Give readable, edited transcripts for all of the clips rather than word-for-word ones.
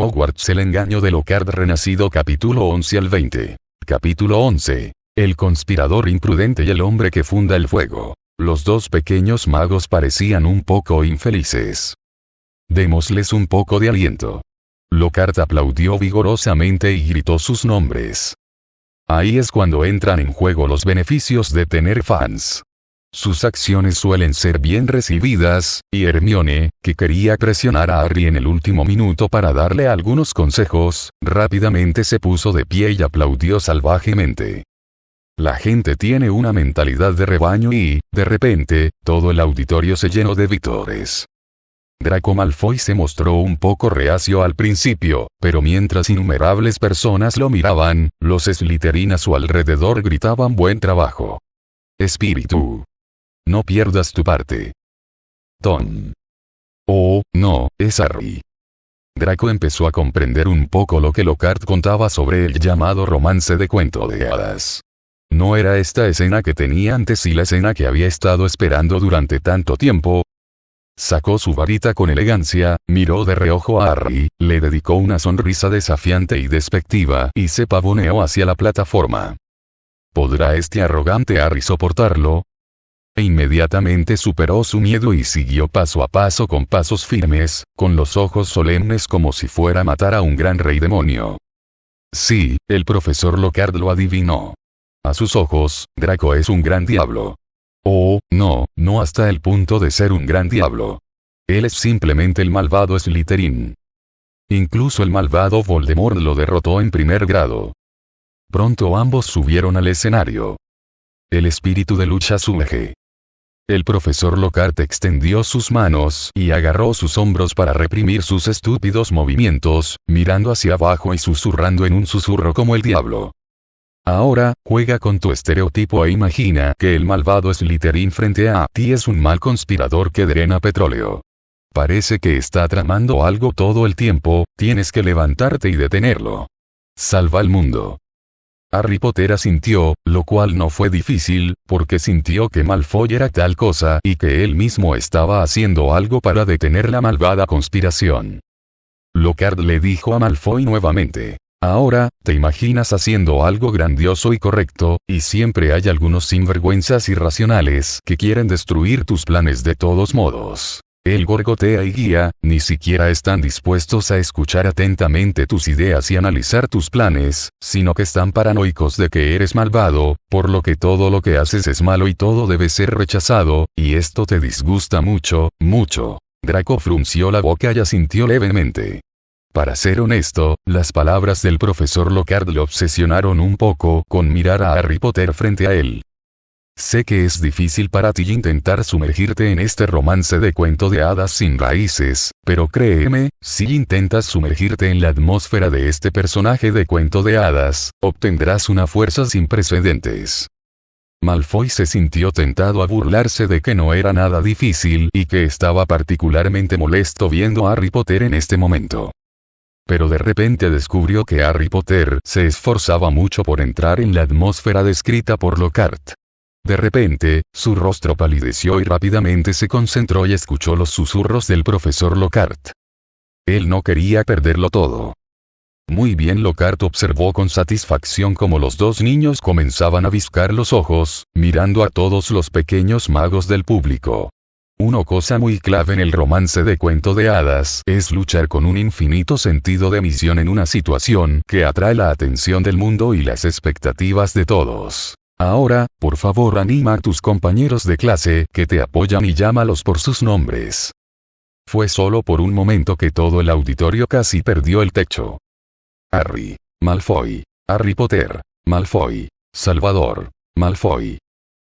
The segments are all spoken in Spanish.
Hogwarts. El engaño de Lockhart renacido. Capítulo 11 al 20. Capítulo 11. El conspirador imprudente y el hombre que funda el fuego. Los dos pequeños magos parecían un poco infelices. Démosles un poco de aliento. Lockhart aplaudió vigorosamente y gritó sus nombres. Ahí es cuando entran en juego los beneficios de tener fans. Sus acciones suelen ser bien recibidas, y Hermione, que quería presionar a Harry en el último minuto para darle algunos consejos, rápidamente se puso de pie y aplaudió salvajemente. La gente tiene una mentalidad de rebaño y, de repente, todo el auditorio se llenó de vítores. Draco Malfoy se mostró un poco reacio al principio, pero mientras innumerables personas lo miraban, los Slytherin a su alrededor gritaban buen trabajo. Espíritu. No pierdas tu parte. Ton. Oh, no, es Harry. Draco empezó a comprender un poco lo que Lockhart contaba sobre el llamado romance de cuento de hadas. No era esta escena que tenía antes y la escena que había estado esperando durante tanto tiempo. Sacó su varita con elegancia, miró de reojo a Harry, le dedicó una sonrisa desafiante y despectiva y se pavoneó hacia la plataforma. ¿Podrá este arrogante Harry soportarlo? E inmediatamente superó su miedo y siguió paso a paso con pasos firmes, con los ojos solemnes como si fuera a matar a un gran rey demonio. Sí, el profesor Lockhart lo adivinó. A sus ojos, Draco es un gran diablo. Oh, no, no hasta el punto de ser un gran diablo. Él es simplemente el malvado Slytherin. Incluso el malvado Voldemort lo derrotó en primer grado. Pronto ambos subieron al escenario. El espíritu de lucha surge. El profesor Lockhart extendió sus manos y agarró sus hombros para reprimir sus estúpidos movimientos, mirando hacia abajo y susurrando en un susurro como el diablo. Ahora, juega con tu estereotipo e imagina que el malvado Slytherin frente a ti es un mal conspirador que drena petróleo. Parece que está tramando algo todo el tiempo, tienes que levantarte y detenerlo. Salva al mundo. Harry Potter asintió, lo cual no fue difícil, porque sintió que Malfoy era tal cosa y que él mismo estaba haciendo algo para detener la malvada conspiración. Lockhart le dijo a Malfoy nuevamente. Ahora, te imaginas haciendo algo grandioso y correcto, y siempre hay algunos sinvergüenzas irracionales que quieren destruir tus planes de todos modos. Él gorgotea y guía, ni siquiera están dispuestos a escuchar atentamente tus ideas y analizar tus planes, sino que están paranoicos de que eres malvado, por lo que todo lo que haces es malo y todo debe ser rechazado, y esto te disgusta mucho, mucho. Draco frunció la boca y asintió levemente. Para ser honesto, las palabras del profesor Lockhart lo obsesionaron un poco con mirar a Harry Potter frente a él. Sé que es difícil para ti intentar sumergirte en este romance de cuento de hadas sin raíces, pero créeme, si intentas sumergirte en la atmósfera de este personaje de cuento de hadas, obtendrás una fuerza sin precedentes. Malfoy se sintió tentado a burlarse de que no era nada difícil y que estaba particularmente molesto viendo a Harry Potter en este momento. Pero de repente descubrió que Harry Potter se esforzaba mucho por entrar en la atmósfera descrita por Lockhart. De repente, su rostro palideció y rápidamente se concentró y escuchó los susurros del profesor Lockhart. Él no quería perderlo todo. Muy bien, Lockhart observó con satisfacción cómo los dos niños comenzaban a bizcar los ojos, mirando a todos los pequeños magos del público. Una cosa muy clave en el romance de cuento de hadas es luchar con un infinito sentido de misión en una situación que atrae la atención del mundo y las expectativas de todos. Ahora, por favor, anima a tus compañeros de clase que te apoyan y llámalos por sus nombres. Fue solo por un momento que todo el auditorio casi perdió el techo. Harry, Malfoy, Harry Potter, Malfoy, Salvador, Malfoy.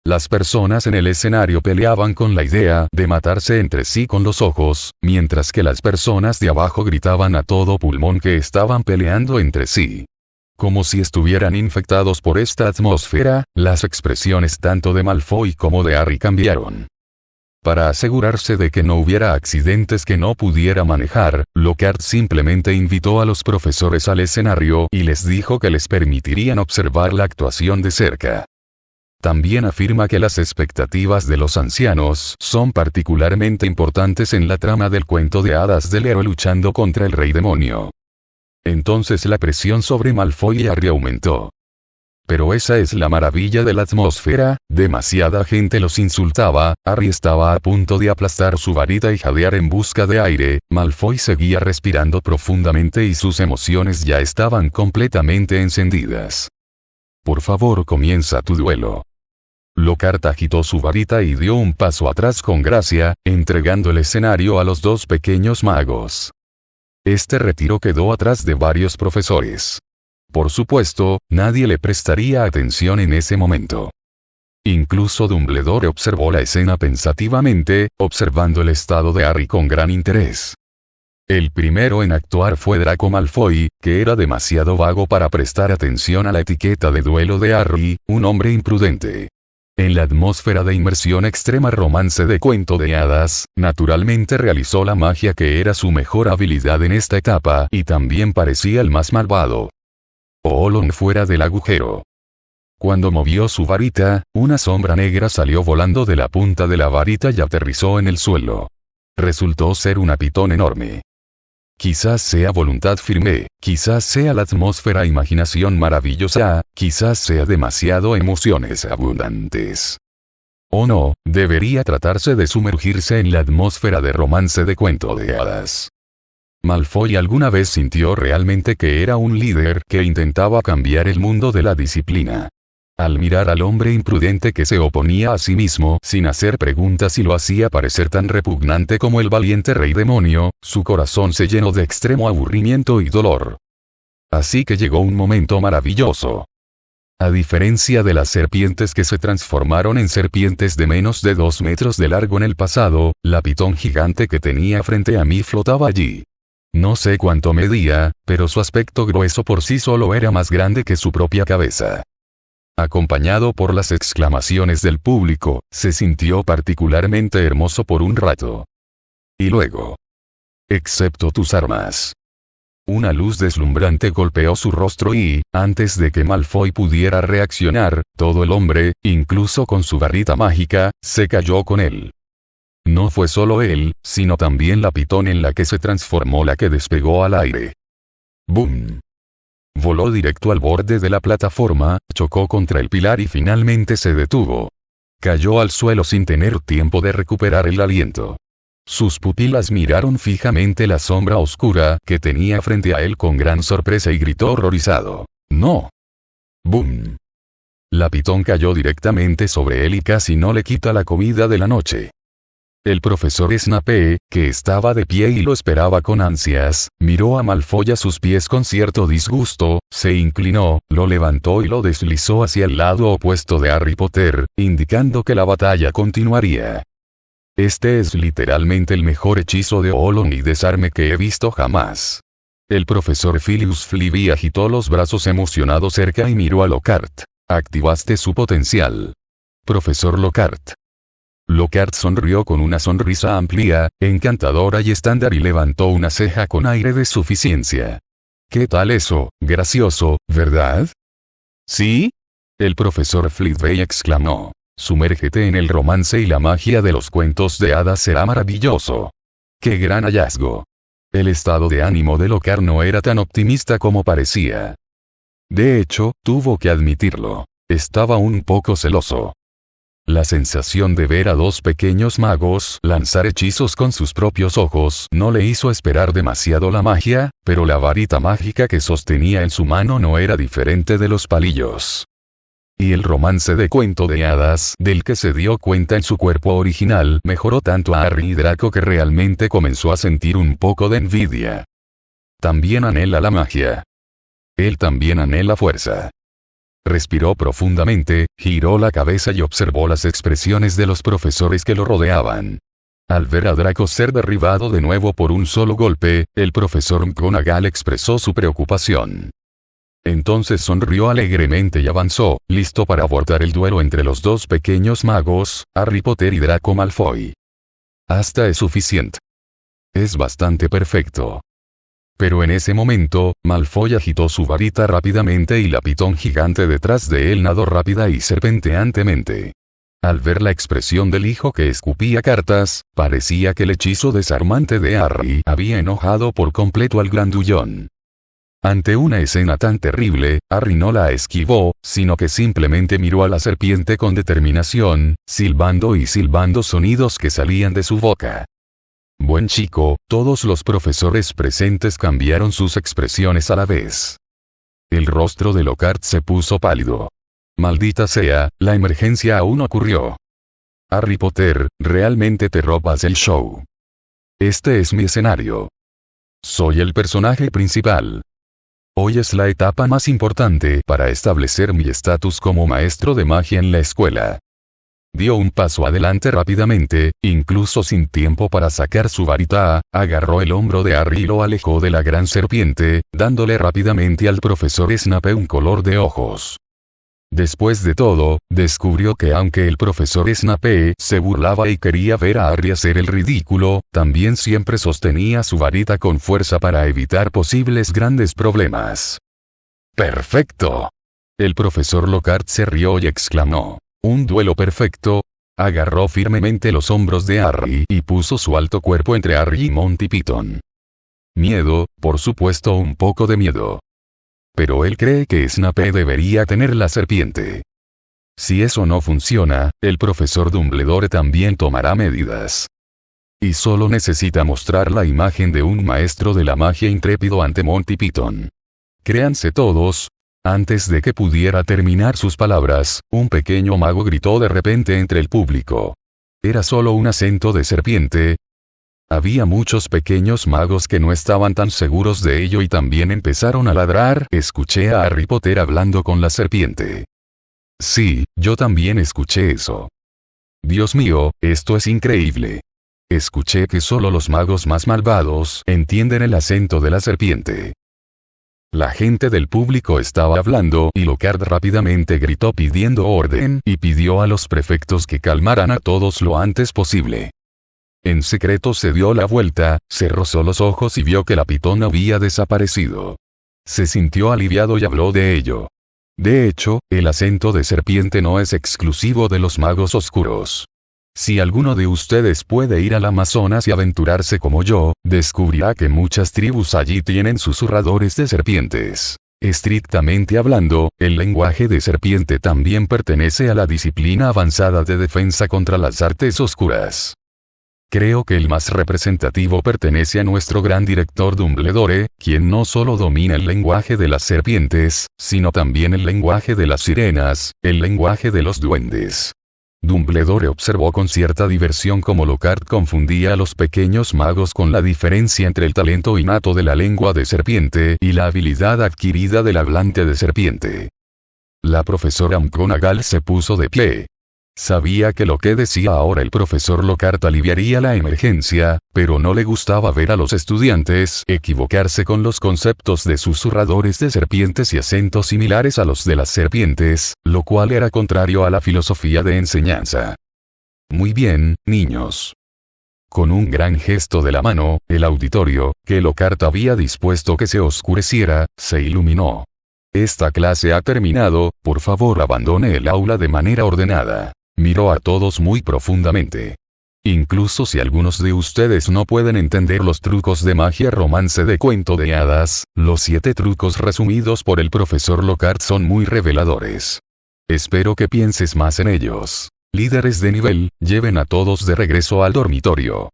Las personas en el escenario peleaban con la idea de matarse entre sí con los ojos, mientras que las personas de abajo gritaban a todo pulmón que estaban peleando entre sí. Como si estuvieran infectados por esta atmósfera, las expresiones tanto de Malfoy como de Harry cambiaron. Para asegurarse de que no hubiera accidentes que no pudiera manejar, Lockhart simplemente invitó a los profesores al escenario y les dijo que les permitirían observar la actuación de cerca. También afirma que las expectativas de los ancianos son particularmente importantes en la trama del cuento de hadas del héroe luchando contra el rey demonio. Entonces la presión sobre Malfoy y Harry aumentó. Pero esa es la maravilla de la atmósfera, demasiada gente los insultaba, Harry estaba a punto de aplastar su varita y jadear en busca de aire, Malfoy seguía respirando profundamente y sus emociones ya estaban completamente encendidas. Por favor, comienza tu duelo. Lockhart agitó su varita y dio un paso atrás con gracia, entregando el escenario a los dos pequeños magos. Este retiro quedó atrás de varios profesores. Por supuesto, nadie le prestaría atención en ese momento. Incluso Dumbledore observó la escena pensativamente, observando el estado de Harry con gran interés. El primero en actuar fue Draco Malfoy, que era demasiado vago para prestar atención a la etiqueta de duelo de Harry, un hombre imprudente. En la atmósfera de inmersión extrema romance de cuento de hadas, naturalmente realizó la magia que era su mejor habilidad en esta etapa y también parecía el más malvado. Oolong fuera del agujero. Cuando movió su varita, una sombra negra salió volando de la punta de la varita y aterrizó en el suelo. Resultó ser una pitón enorme. Quizás sea voluntad firme, quizás sea la atmósfera imaginación maravillosa, quizás sea demasiado emociones abundantes. O no, debería tratarse de sumergirse en la atmósfera de romance de cuento de hadas. Malfoy alguna vez sintió realmente que era un líder que intentaba cambiar el mundo de la disciplina. Al mirar al hombre imprudente que se oponía a sí mismo sin hacer preguntas y lo hacía parecer tan repugnante como el valiente rey demonio, su corazón se llenó de extremo aburrimiento y dolor. Así que llegó un momento maravilloso. A diferencia de las serpientes que se transformaron en serpientes de menos de 2 metros de largo en el pasado, la pitón gigante que tenía frente a mí flotaba allí. No sé cuánto medía, pero su aspecto grueso por sí solo era más grande que su propia cabeza. Acompañado por las exclamaciones del público, se sintió particularmente hermoso por un rato. Y luego. Excepto tus armas. Una luz deslumbrante golpeó su rostro y, antes de que Malfoy pudiera reaccionar, todo el hombre, incluso con su varita mágica, se cayó con él. No fue solo él, sino también la pitón en la que se transformó la que despegó al aire. ¡Bum! Voló directo al borde de la plataforma, chocó contra el pilar y finalmente se detuvo. Cayó al suelo sin tener tiempo de recuperar el aliento. Sus pupilas miraron fijamente la sombra oscura que tenía frente a él con gran sorpresa y gritó horrorizado. ¡No! ¡Bum! La pitón cayó directamente sobre él y casi no le quita la comida de la noche. El profesor Snape, que estaba de pie y lo esperaba con ansias, miró a Malfoy a sus pies con cierto disgusto, se inclinó, lo levantó y lo deslizó hacia el lado opuesto de Harry Potter, indicando que la batalla continuaría. Este es literalmente el mejor hechizo de Oolong y desarme que he visto jamás. El profesor Philius Fleabee agitó los brazos emocionado cerca y miró a Lockhart. Activaste su potencial. Profesor Lockhart. Lockhart sonrió con una sonrisa amplia, encantadora y estándar y levantó una ceja con aire de suficiencia. ¿Qué tal eso? Gracioso, ¿verdad? ¿Sí? El profesor Fleabee exclamó. Sumérgete en el romance y la magia de los cuentos de hadas será maravilloso. ¡Qué gran hallazgo! El estado de ánimo de Lockhart no era tan optimista como parecía. De hecho, tuvo que admitirlo. Estaba un poco celoso. La sensación de ver a dos pequeños magos lanzar hechizos con sus propios ojos no le hizo esperar demasiado la magia, pero la varita mágica que sostenía en su mano no era diferente de los palillos. Y el romance de cuento de hadas del que se dio cuenta en su cuerpo original mejoró tanto a Harry y Draco que realmente comenzó a sentir un poco de envidia. También anhela la magia. Él también anhela fuerza. Respiró profundamente, giró la cabeza y observó las expresiones de los profesores que lo rodeaban. Al ver a Draco ser derribado de nuevo por un solo golpe, el profesor McGonagall expresó su preocupación. Entonces sonrió alegremente y avanzó, listo para abordar el duelo entre los dos pequeños magos, Harry Potter y Draco Malfoy. Hasta es suficiente. Es bastante perfecto. Pero en ese momento, Malfoy agitó su varita rápidamente y la pitón gigante detrás de él nadó rápida y serpenteantemente. Al ver la expresión del hijo que escupía cartas, parecía que el hechizo desarmante de Harry había enojado por completo al grandullón. Ante una escena tan terrible, Harry no la esquivó, sino que simplemente miró a la serpiente con determinación, silbando y silbando sonidos que salían de su boca. Buen chico, todos los profesores presentes cambiaron sus expresiones a la vez. El rostro de Lockhart se puso pálido. Maldita sea, la emergencia aún ocurrió. Harry Potter, realmente te robas el show. Este es mi escenario. Soy el personaje principal. Hoy es la etapa más importante para establecer mi estatus como maestro de magia en la escuela. Dio un paso adelante rápidamente, incluso sin tiempo para sacar su varita, agarró el hombro de Harry y lo alejó de la gran serpiente, dándole rápidamente al profesor Snape un color de ojos. Después de todo, descubrió que aunque el profesor Snape se burlaba y quería ver a Harry hacer el ridículo, también siempre sostenía su varita con fuerza para evitar posibles grandes problemas. ¡Perfecto! El profesor Lockhart se rió y exclamó. ¡Un duelo perfecto! Agarró firmemente los hombros de Harry y puso su alto cuerpo entre Harry y Monty Python. Miedo, por supuesto, un poco de miedo. Pero él cree que Snape debería tener la serpiente. Si eso no funciona, el profesor Dumbledore también tomará medidas. Y solo necesita mostrar la imagen de un maestro de la magia intrépido ante Monty Python. Créanse todos. Antes de que pudiera terminar sus palabras, un pequeño mago gritó de repente entre el público. Era solo un acento de serpiente. Había muchos pequeños magos que no estaban tan seguros de ello y también empezaron a ladrar. Escuché a Harry Potter hablando con la serpiente. Sí, yo también escuché eso. Dios mío, esto es increíble. Escuché que solo los magos más malvados entienden el acento de la serpiente. La gente del público estaba hablando y Lockhart rápidamente gritó pidiendo orden y pidió a los prefectos que calmaran a todos lo antes posible. En secreto se dio la vuelta, cerró los ojos y vio que la pitón había desaparecido. Se sintió aliviado y habló de ello. De hecho, el acento de serpiente no es exclusivo de los magos oscuros. Si alguno de ustedes puede ir al Amazonas y aventurarse como yo, descubrirá que muchas tribus allí tienen susurradores de serpientes. Estrictamente hablando, el lenguaje de serpiente también pertenece a la disciplina avanzada de defensa contra las artes oscuras. Creo que el más representativo pertenece a nuestro gran director Dumbledore, quien no solo domina el lenguaje de las serpientes, sino también el lenguaje de las sirenas, el lenguaje de los duendes. Dumbledore observó con cierta diversión cómo Lockhart confundía a los pequeños magos con la diferencia entre el talento innato de la lengua de serpiente y la habilidad adquirida del hablante de serpiente. La profesora McGonagall se puso de pie. Sabía que lo que decía ahora el profesor Lockhart aliviaría la emergencia, pero no le gustaba ver a los estudiantes equivocarse con los conceptos de susurradores de serpientes y acentos similares a los de las serpientes, lo cual era contrario a la filosofía de enseñanza. Muy bien, niños. Con un gran gesto de la mano, el auditorio, que Lockhart había dispuesto que se oscureciera, se iluminó. Esta clase ha terminado, por favor abandone el aula de manera ordenada. Miró a todos muy profundamente. Incluso si algunos de ustedes no pueden entender los trucos de magia romance de cuento de hadas, los 7 trucos resumidos por el profesor Lockhart son muy reveladores. Espero que pienses más en ellos. Líderes de nivel, lleven a todos de regreso al dormitorio.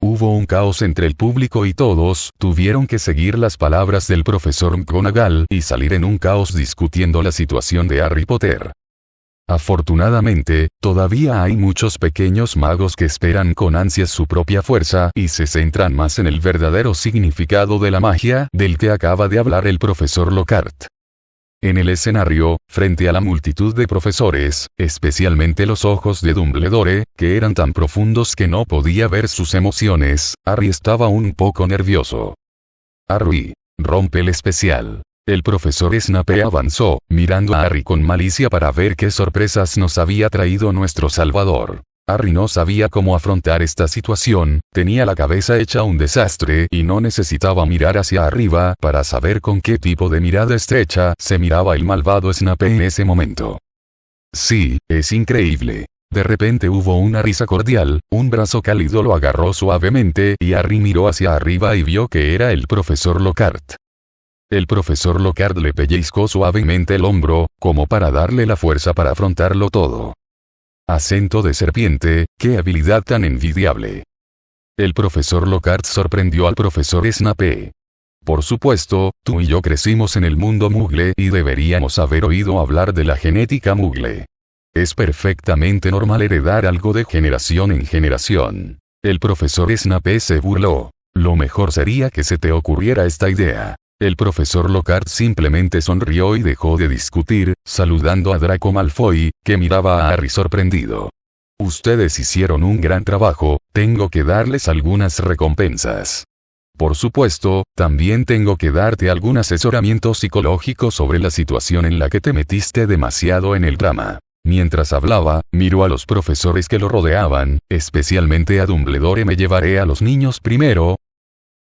Hubo un caos entre el público y todos tuvieron que seguir las palabras del profesor McGonagall y salir en un caos discutiendo la situación de Harry Potter. Afortunadamente, todavía hay muchos pequeños magos que esperan con ansias su propia fuerza y se centran más en el verdadero significado de la magia del que acaba de hablar el profesor Lockhart. En el escenario, frente a la multitud de profesores, especialmente los ojos de Dumbledore, que eran tan profundos que no podía ver sus emociones, Harry estaba un poco nervioso. Harry, rompe el especial. El profesor Snape avanzó, mirando a Harry con malicia para ver qué sorpresas nos había traído nuestro Salvador. Harry no sabía cómo afrontar esta situación, tenía la cabeza hecha un desastre y no necesitaba mirar hacia arriba para saber con qué tipo de mirada estrecha se miraba el malvado Snape en ese momento. Sí, es increíble. De repente hubo una risa cordial, un brazo cálido lo agarró suavemente y Harry miró hacia arriba y vio que era el profesor Lockhart. El profesor Lockhart le pellizcó suavemente el hombro, como para darle la fuerza para afrontarlo todo. Acento de serpiente, qué habilidad tan envidiable. El profesor Lockhart sorprendió al profesor Snape. Por supuesto, tú y yo crecimos en el mundo Muggle y deberíamos haber oído hablar de la genética Muggle. Es perfectamente normal heredar algo de generación en generación. El profesor Snape se burló. Lo mejor sería que se te ocurriera esta idea. El profesor Lockhart simplemente sonrió y dejó de discutir, saludando a Draco Malfoy, que miraba a Harry sorprendido. Ustedes hicieron un gran trabajo, tengo que darles algunas recompensas. Por supuesto, también tengo que darte algún asesoramiento psicológico sobre la situación en la que te metiste demasiado en el drama. Mientras hablaba, miró a los profesores que lo rodeaban, especialmente a Dumbledore. Me llevaré a los niños primero.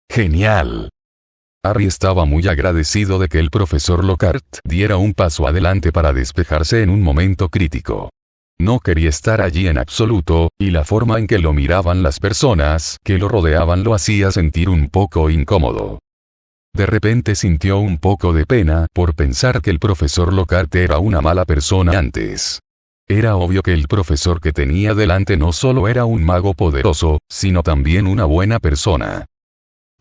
¡Genial! Harry estaba muy agradecido de que el profesor Lockhart diera un paso adelante para despejarse en un momento crítico. No quería estar allí en absoluto, y la forma en que lo miraban las personas que lo rodeaban lo hacía sentir un poco incómodo. De repente sintió un poco de pena por pensar que el profesor Lockhart era una mala persona antes. Era obvio que el profesor que tenía delante no solo era un mago poderoso, sino también una buena persona.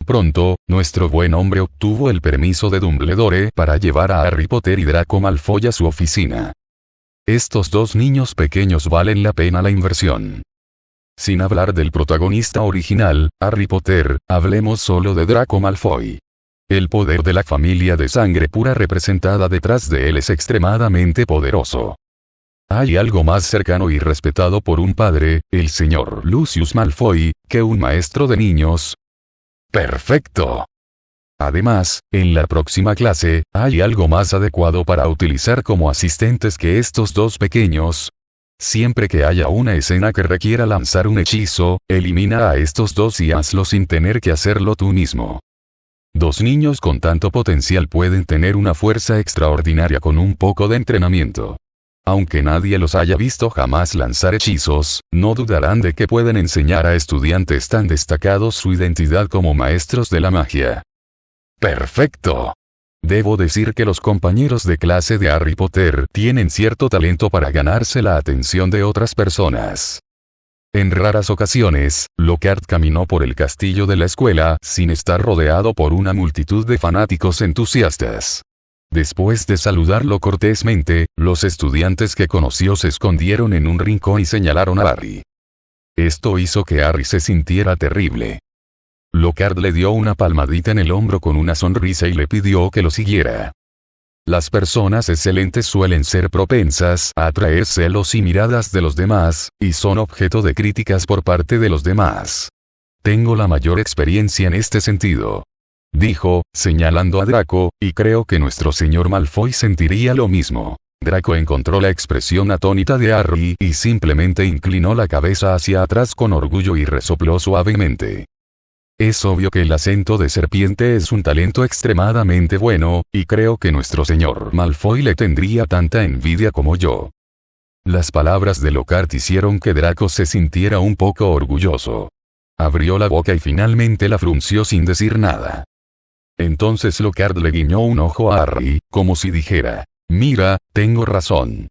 Pronto, nuestro buen hombre obtuvo el permiso de Dumbledore para llevar a Harry Potter y Draco Malfoy a su oficina. Estos dos niños pequeños valen la pena la inversión. Sin hablar del protagonista original, Harry Potter, hablemos solo de Draco Malfoy. El poder de la familia de sangre pura representada detrás de él es extremadamente poderoso. ¿Hay algo más cercano y respetado por un padre, el señor Lucius Malfoy, que un maestro de niños? ¡Perfecto! Además, en la próxima clase, ¿hay algo más adecuado para utilizar como asistentes que estos dos pequeños? Siempre que haya una escena que requiera lanzar un hechizo, elimina a estos dos y hazlo sin tener que hacerlo tú mismo. Dos niños con tanto potencial pueden tener una fuerza extraordinaria con un poco de entrenamiento. Aunque nadie los haya visto jamás lanzar hechizos, no dudarán de que pueden enseñar a estudiantes tan destacados su identidad como maestros de la magia. ¡Perfecto! Debo decir que los compañeros de clase de Harry Potter tienen cierto talento para ganarse la atención de otras personas. En raras ocasiones, Lockhart caminó por el castillo de la escuela sin estar rodeado por una multitud de fanáticos entusiastas. Después de saludarlo cortésmente, los estudiantes que conoció se escondieron en un rincón y señalaron a Harry. Esto hizo que Harry se sintiera terrible. Lockhart le dio una palmadita en el hombro con una sonrisa y le pidió que lo siguiera. Las personas excelentes suelen ser propensas a atraer celos y miradas de los demás, y son objeto de críticas por parte de los demás. Tengo la mayor experiencia en este sentido, dijo, señalando a Draco, y creo que nuestro señor Malfoy sentiría lo mismo. Draco encontró la expresión atónita de Harry y simplemente inclinó la cabeza hacia atrás con orgullo y resopló suavemente. Es obvio que el acento de serpiente es un talento extremadamente bueno, y creo que nuestro señor Malfoy le tendría tanta envidia como yo. Las palabras de Lockhart hicieron que Draco se sintiera un poco orgulloso. Abrió la boca y finalmente la frunció sin decir nada. Entonces Lockhart le guiñó un ojo a Harry, como si dijera, «Mira, tengo razón».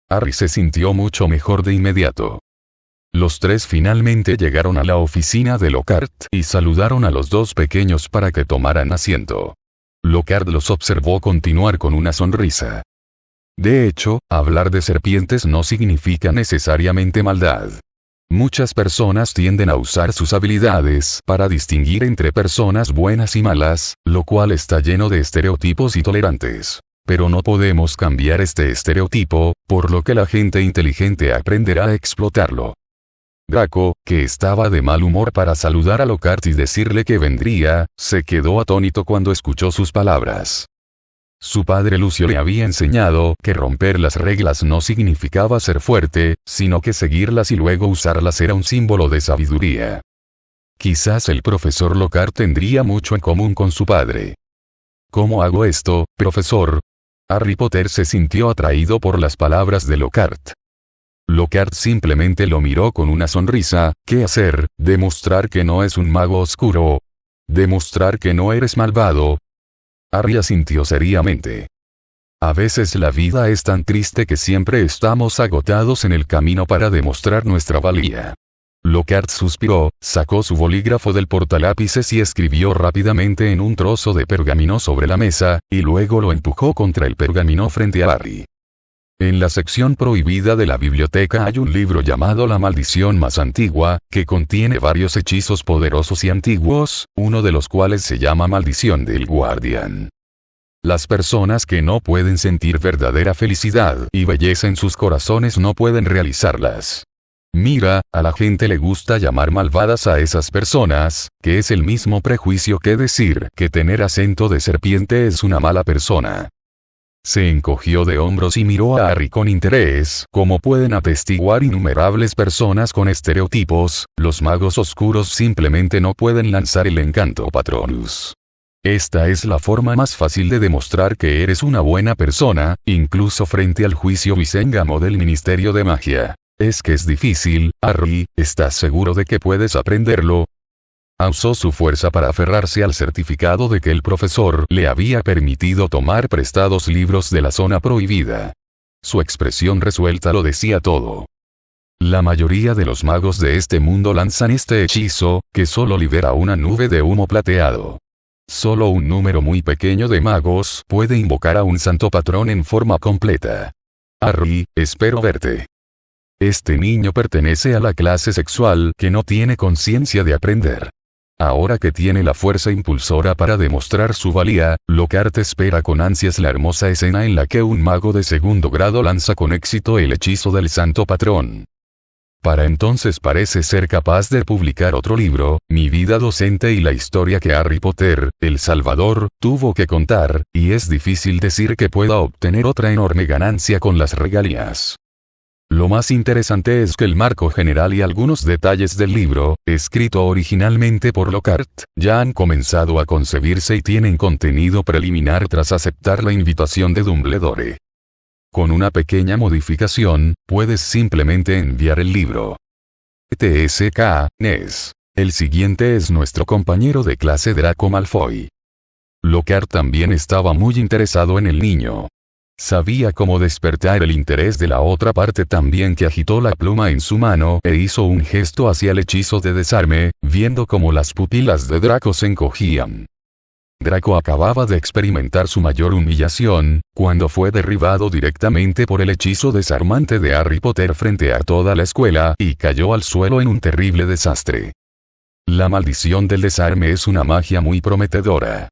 Harry se sintió mucho mejor de inmediato. Los tres finalmente llegaron a la oficina de Lockhart y saludaron a los dos pequeños para que tomaran asiento. Lockhart los observó continuar con una sonrisa. De hecho, hablar de serpientes no significa necesariamente maldad. Muchas personas tienden a usar sus habilidades para distinguir entre personas buenas y malas, lo cual está lleno de estereotipos y tolerantes. Pero no podemos cambiar este estereotipo, por lo que la gente inteligente aprenderá a explotarlo. Draco, que estaba de mal humor para saludar a Lockhart y decirle que vendría, se quedó atónito cuando escuchó sus palabras. Su padre Lucio le había enseñado que romper las reglas no significaba ser fuerte, sino que seguirlas y luego usarlas era un símbolo de sabiduría. Quizás el profesor Lockhart tendría mucho en común con su padre. ¿Cómo hago esto, profesor? Harry Potter se sintió atraído por las palabras de Lockhart. Lockhart simplemente lo miró con una sonrisa. ¿Qué hacer? ¿Demostrar que no es un mago oscuro? ¿Demostrar que no eres malvado? Harry asintió seriamente. A veces la vida es tan triste que siempre estamos agotados en el camino para demostrar nuestra valía. Lockhart suspiró, sacó su bolígrafo del portalápices y escribió rápidamente en un trozo de pergamino sobre la mesa, y luego lo empujó contra el pergamino frente a Harry. En la sección prohibida de la biblioteca hay un libro llamado La maldición más antigua, que contiene varios hechizos poderosos y antiguos, uno de los cuales se llama Maldición del Guardián. Las personas que no pueden sentir verdadera felicidad y belleza en sus corazones no pueden realizarlas. Mira, a la gente le gusta llamar malvadas a esas personas, que es el mismo prejuicio que decir que tener acento de serpiente es una mala persona. Se encogió de hombros y miró a Harry con interés. Como pueden atestiguar innumerables personas con estereotipos, los magos oscuros simplemente no pueden lanzar el encanto Patronus. Esta es la forma más fácil de demostrar que eres una buena persona, incluso frente al juicio biséngamo del Ministerio de Magia. Es que es difícil, Harry, ¿estás seguro de que puedes aprenderlo? Usó su fuerza para aferrarse al certificado de que el profesor le había permitido tomar prestados libros de la zona prohibida. Su expresión resuelta lo decía todo. La mayoría de los magos de este mundo lanzan este hechizo, que solo libera una nube de humo plateado. Solo un número muy pequeño de magos puede invocar a un santo patrón en forma completa. Harry, espero verte. Este niño pertenece a la clase sexual que no tiene conciencia de aprender. Ahora que tiene la fuerza impulsora para demostrar su valía, Lockhart espera con ansias la hermosa escena en la que un mago de segundo grado lanza con éxito el hechizo del santo patrón. Para entonces parece ser capaz de publicar otro libro, Mi vida docente y la historia que Harry Potter, el Salvador, tuvo que contar, y es difícil decir que pueda obtener otra enorme ganancia con las regalías. Lo más interesante es que el marco general y algunos detalles del libro, escrito originalmente por Lockhart, ya han comenzado a concebirse y tienen contenido preliminar tras aceptar la invitación de Dumbledore. Con una pequeña modificación, puedes simplemente enviar el libro. TSK, Nes. El siguiente es nuestro compañero de clase Draco Malfoy. Lockhart también estaba muy interesado en el niño. Sabía cómo despertar el interés de la otra parte también que agitó la pluma en su mano e hizo un gesto hacia el hechizo de desarme, viendo cómo las pupilas de Draco se encogían. Draco acababa de experimentar su mayor humillación, cuando fue derribado directamente por el hechizo desarmante de Harry Potter frente a toda la escuela y cayó al suelo en un terrible desastre. La maldición del desarme es una magia muy prometedora.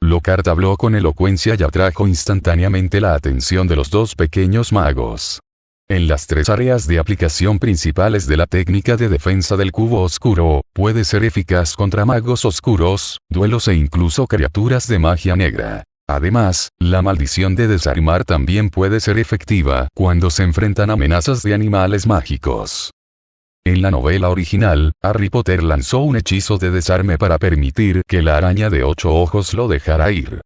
Lockhart habló con elocuencia y atrajo instantáneamente la atención de los dos pequeños magos. En las tres áreas de aplicación principales de la técnica de defensa del cubo oscuro, puede ser eficaz contra magos oscuros, duelos e incluso criaturas de magia negra. Además, la maldición de desarmar también puede ser efectiva cuando se enfrentan amenazas de animales mágicos. En la novela original, Harry Potter lanzó un hechizo de desarme para permitir que la araña de 8 ojos lo dejara ir.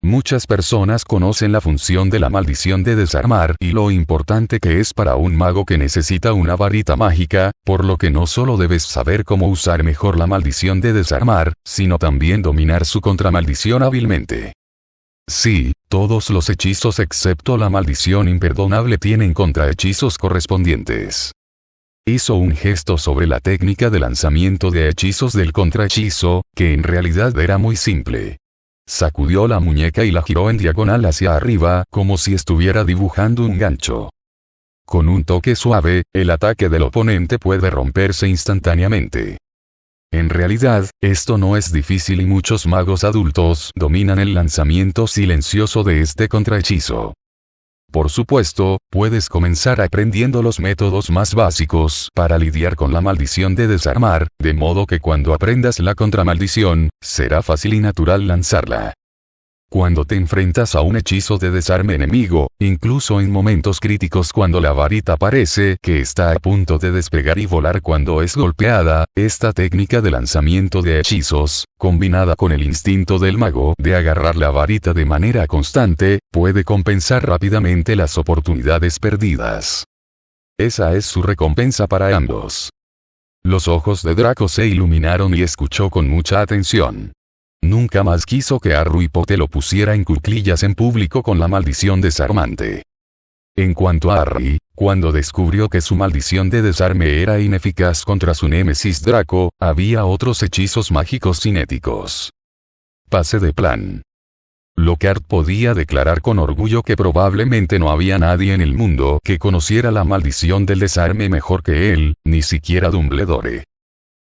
Muchas personas conocen la función de la maldición de desarmar y lo importante que es para un mago que necesita una varita mágica, por lo que no solo debes saber cómo usar mejor la maldición de desarmar, sino también dominar su contramaldición hábilmente. Sí, todos los hechizos excepto la maldición imperdonable tienen contrahechizos correspondientes. Hizo un gesto sobre la técnica de lanzamiento de hechizos del contrahechizo, que en realidad era muy simple. Sacudió la muñeca y la giró en diagonal hacia arriba, como si estuviera dibujando un gancho. Con un toque suave, el ataque del oponente puede romperse instantáneamente. En realidad, esto no es difícil y muchos magos adultos dominan el lanzamiento silencioso de este contrahechizo. Por supuesto, puedes comenzar aprendiendo los métodos más básicos para lidiar con la maldición de desarmar, de modo que cuando aprendas la contramaldición, será fácil y natural lanzarla. Cuando te enfrentas a un hechizo de desarme enemigo, incluso en momentos críticos cuando la varita parece que está a punto de despegar y volar cuando es golpeada, esta técnica de lanzamiento de hechizos, combinada con el instinto del mago de agarrar la varita de manera constante, puede compensar rápidamente las oportunidades perdidas. Esa es su recompensa para ambos. Los ojos de Draco se iluminaron y escuchó con mucha atención. Nunca más quiso que Harry Potter lo pusiera en cuclillas en público con la maldición desarmante. En cuanto a Harry, cuando descubrió que su maldición de desarme era ineficaz contra su némesis Draco, había otros hechizos mágicos cinéticos. Pase de plan. Lockhart podía declarar con orgullo que probablemente no había nadie en el mundo que conociera la maldición del desarme mejor que él, ni siquiera Dumbledore.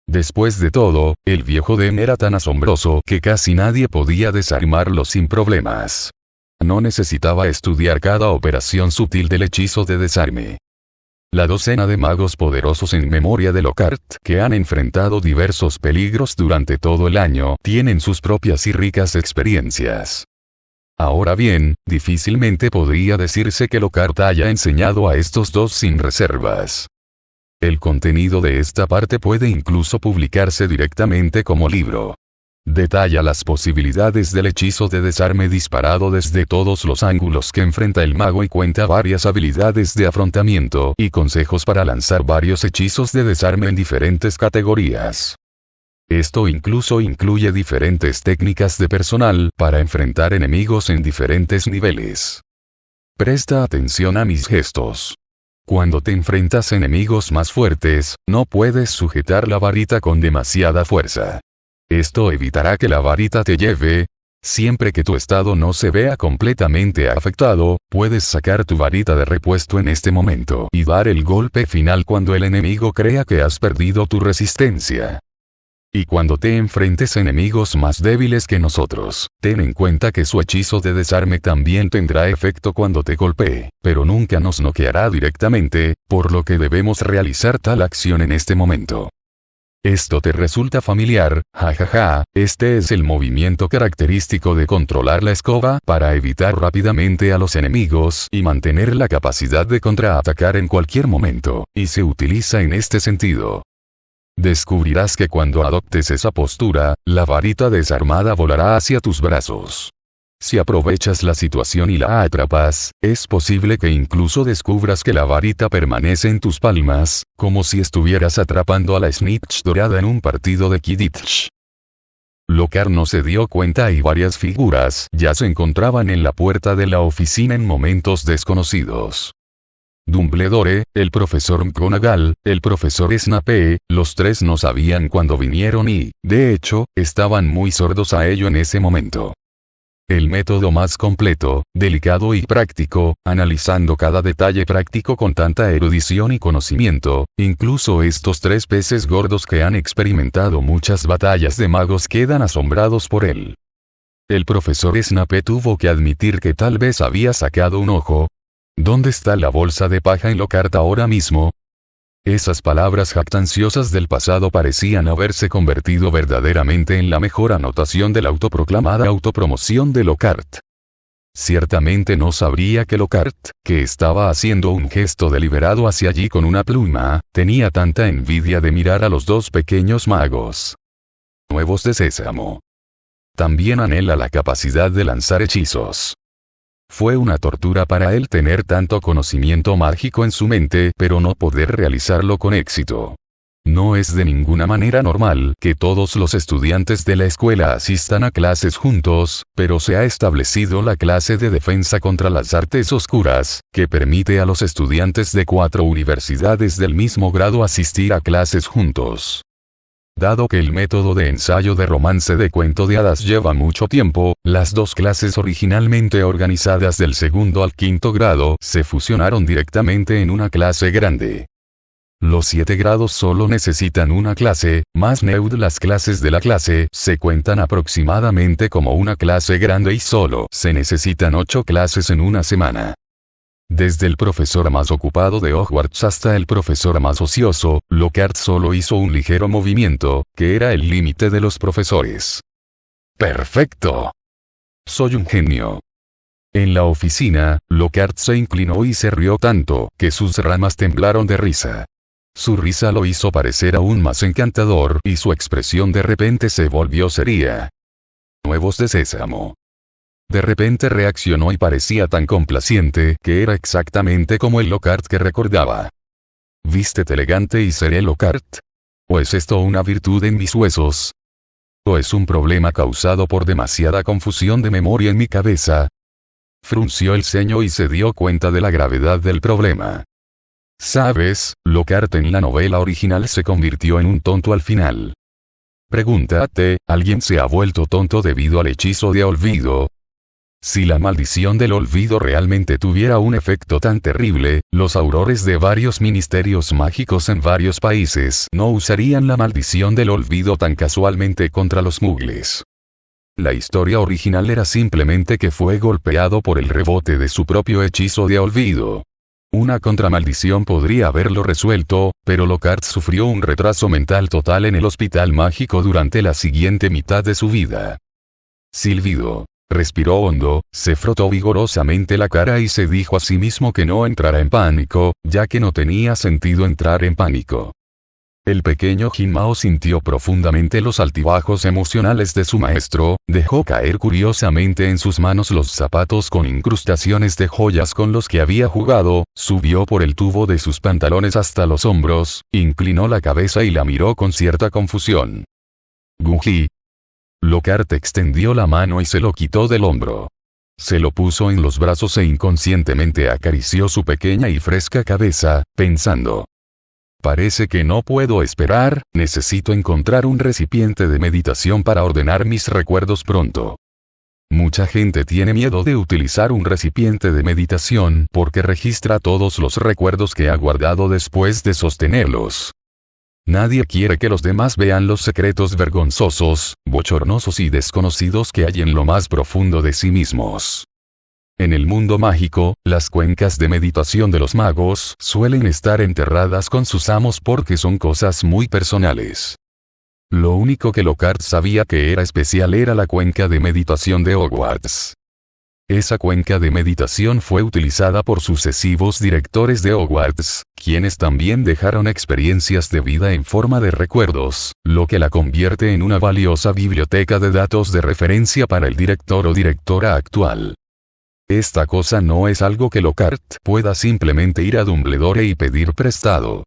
Después de todo, el viejo Dem era tan asombroso que casi nadie podía desarmarlo sin problemas. No necesitaba estudiar cada operación sutil del hechizo de desarme. La docena de magos poderosos en memoria de Lockhart que han enfrentado diversos peligros durante todo el año tienen sus propias y ricas experiencias. Ahora bien, difícilmente podría decirse que Lockhart haya enseñado a estos dos sin reservas. El contenido de esta parte puede incluso publicarse directamente como libro. Detalla las posibilidades del hechizo de desarme disparado desde todos los ángulos que enfrenta el mago y cuenta varias habilidades de afrontamiento y consejos para lanzar varios hechizos de desarme en diferentes categorías. Esto incluso incluye diferentes técnicas de personal para enfrentar enemigos en diferentes niveles. Presta atención a mis gestos. Cuando te enfrentas a enemigos más fuertes, no puedes sujetar la varita con demasiada fuerza. Esto evitará que la varita te lleve. Siempre que tu estado no se vea completamente afectado, puedes sacar tu varita de repuesto en este momento y dar el golpe final cuando el enemigo crea que has perdido tu resistencia. Y cuando te enfrentes a enemigos más débiles que nosotros, ten en cuenta que su hechizo de desarme también tendrá efecto cuando te golpee, pero nunca nos noqueará directamente, por lo que debemos realizar tal acción en este momento. ¿Esto te resulta familiar? Jajaja, este es el movimiento característico de controlar la escoba para evitar rápidamente a los enemigos y mantener la capacidad de contraatacar en cualquier momento, y se utiliza en este sentido. Descubrirás que cuando adoptes esa postura, la varita desarmada volará hacia tus brazos. Si aprovechas la situación y la atrapas, es posible que incluso descubras que la varita permanece en tus palmas, como si estuvieras atrapando a la snitch dorada en un partido de Quidditch. Lockhart no se dio cuenta y varias figuras ya se encontraban en la puerta de la oficina en momentos desconocidos. Dumbledore, el profesor McGonagall, el profesor Snape, los tres no sabían cuándo vinieron y, de hecho, estaban muy sordos a ello en ese momento. El método más completo, delicado y práctico, analizando cada detalle práctico con tanta erudición y conocimiento, incluso estos tres peces gordos que han experimentado muchas batallas de magos quedan asombrados por él. El profesor Snape tuvo que admitir que tal vez había sacado un ojo. ¿Dónde está la bolsa de paja en Lockhart ahora mismo? Esas palabras jactanciosas del pasado parecían haberse convertido verdaderamente en la mejor anotación de la autoproclamada autopromoción de Lockhart. Ciertamente no sabría que Lockhart, que estaba haciendo un gesto deliberado hacia allí con una pluma, tenía tanta envidia de mirar a los dos pequeños magos nuevos de Sésamo. También anhela la capacidad de lanzar hechizos. Fue una tortura para él tener tanto conocimiento mágico en su mente pero no poder realizarlo con éxito. No es de ninguna manera normal que todos los estudiantes de la escuela asistan a clases juntos, pero se ha establecido la clase de defensa contra las artes oscuras, que permite a los estudiantes de 4 universidades del mismo grado asistir a clases juntos. Dado que el método de ensayo de romance de cuento de hadas lleva mucho tiempo, las dos clases originalmente organizadas del 2º al 5º grado se fusionaron directamente en una clase grande. Los 7 grados solo necesitan una clase, más neud las clases de la clase se cuentan aproximadamente como una clase grande y solo se necesitan 8 clases en una semana. Desde el profesor más ocupado de Hogwarts hasta el profesor más ocioso, Lockhart solo hizo un ligero movimiento, que era el límite de los profesores. ¡Perfecto! Soy un genio. En la oficina, Lockhart se inclinó y se rió tanto, que sus ramas temblaron de risa. Su risa lo hizo parecer aún más encantador y su expresión de repente se volvió seria. Nuevos de Sésamo. De repente reaccionó y parecía tan complaciente que era exactamente como el Lockhart que recordaba. ¿Vístete elegante y seré Lockhart? ¿O es esto una virtud en mis huesos? ¿O es un problema causado por demasiada confusión de memoria en mi cabeza? Frunció el ceño y se dio cuenta de la gravedad del problema. ¿Sabes? Lockhart en la novela original se convirtió en un tonto al final. Pregúntate, ¿alguien se ha vuelto tonto debido al hechizo de olvido? Si la maldición del olvido realmente tuviera un efecto tan terrible, los aurores de varios ministerios mágicos en varios países no usarían la maldición del olvido tan casualmente contra los muggles. La historia original era simplemente que fue golpeado por el rebote de su propio hechizo de olvido. Una contramaldición podría haberlo resuelto, pero Lockhart sufrió un retraso mental total en el hospital mágico durante la siguiente mitad de su vida. Silbido. Respiró hondo, se frotó vigorosamente la cara y se dijo a sí mismo que no entrara en pánico, ya que no tenía sentido entrar en pánico. El pequeño Jin Mao sintió profundamente los altibajos emocionales de su maestro, dejó caer curiosamente en sus manos los zapatos con incrustaciones de joyas con los que había jugado, subió por el tubo de sus pantalones hasta los hombros, inclinó la cabeza y la miró con cierta confusión. Gunji. Lockhart extendió la mano y se lo quitó del hombro. Se lo puso en los brazos e inconscientemente acarició su pequeña y fresca cabeza, pensando. Parece que no puedo esperar, necesito encontrar un recipiente de meditación para ordenar mis recuerdos pronto. Mucha gente tiene miedo de utilizar un recipiente de meditación porque registra todos los recuerdos que ha guardado después de sostenerlos. Nadie quiere que los demás vean los secretos vergonzosos, bochornosos y desconocidos que hay en lo más profundo de sí mismos. En el mundo mágico, las cuencas de meditación de los magos suelen estar enterradas con sus amos porque son cosas muy personales. Lo único que Lockhart sabía que era especial era la cuenca de meditación de Hogwarts. Esa cuenca de meditación fue utilizada por sucesivos directores de Hogwarts, quienes también dejaron experiencias de vida en forma de recuerdos, lo que la convierte en una valiosa biblioteca de datos de referencia para el director o directora actual. Esta cosa no es algo que Lockhart pueda simplemente ir a Dumbledore y pedir prestado.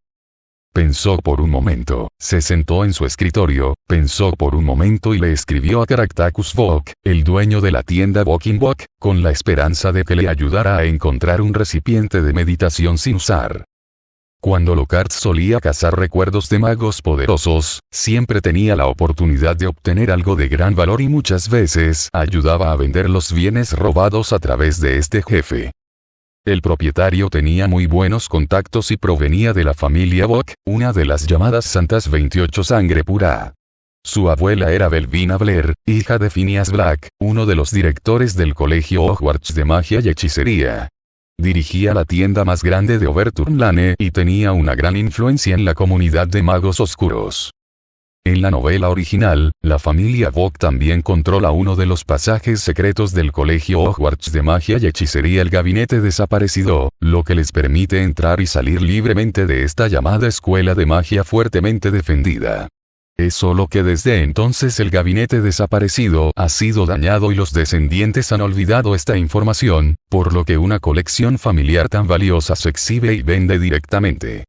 Pensó por un momento, se sentó en su escritorio, pensó por un momento y le escribió a Caractacus Book, el dueño de la tienda Walking Book, con la esperanza de que le ayudara a encontrar un recipiente de meditación sin usar. Cuando Lockhart solía cazar recuerdos de magos poderosos, siempre tenía la oportunidad de obtener algo de gran valor y muchas veces ayudaba a vender los bienes robados a través de este jefe. El propietario tenía muy buenos contactos y provenía de la familia Book, una de las llamadas Santas 28 Sangre Pura. Su abuela era Belvina Blair, hija de Phineas Black, uno de los directores del Colegio Hogwarts de Magia y Hechicería. Dirigía la tienda más grande de Overturn Lane y tenía una gran influencia en la comunidad de magos oscuros. En la novela original, la familia Book también controla uno de los pasajes secretos del Colegio Hogwarts de Magia y Hechicería, el Gabinete Desaparecido, lo que les permite entrar y salir libremente de esta llamada escuela de magia fuertemente defendida. Es solo que desde entonces el Gabinete Desaparecido ha sido dañado y los descendientes han olvidado esta información, por lo que una colección familiar tan valiosa se exhibe y vende directamente.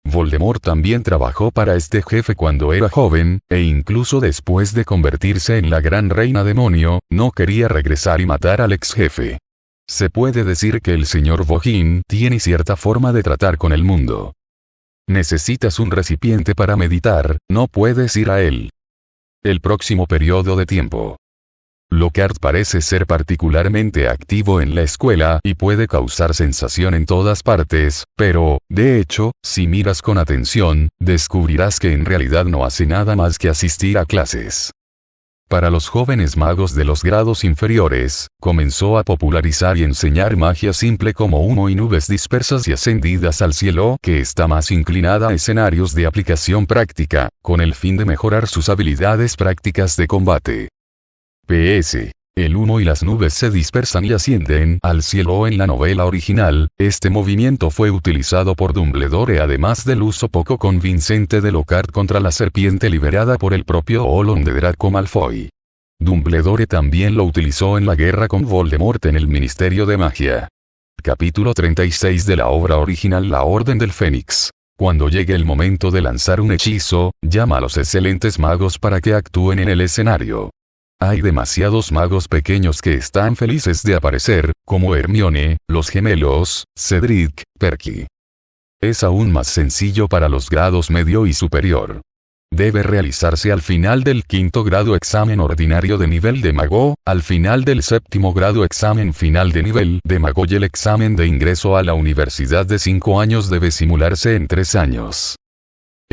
Voldemort también trabajó para este jefe cuando era joven, e incluso después de convertirse en la gran reina demonio, no quería regresar y matar al ex jefe. Se puede decir que el señor Bogin tiene cierta forma de tratar con el mundo. Necesitas un recipiente para meditar, no puedes ir a él. El próximo periodo de tiempo. Lockhart parece ser particularmente activo en la escuela y puede causar sensación en todas partes, pero, de hecho, si miras con atención, descubrirás que en realidad no hace nada más que asistir a clases. Para los jóvenes magos de los grados inferiores, comenzó a popularizar y enseñar magia simple como humo y nubes dispersas y ascendidas al cielo, que está más inclinada a escenarios de aplicación práctica, con el fin de mejorar sus habilidades prácticas de combate. PS. El humo y las nubes se dispersan y ascienden al cielo. En la novela original, este movimiento fue utilizado por Dumbledore además del uso poco convincente de Lockhart contra la serpiente liberada por el propio Olon de Draco Malfoy. Dumbledore también lo utilizó en la guerra con Voldemort en el Ministerio de Magia. Capítulo 36 de la obra original La Orden del Fénix. Cuando llegue el momento de lanzar un hechizo, llama a los excelentes magos para que actúen en el escenario. Hay demasiados magos pequeños que están felices de aparecer, como Hermione, los gemelos, Cedric, Perky. Es aún más sencillo para los grados medio y superior. Debe realizarse al final del quinto grado examen ordinario de nivel de mago, al final del séptimo grado examen final de nivel de mago y el examen de ingreso a la universidad de 5 años debe simularse en 3 años.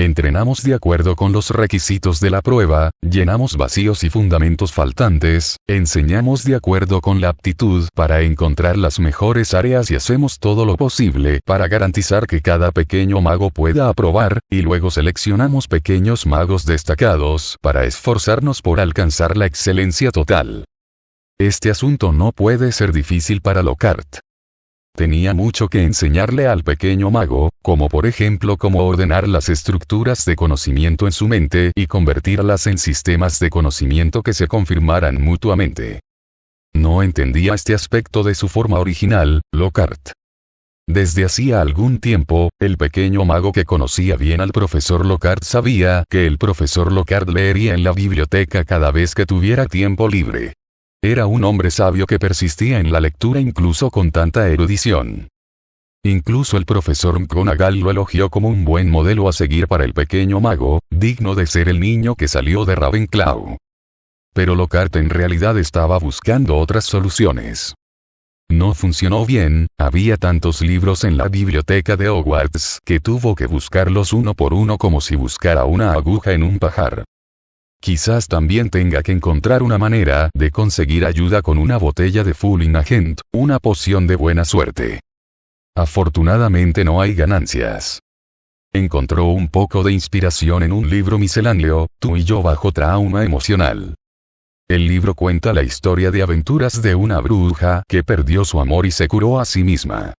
Entrenamos de acuerdo con los requisitos de la prueba, llenamos vacíos y fundamentos faltantes, enseñamos de acuerdo con la aptitud para encontrar las mejores áreas y hacemos todo lo posible para garantizar que cada pequeño mago pueda aprobar, y luego seleccionamos pequeños magos destacados para esforzarnos por alcanzar la excelencia total. Este asunto no puede ser difícil para Lockhart. Tenía mucho que enseñarle al pequeño mago, como por ejemplo cómo ordenar las estructuras de conocimiento en su mente y convertirlas en sistemas de conocimiento que se confirmaran mutuamente. No entendía este aspecto de su forma original, Lockhart. Desde hacía algún tiempo, el pequeño mago que conocía bien al profesor Lockhart sabía que el profesor Lockhart leería en la biblioteca cada vez que tuviera tiempo libre. Era un hombre sabio que persistía en la lectura incluso con tanta erudición. Incluso el profesor McGonagall lo elogió como un buen modelo a seguir para el pequeño mago, digno de ser el niño que salió de Ravenclaw. Pero Lockhart en realidad estaba buscando otras soluciones. No funcionó bien, había tantos libros en la biblioteca de Hogwarts que tuvo que buscarlos uno por uno como si buscara una aguja en un pajar. Quizás también tenga que encontrar una manera de conseguir ayuda con una botella de Fooling Agent, una poción de buena suerte. Afortunadamente no hay ganancias. Encontró un poco de inspiración en un libro misceláneo, Tú y yo bajo trauma emocional. El libro cuenta la historia de aventuras de una bruja que perdió su amor y se curó a sí misma.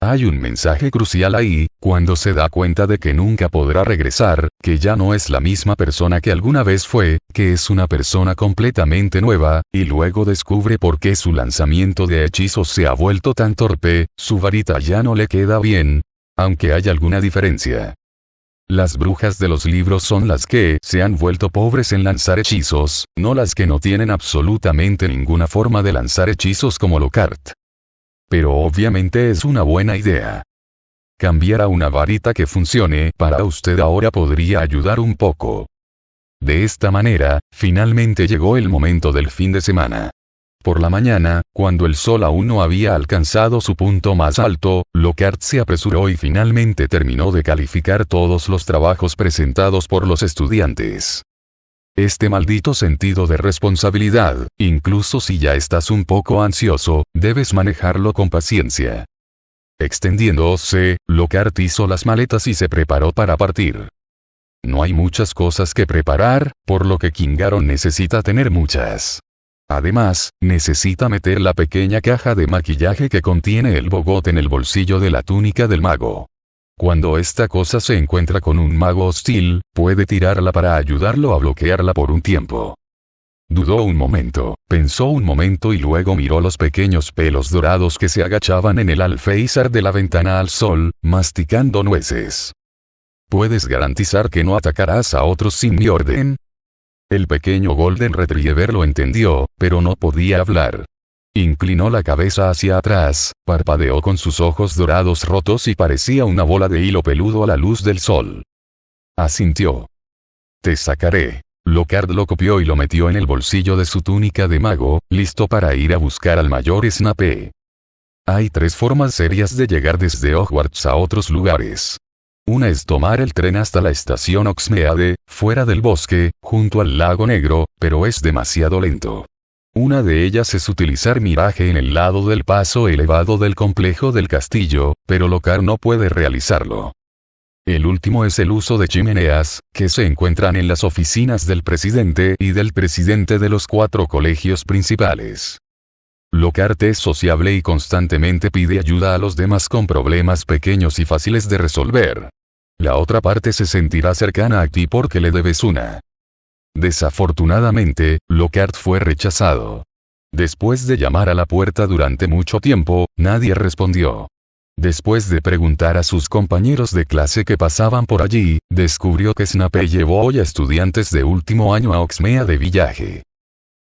Hay un mensaje crucial ahí, cuando se da cuenta de que nunca podrá regresar, que ya no es la misma persona que alguna vez fue, que es una persona completamente nueva, y luego descubre por qué su lanzamiento de hechizos se ha vuelto tan torpe, su varita ya no le queda bien, aunque hay alguna diferencia. Las brujas de los libros son las que se han vuelto pobres en lanzar hechizos, no las que no tienen absolutamente ninguna forma de lanzar hechizos como Lockhart. Pero obviamente es una buena idea. Cambiar a una varita que funcione para usted ahora podría ayudar un poco. De esta manera, finalmente llegó el momento del fin de semana. Por la mañana, cuando el sol aún no había alcanzado su punto más alto, Lockhart se apresuró y finalmente terminó de calificar todos los trabajos presentados por los estudiantes. Este maldito sentido de responsabilidad, incluso si ya estás un poco ansioso, debes manejarlo con paciencia. Extendiéndose, Lockhart hizo las maletas y se preparó para partir. No hay muchas cosas que preparar, por lo que Kingaron necesita tener muchas. Además, necesita meter la pequeña caja de maquillaje que contiene el bogote en el bolsillo de la túnica del mago. Cuando esta cosa se encuentra con un mago hostil, puede tirarla para ayudarlo a bloquearla por un tiempo. Dudó un momento, pensó un momento y luego miró los pequeños pelos dorados que se agachaban en el alféizar de la ventana al sol, masticando nueces. ¿Puedes garantizar que no atacarás a otros sin mi orden? El pequeño Golden Retriever lo entendió, pero no podía hablar. Inclinó la cabeza hacia atrás, parpadeó con sus ojos dorados rotos y parecía una bola de hilo peludo a la luz del sol. Asintió. Te sacaré. Lockhart lo copió y lo metió en el bolsillo de su túnica de mago, listo para ir a buscar al mayor Snape. Hay 3 formas serias de llegar desde Hogwarts a otros lugares. Una es tomar el tren hasta la estación Hogsmeade, fuera del bosque, junto al lago Negro, pero es demasiado lento. Una de ellas es utilizar miraje en el lado del paso elevado del complejo del castillo, pero Lockhart no puede realizarlo. El último es el uso de chimeneas, que se encuentran en las oficinas del presidente y del presidente de los 4 colegios principales. Lockhart es sociable y constantemente pide ayuda a los demás con problemas pequeños y fáciles de resolver. La otra parte se sentirá cercana a ti porque le debes una. Desafortunadamente, Lockhart fue rechazado. Después de llamar a la puerta durante mucho tiempo, nadie respondió. Después de preguntar a sus compañeros de clase que pasaban por allí, descubrió que Snape llevó hoy a estudiantes de último año a Oxmea de viaje.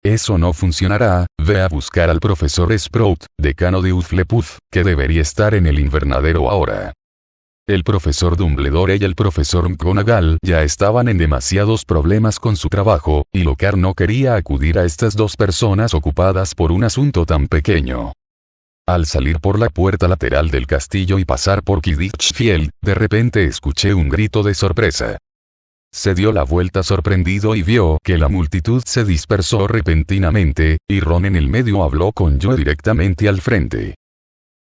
Eso no funcionará, ve a buscar al profesor Sprout, decano de Hufflepuff, que debería estar en el invernadero ahora. El profesor Dumbledore y el profesor McGonagall ya estaban en demasiados problemas con su trabajo, y Lockhart no quería acudir a estas dos personas ocupadas por un asunto tan pequeño. Al salir por la puerta lateral del castillo y pasar por Quidditch Field, de repente escuché un grito de sorpresa. Se dio la vuelta sorprendido y vio que la multitud se dispersó repentinamente, y Ron en el medio habló con Joe directamente al frente.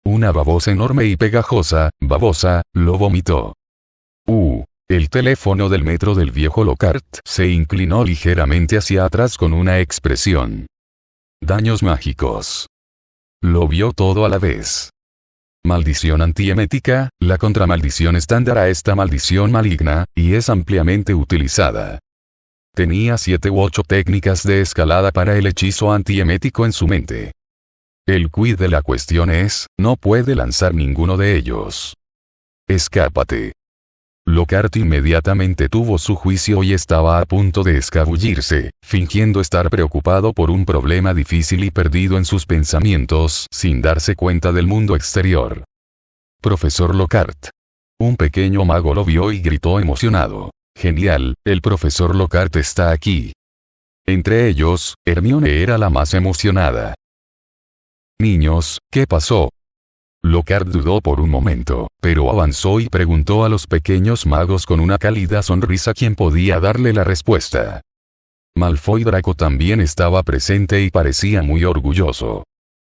Una babosa enorme y pegajosa, babosa, lo vomitó. El teléfono del metro del viejo Lockhart se inclinó ligeramente hacia atrás con una expresión. Daños mágicos. Lo vio todo a la vez. Maldición antiemética, la contramaldición estándar a esta maldición maligna, y es ampliamente utilizada. Tenía 7 u 8 técnicas de escalada para el hechizo antiemético en su mente. El quid de la cuestión es, no puede lanzar ninguno de ellos. Escápate. Lockhart inmediatamente tuvo su juicio y estaba a punto de escabullirse, fingiendo estar preocupado por un problema difícil y perdido en sus pensamientos, sin darse cuenta del mundo exterior. Profesor Lockhart. Un pequeño mago lo vio y gritó emocionado. Genial, el profesor Lockhart está aquí. Entre ellos, Hermione era la más emocionada. Niños, ¿qué pasó? Lockhart dudó por un momento, pero avanzó y preguntó a los pequeños magos con una cálida sonrisa quién podía darle la respuesta. Malfoy Draco también estaba presente y parecía muy orgulloso.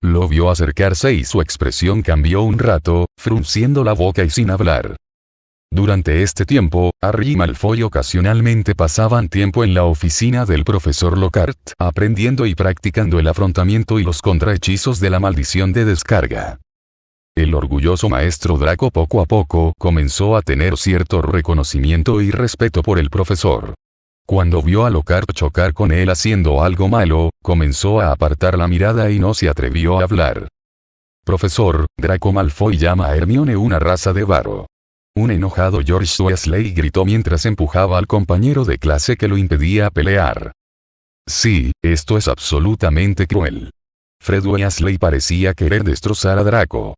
Lo vio acercarse y su expresión cambió un rato, frunciendo la boca y sin hablar. Durante este tiempo, Harry y Malfoy ocasionalmente pasaban tiempo en la oficina del profesor Lockhart, aprendiendo y practicando el afrontamiento y los contrahechizos de la maldición de descarga. El orgulloso maestro Draco poco a poco comenzó a tener cierto reconocimiento y respeto por el profesor. Cuando vio a Lockhart chocar con él haciendo algo malo, comenzó a apartar la mirada y no se atrevió a hablar. Profesor, Draco Malfoy llama a Hermione una raza de varo. Un enojado George Weasley gritó mientras empujaba al compañero de clase que lo impedía pelear. Sí, esto es absolutamente cruel. Fred Weasley parecía querer destrozar a Draco.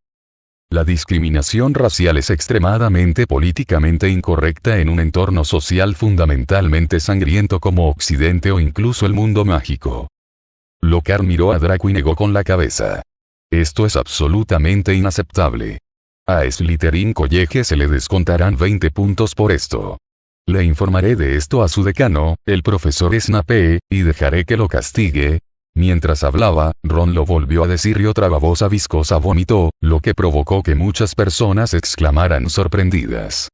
La discriminación racial es extremadamente políticamente incorrecta en un entorno social fundamentalmente sangriento como Occidente o incluso el mundo mágico. Lockhart miró a Draco y negó con la cabeza. Esto es absolutamente inaceptable. A Slytherin College se le descontarán 20 puntos por esto. Le informaré de esto a su decano, el profesor Snape, y dejaré que lo castigue. Mientras hablaba, Ron lo volvió a decir y otra babosa viscosa vomitó, lo que provocó que muchas personas exclamaran sorprendidas.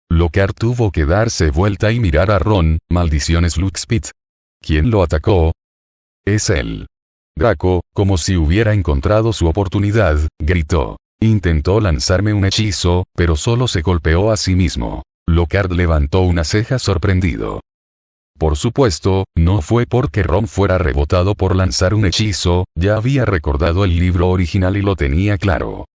Lockhart tuvo que darse vuelta y mirar a Ron. Maldiciones Luxpit. ¿Quién lo atacó? Es él. Draco, como si hubiera encontrado su oportunidad, gritó. Intentó lanzarme un hechizo, pero solo se golpeó a sí mismo. Lockhart levantó una ceja sorprendido. Por supuesto, no fue porque Ron fuera rebotado por lanzar un hechizo, ya había recordado el libro original y lo tenía claro.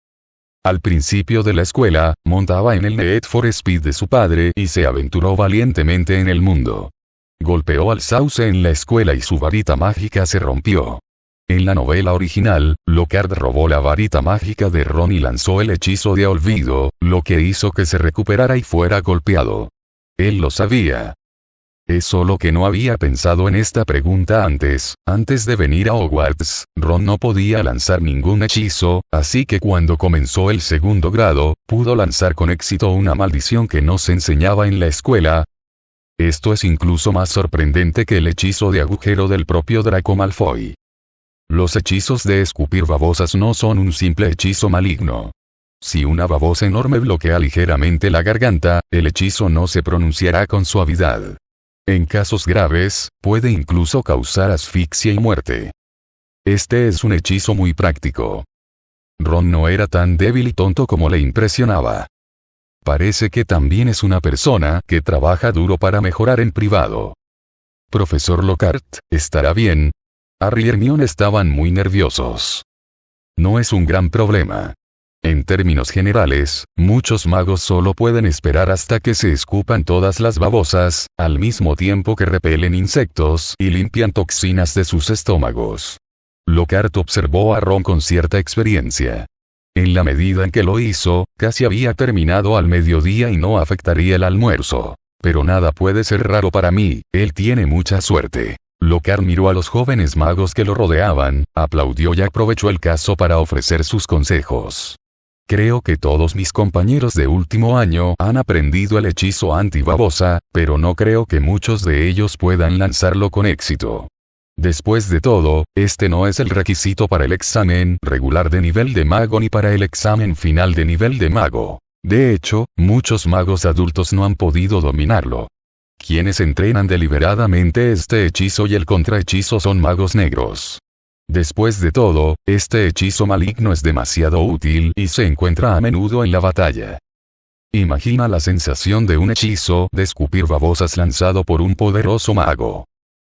Al principio de la escuela, montaba en el Need for Speed de su padre y se aventuró valientemente en el mundo. Golpeó al sauce en la escuela y su varita mágica se rompió. En la novela original, Lockhart robó la varita mágica de Ron y lanzó el hechizo de olvido, lo que hizo que se recuperara y fuera golpeado. Él lo sabía. Es solo que no había pensado en esta pregunta antes de venir a Hogwarts. Ron no podía lanzar ningún hechizo, así que cuando comenzó el segundo grado, pudo lanzar con éxito una maldición que no se enseñaba en la escuela. Esto es incluso más sorprendente que el hechizo de agujero del propio Draco Malfoy. Los hechizos de escupir babosas no son un simple hechizo maligno. Si una babosa enorme bloquea ligeramente la garganta, el hechizo no se pronunciará con suavidad. En casos graves, puede incluso causar asfixia y muerte. Este es un hechizo muy práctico. Ron no era tan débil y tonto como le impresionaba. Parece que también es una persona que trabaja duro para mejorar en privado. Profesor Lockhart, ¿estará bien? Harry y Hermione estaban muy nerviosos. No es un gran problema. En términos generales, muchos magos solo pueden esperar hasta que se escupan todas las babosas, al mismo tiempo que repelen insectos y limpian toxinas de sus estómagos. Lockhart observó a Ron con cierta experiencia. En la medida en que lo hizo, casi había terminado al mediodía y no afectaría el almuerzo. Pero nada puede ser raro para mí, él tiene mucha suerte. Lockhart miró a los jóvenes magos que lo rodeaban, aplaudió y aprovechó el caso para ofrecer sus consejos. Creo que todos mis compañeros de último año han aprendido el hechizo antibabosa, pero no creo que muchos de ellos puedan lanzarlo con éxito. Después de todo, este no es el requisito para el examen regular de nivel de mago ni para el examen final de nivel de mago. De hecho, muchos magos adultos no han podido dominarlo. Quienes entrenan deliberadamente este hechizo y el contrahechizo son magos negros. Después de todo, este hechizo maligno es demasiado útil y se encuentra a menudo en la batalla. Imagina la sensación de un hechizo de escupir babosas lanzado por un poderoso mago.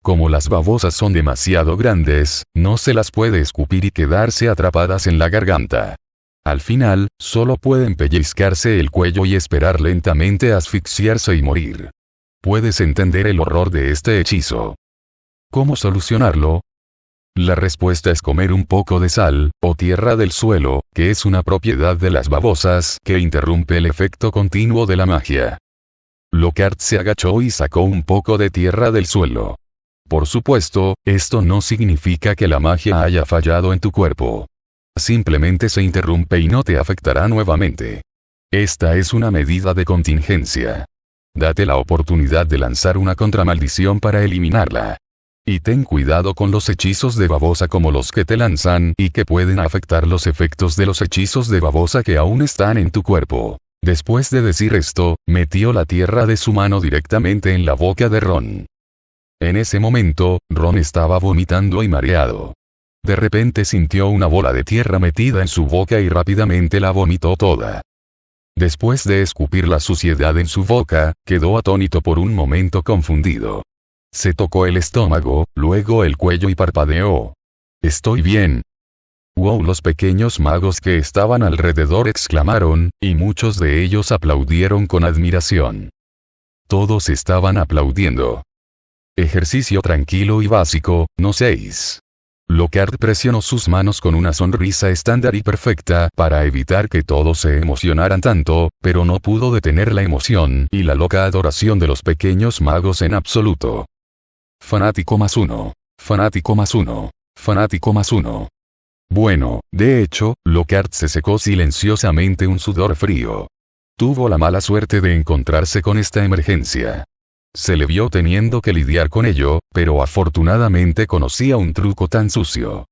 Como las babosas son demasiado grandes, no se las puede escupir y quedarse atrapadas en la garganta. Al final, solo pueden pellizcarse el cuello y esperar lentamente a asfixiarse y morir. Puedes entender el horror de este hechizo. ¿Cómo solucionarlo? La respuesta es comer un poco de sal, o tierra del suelo, que es una propiedad de las babosas que interrumpe el efecto continuo de la magia. Lockhart se agachó y sacó un poco de tierra del suelo. Por supuesto, esto no significa que la magia haya fallado en tu cuerpo. Simplemente se interrumpe y no te afectará nuevamente. Esta es una medida de contingencia. Date la oportunidad de lanzar una contramaldición para eliminarla. Y ten cuidado con los hechizos de babosa como los que te lanzan y que pueden afectar los efectos de los hechizos de babosa que aún están en tu cuerpo. Después de decir esto, metió la tierra de su mano directamente en la boca de Ron. En ese momento, Ron estaba vomitando y mareado. De repente sintió una bola de tierra metida en su boca y rápidamente la vomitó toda. Después de escupir la suciedad en su boca, quedó atónito por un momento confundido. Se tocó el estómago, luego el cuello y parpadeó. «Estoy bien». «Wow», los pequeños magos que estaban alrededor exclamaron, y muchos de ellos aplaudieron con admiración. Todos estaban aplaudiendo. Ejercicio tranquilo y básico, no 6. Lockhart presionó sus manos con una sonrisa estándar y perfecta para evitar que todos se emocionaran tanto, pero no pudo detener la emoción y la loca adoración de los pequeños magos en absoluto. Fanático +1. Fanático +1. Fanático +1. Bueno, de hecho, Lockhart se secó silenciosamente un sudor frío. Tuvo la mala suerte de encontrarse con esta emergencia. Se le vio teniendo que lidiar con ello, pero afortunadamente conocía un truco tan sucio.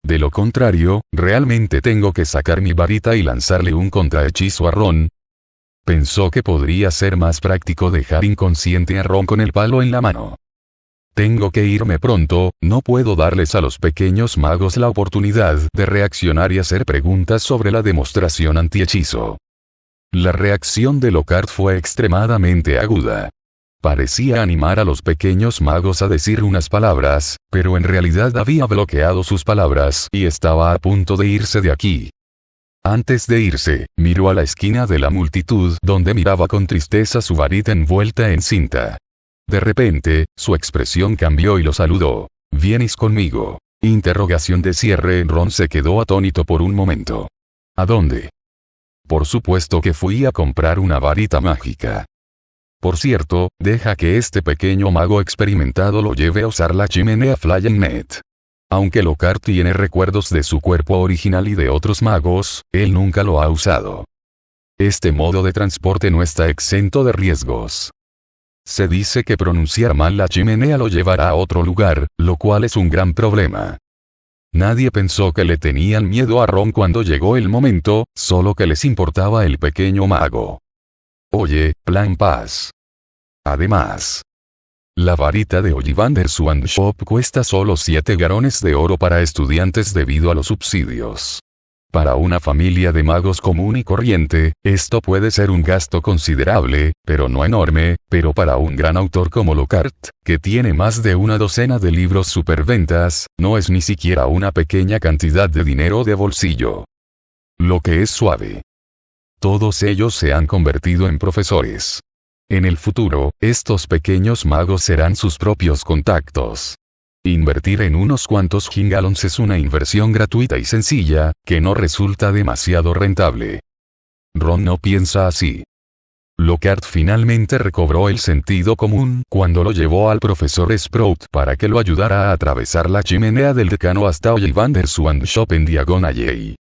De lo contrario, realmente tengo que sacar mi varita y lanzarle un contrahechizo a Ron. Pensó que podría ser más práctico dejar inconsciente a Ron con el palo en la mano. Tengo que irme pronto, no puedo darles a los pequeños magos la oportunidad de reaccionar y hacer preguntas sobre la demostración antihechizo. La reacción de Lockhart fue extremadamente aguda. Parecía animar a los pequeños magos a decir unas palabras, pero en realidad había bloqueado sus palabras y estaba a punto de irse de aquí. Antes de irse, miró a la esquina de la multitud donde miraba con tristeza su varita envuelta en cinta. De repente, su expresión cambió y lo saludó. «¿Vienes conmigo?». Interrogación de cierre. Ron se quedó atónito por un momento. «¿A dónde?». «Por supuesto que fui a comprar una varita mágica». «Por cierto, deja que este pequeño mago experimentado lo lleve a usar la chimenea Flying Net». Aunque Lockhart tiene recuerdos de su cuerpo original y de otros magos, él nunca lo ha usado. Este modo de transporte no está exento de riesgos. Se dice que pronunciar mal la chimenea lo llevará a otro lugar, lo cual es un gran problema. Nadie pensó que le tenían miedo a Ron cuando llegó el momento, solo que les importaba el pequeño mago. Oye, Plan Paz. Además, la varita de Ollivander Swan Shop cuesta solo 7 garones de oro para estudiantes debido a los subsidios. Para una familia de magos común y corriente, esto puede ser un gasto considerable, pero no enorme, pero para un gran autor como Lockhart, que tiene más de una docena de libros superventas, no es ni siquiera una pequeña cantidad de dinero de bolsillo. lo que es suave. Todos ellos se han convertido en profesores. En el futuro, estos pequeños magos serán sus propios contactos. Invertir en unos cuantos gingalons es una inversión gratuita y sencilla, que no resulta demasiado rentable. Ron no piensa así. Lockhart finalmente recobró el sentido común cuando lo llevó al profesor Sprout para que lo ayudara a atravesar la chimenea del decano hasta Ollivander Swan Shop en Diagon Alley.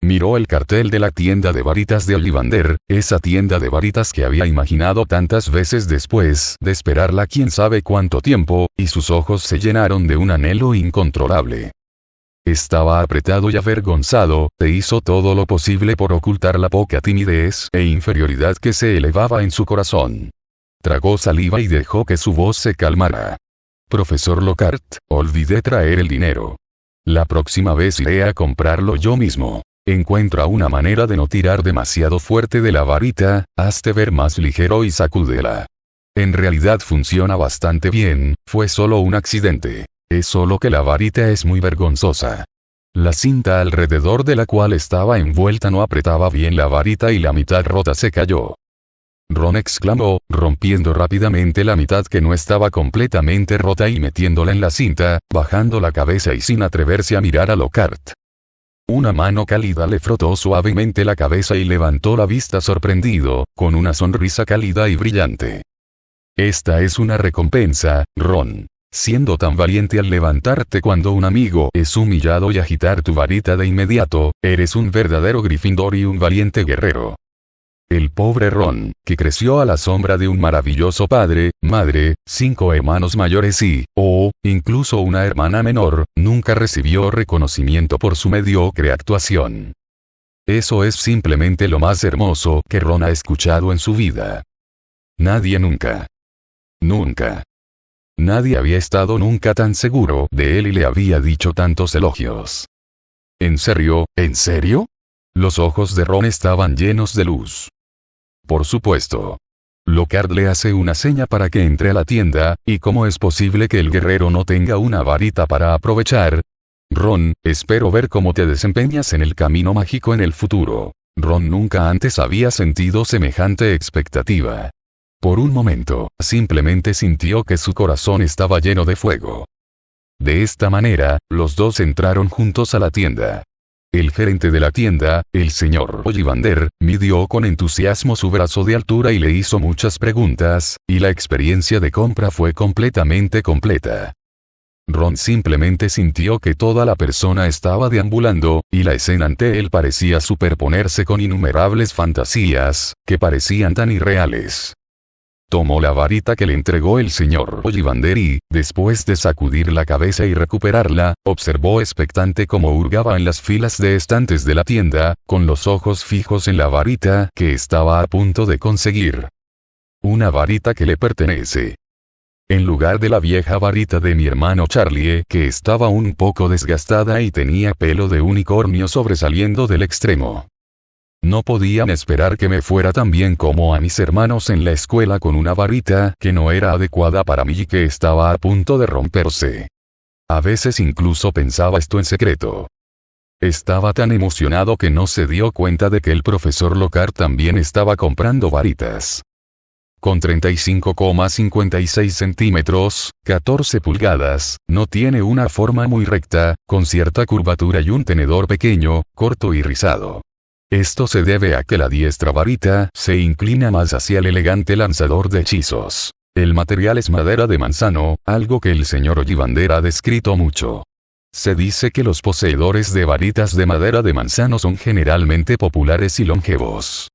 Miró el cartel de la tienda de varitas de Ollivander, esa tienda de varitas que había imaginado tantas veces después de esperarla quién sabe cuánto tiempo, y sus ojos se llenaron de un anhelo incontrolable. Estaba apretado y avergonzado, e hizo todo lo posible por ocultar la poca timidez e inferioridad que se elevaba en su corazón. Tragó saliva y dejó que su voz se calmara. Profesor Lockhart, olvidé traer el dinero. La próxima vez iré a comprarlo yo mismo. Encuentra una manera de no tirar demasiado fuerte de la varita, hazte ver más ligero y sacúdela. En realidad funciona bastante bien, fue solo un accidente. Es solo que la varita es muy vergonzosa. La cinta alrededor de la cual estaba envuelta no apretaba bien la varita y la mitad rota se cayó. Ron exclamó, rompiendo rápidamente la mitad que no estaba completamente rota y metiéndola en la cinta, bajando la cabeza y sin atreverse a mirar a Lockhart. Una mano cálida le frotó suavemente la cabeza y levantó la vista sorprendido, con una sonrisa cálida y brillante. Esta es una recompensa, Ron. Siendo tan valiente al levantarte cuando un amigo es humillado y agitar tu varita de inmediato, eres un verdadero Gryffindor y un valiente guerrero. El pobre Ron, que creció a la sombra de un maravilloso padre, madre, 5 hermanos mayores y, incluso una hermana menor, nunca recibió reconocimiento por su mediocre actuación. Eso es simplemente lo más hermoso que Ron ha escuchado en su vida. Nadie nunca. Nadie había estado nunca tan seguro de él y le había dicho tantos elogios. ¿En serio? ¿En serio? Los ojos de Ron estaban llenos de luz. Por supuesto. Lockhart le hace una seña para que entre a la tienda, y ¿cómo es posible que el guerrero no tenga una varita para aprovechar? Ron, espero ver cómo te desempeñas en el camino mágico en el futuro. Ron nunca antes había sentido semejante expectativa. Por un momento, simplemente sintió que su corazón estaba lleno de fuego. De esta manera, los dos entraron juntos a la tienda. El gerente de la tienda, el señor Ollivander, midió con entusiasmo su brazo de altura y le hizo muchas preguntas, y la experiencia de compra fue completamente completa. Ron simplemente sintió que toda la persona estaba deambulando, y la escena ante él parecía superponerse con innumerables fantasías, que parecían tan irreales. Tomó la varita que le entregó el señor Ollivander y, después de sacudir la cabeza y recuperarla, observó expectante cómo hurgaba en las filas de estantes de la tienda, con los ojos fijos en la varita que estaba a punto de conseguir. Una varita que le pertenece. En lugar de la vieja varita de mi hermano Charlie, que estaba un poco desgastada y tenía pelo de unicornio sobresaliendo del extremo. No podían esperar que me fuera tan bien como a mis hermanos en la escuela con una varita que no era adecuada para mí y que estaba a punto de romperse. A veces incluso pensaba esto en secreto. Estaba tan emocionado que no se dio cuenta de que el profesor Lockhart también estaba comprando varitas. Con 35,56 centímetros, 14 pulgadas, no tiene una forma muy recta, con cierta curvatura y un tenedor pequeño, corto y rizado. Esto se debe a que la diestra varita se inclina más hacia el elegante lanzador de hechizos. El material es madera de manzano, algo que el señor Ollivander ha descrito mucho. Se dice que los poseedores de varitas de madera de manzano son generalmente populares y longevos.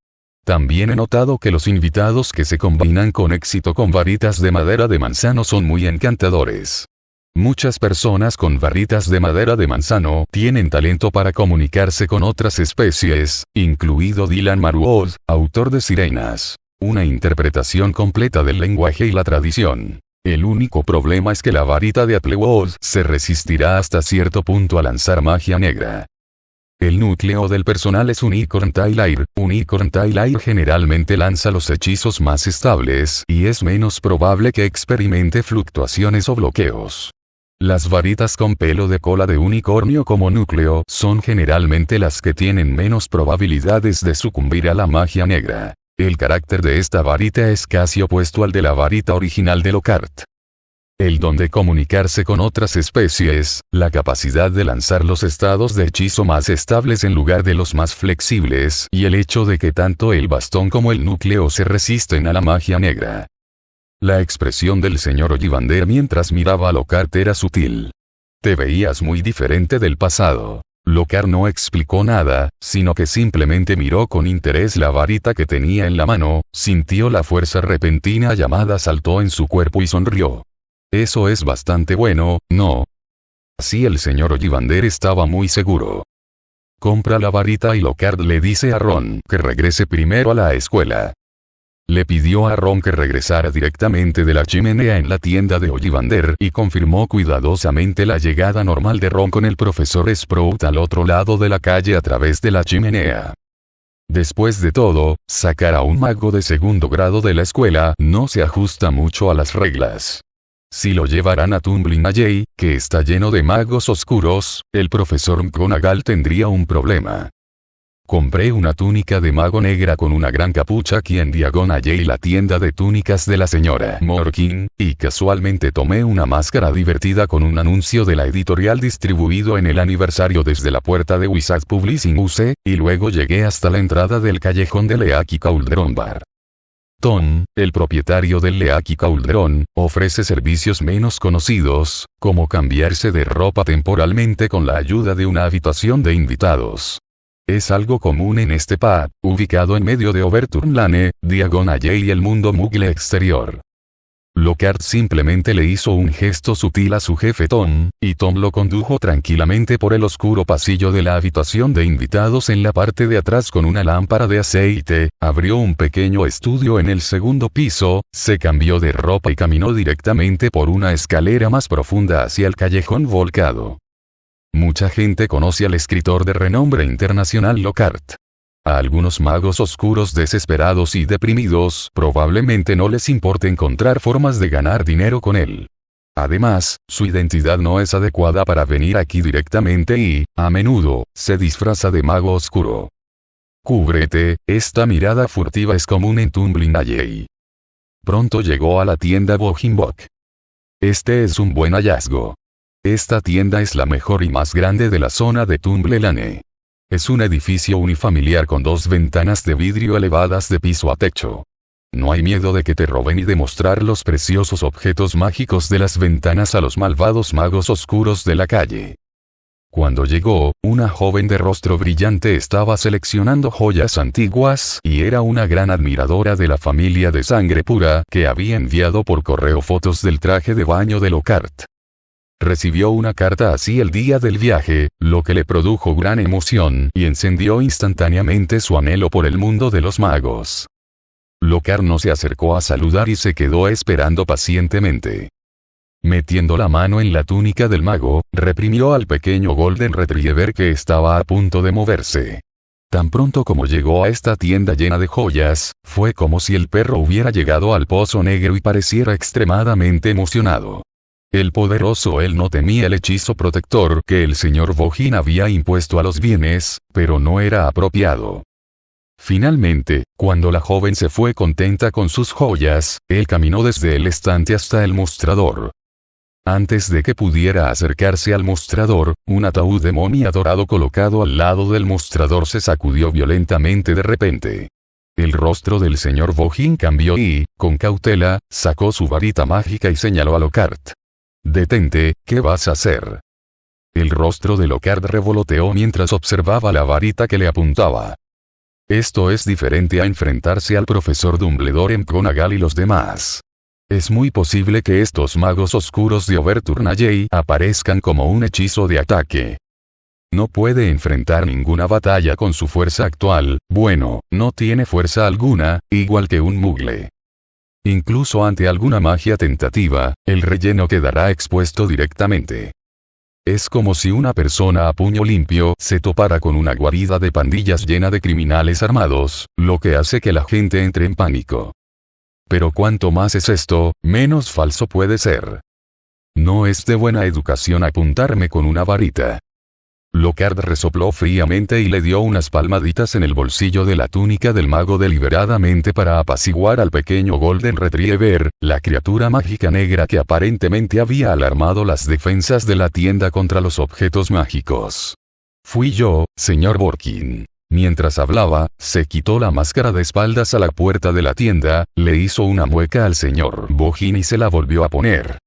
También he notado que los invitados que se combinan con éxito con varitas de madera de manzano son muy encantadores. Muchas personas con varitas de madera de manzano tienen talento para comunicarse con otras especies, incluido Dylan Marwood, autor de Sirenas. Una interpretación completa del lenguaje y la tradición. El único problema es que la varita de Applewood se resistirá hasta cierto punto a lanzar magia negra. El núcleo del personal es Unicorn Tail. Unicorn Tail generalmente lanza los hechizos más estables y es menos probable que experimente fluctuaciones o bloqueos. Las varitas con pelo de cola de unicornio como núcleo son generalmente las que tienen menos probabilidades de sucumbir a la magia negra. El carácter de esta varita es casi opuesto al de la varita original de Lockhart. El don de comunicarse con otras especies, la capacidad de lanzar los estados de hechizo más estables en lugar de los más flexibles y el hecho de que tanto el bastón como el núcleo se resisten a la magia negra. La expresión del señor Ollivander mientras miraba a Lockhart era sutil. Te veías muy diferente del pasado. Lockhart no explicó nada, sino que simplemente miró con interés la varita que tenía en la mano, sintió la fuerza repentina llamada saltó en su cuerpo y sonrió. Eso es bastante bueno, ¿no? Sí, el señor Ollivander estaba muy seguro. Compra la varita y Lockhart le dice a Ron que regrese primero a la escuela. Le pidió a Ron que regresara directamente de la chimenea en la tienda de Ollivander y confirmó cuidadosamente la llegada normal de Ron con el profesor Sprout al otro lado de la calle a través de la chimenea. Después de todo, sacar a un mago de segundo grado de la escuela no se ajusta mucho a las reglas. Si lo llevaran a Tumbling Alley, que está lleno de magos oscuros, el profesor McGonagall tendría un problema. Compré una túnica de mago negra con una gran capucha aquí en Diagon Alley, la tienda de túnicas de la señora Morkin, y casualmente tomé una máscara divertida con un anuncio de la editorial distribuido en el aniversario desde la puerta de Wizard Publishing UC, y luego llegué hasta la entrada del callejón de Leaky Cauldron Bar. Tom, el propietario del Leaky Cauldron, ofrece servicios menos conocidos, como cambiarse de ropa temporalmente con la ayuda de una habitación de invitados. Es algo común en este pub, ubicado en medio de Overturn Lane, Diagon Alley y el mundo muggle exterior. Lockhart simplemente le hizo un gesto sutil a su jefe Tom, y Tom lo condujo tranquilamente por el oscuro pasillo de la habitación de invitados en la parte de atrás con una lámpara de aceite, abrió un pequeño estudio en el segundo piso, se cambió de ropa y caminó directamente por una escalera más profunda hacia el callejón volcado. Mucha gente conoce al escritor de renombre internacional Lockhart. A algunos magos oscuros desesperados y deprimidos probablemente no les importe encontrar formas de ganar dinero con él. Además, su identidad no es adecuada para venir aquí directamente y, a menudo, se disfraza de mago oscuro. Cúbrete, esta mirada furtiva es común en Tumbling Alley. Pronto llegó a la tienda Bohingbok. Este es un buen hallazgo. Esta tienda es la mejor y más grande de la zona de Tumble Lane. Es un edificio unifamiliar con 2 ventanas de vidrio elevadas de piso a techo. No hay miedo de que te roben y de mostrar los preciosos objetos mágicos de las ventanas a los malvados magos oscuros de la calle. Cuando llegó, una joven de rostro brillante estaba seleccionando joyas antiguas y era una gran admiradora de la familia de sangre pura que había enviado por correo fotos del traje de baño de Lockhart. Recibió una carta así el día del viaje, lo que le produjo gran emoción y encendió instantáneamente su anhelo por el mundo de los magos. Lockhart no se acercó a saludar y se quedó esperando pacientemente. Metiendo la mano en la túnica del mago, reprimió al pequeño Golden Retriever que estaba a punto de moverse. Tan pronto como llegó a esta tienda llena de joyas, fue como si el perro hubiera llegado al pozo negro y pareciera extremadamente emocionado. El poderoso él no temía el hechizo protector que el señor Bohin había impuesto a los bienes, pero no era apropiado. Finalmente, cuando la joven se fue contenta con sus joyas, él caminó desde el estante hasta el mostrador. Antes de que pudiera acercarse al mostrador, un ataúd de momia dorado colocado al lado del mostrador se sacudió violentamente de repente. El rostro del señor Bohin cambió y, con cautela, sacó su varita mágica y señaló a Lockhart. «Detente, ¿qué vas a hacer?» El rostro de Lockhart revoloteó mientras observaba la varita que le apuntaba. Esto es diferente a enfrentarse al profesor Dumbledore McGonagall y los demás. Es muy posible que estos magos oscuros de Overturn Alley aparezcan como un hechizo de ataque. No puede enfrentar ninguna batalla con su fuerza actual, bueno, no tiene fuerza alguna, igual que un muggle. Incluso ante alguna magia tentativa, el relleno quedará expuesto directamente. Es como si una persona a puño limpio se topara con una guarida de pandillas llena de criminales armados, lo que hace que la gente entre en pánico. Pero cuanto más es esto, menos falso puede ser. No es de buena educación apuntarme con una varita. Lockhart resopló fríamente y le dio unas palmaditas en el bolsillo de la túnica del mago deliberadamente para apaciguar al pequeño Golden Retriever, la criatura mágica negra que aparentemente había alarmado las defensas de la tienda contra los objetos mágicos. Fui yo, señor Borkin. Mientras hablaba, se quitó la máscara de espaldas a la puerta de la tienda, le hizo una mueca al señor Borkin y se la volvió a poner.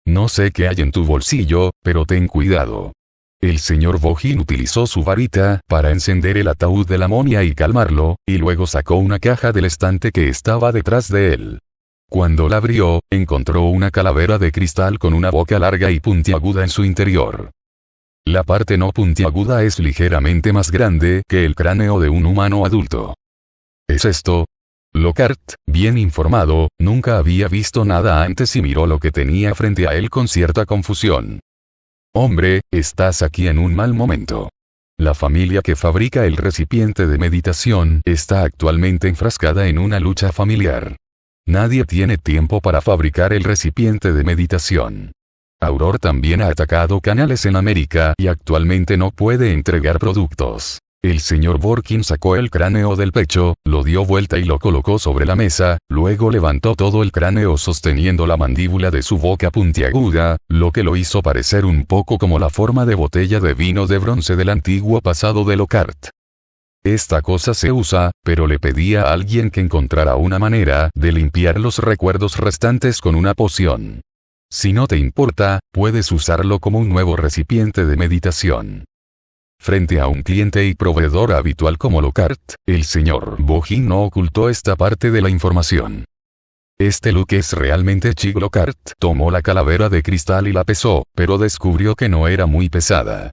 No sé qué hay en tu bolsillo, pero ten cuidado. El señor Borkin utilizó su varita para encender el ataúd de la momia y calmarlo, y luego sacó una caja del estante que estaba detrás de él. Cuando la abrió, encontró una calavera de cristal con una boca larga y puntiaguda en su interior. La parte no puntiaguda es ligeramente más grande que el cráneo de un humano adulto. ¿Es esto? Lockhart, bien informado, nunca había visto nada antes y miró lo que tenía frente a él con cierta confusión. Hombre, estás aquí en un mal momento. La familia que fabrica el recipiente de meditación está actualmente enfrascada en una lucha familiar. Nadie tiene tiempo para fabricar el recipiente de meditación. Auror también ha atacado canales en América y actualmente no puede entregar productos. El señor Borkin sacó el cráneo del pecho, lo dio vuelta y lo colocó sobre la mesa, luego levantó todo el cráneo sosteniendo la mandíbula de su boca puntiaguda, lo que lo hizo parecer un poco como la forma de botella de vino de bronce del antiguo pasado de Lockhart. Esta cosa se usa, pero le pedí a alguien que encontrara una manera de limpiar los recuerdos restantes con una poción. Si no te importa, puedes usarlo como un nuevo recipiente de meditación. Frente a un cliente y proveedor habitual como Lockhart, el señor Borkin no ocultó esta parte de la información. Este look es realmente chic. Lockhart tomó la calavera de cristal y la pesó, pero descubrió que no era muy pesada.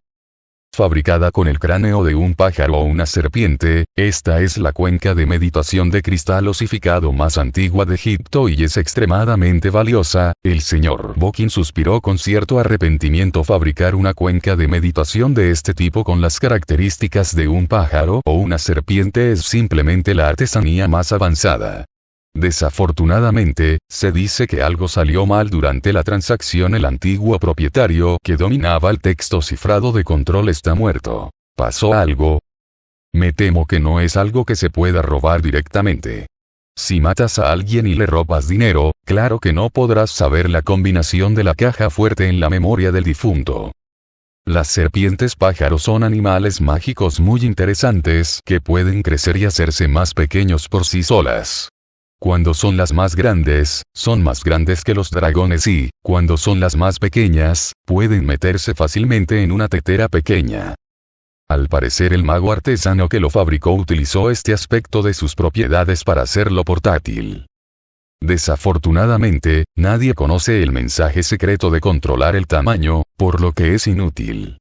Fabricada con el cráneo de un pájaro o una serpiente, esta es la cuenca de meditación de cristal osificado más antigua de Egipto y es extremadamente valiosa. El señor Borkin suspiró con cierto arrepentimiento. Fabricar una cuenca de meditación de este tipo con las características de un pájaro o una serpiente es simplemente la artesanía más avanzada. Desafortunadamente, se dice que algo salió mal durante la transacción. El antiguo propietario que dominaba el texto cifrado de control está muerto. ¿Pasó algo? Me temo que no es algo que se pueda robar directamente. Si matas a alguien y le robas dinero, claro que no podrás saber la combinación de la caja fuerte en la memoria del difunto. Las serpientes pájaros son animales mágicos muy interesantes que pueden crecer y hacerse más pequeños por sí solas. Cuando son las más grandes, son más grandes que los dragones y, cuando son las más pequeñas, pueden meterse fácilmente en una tetera pequeña. Al parecer el mago artesano que lo fabricó utilizó este aspecto de sus propiedades para hacerlo portátil. Desafortunadamente, nadie conoce el mensaje secreto de controlar el tamaño, por lo que es inútil.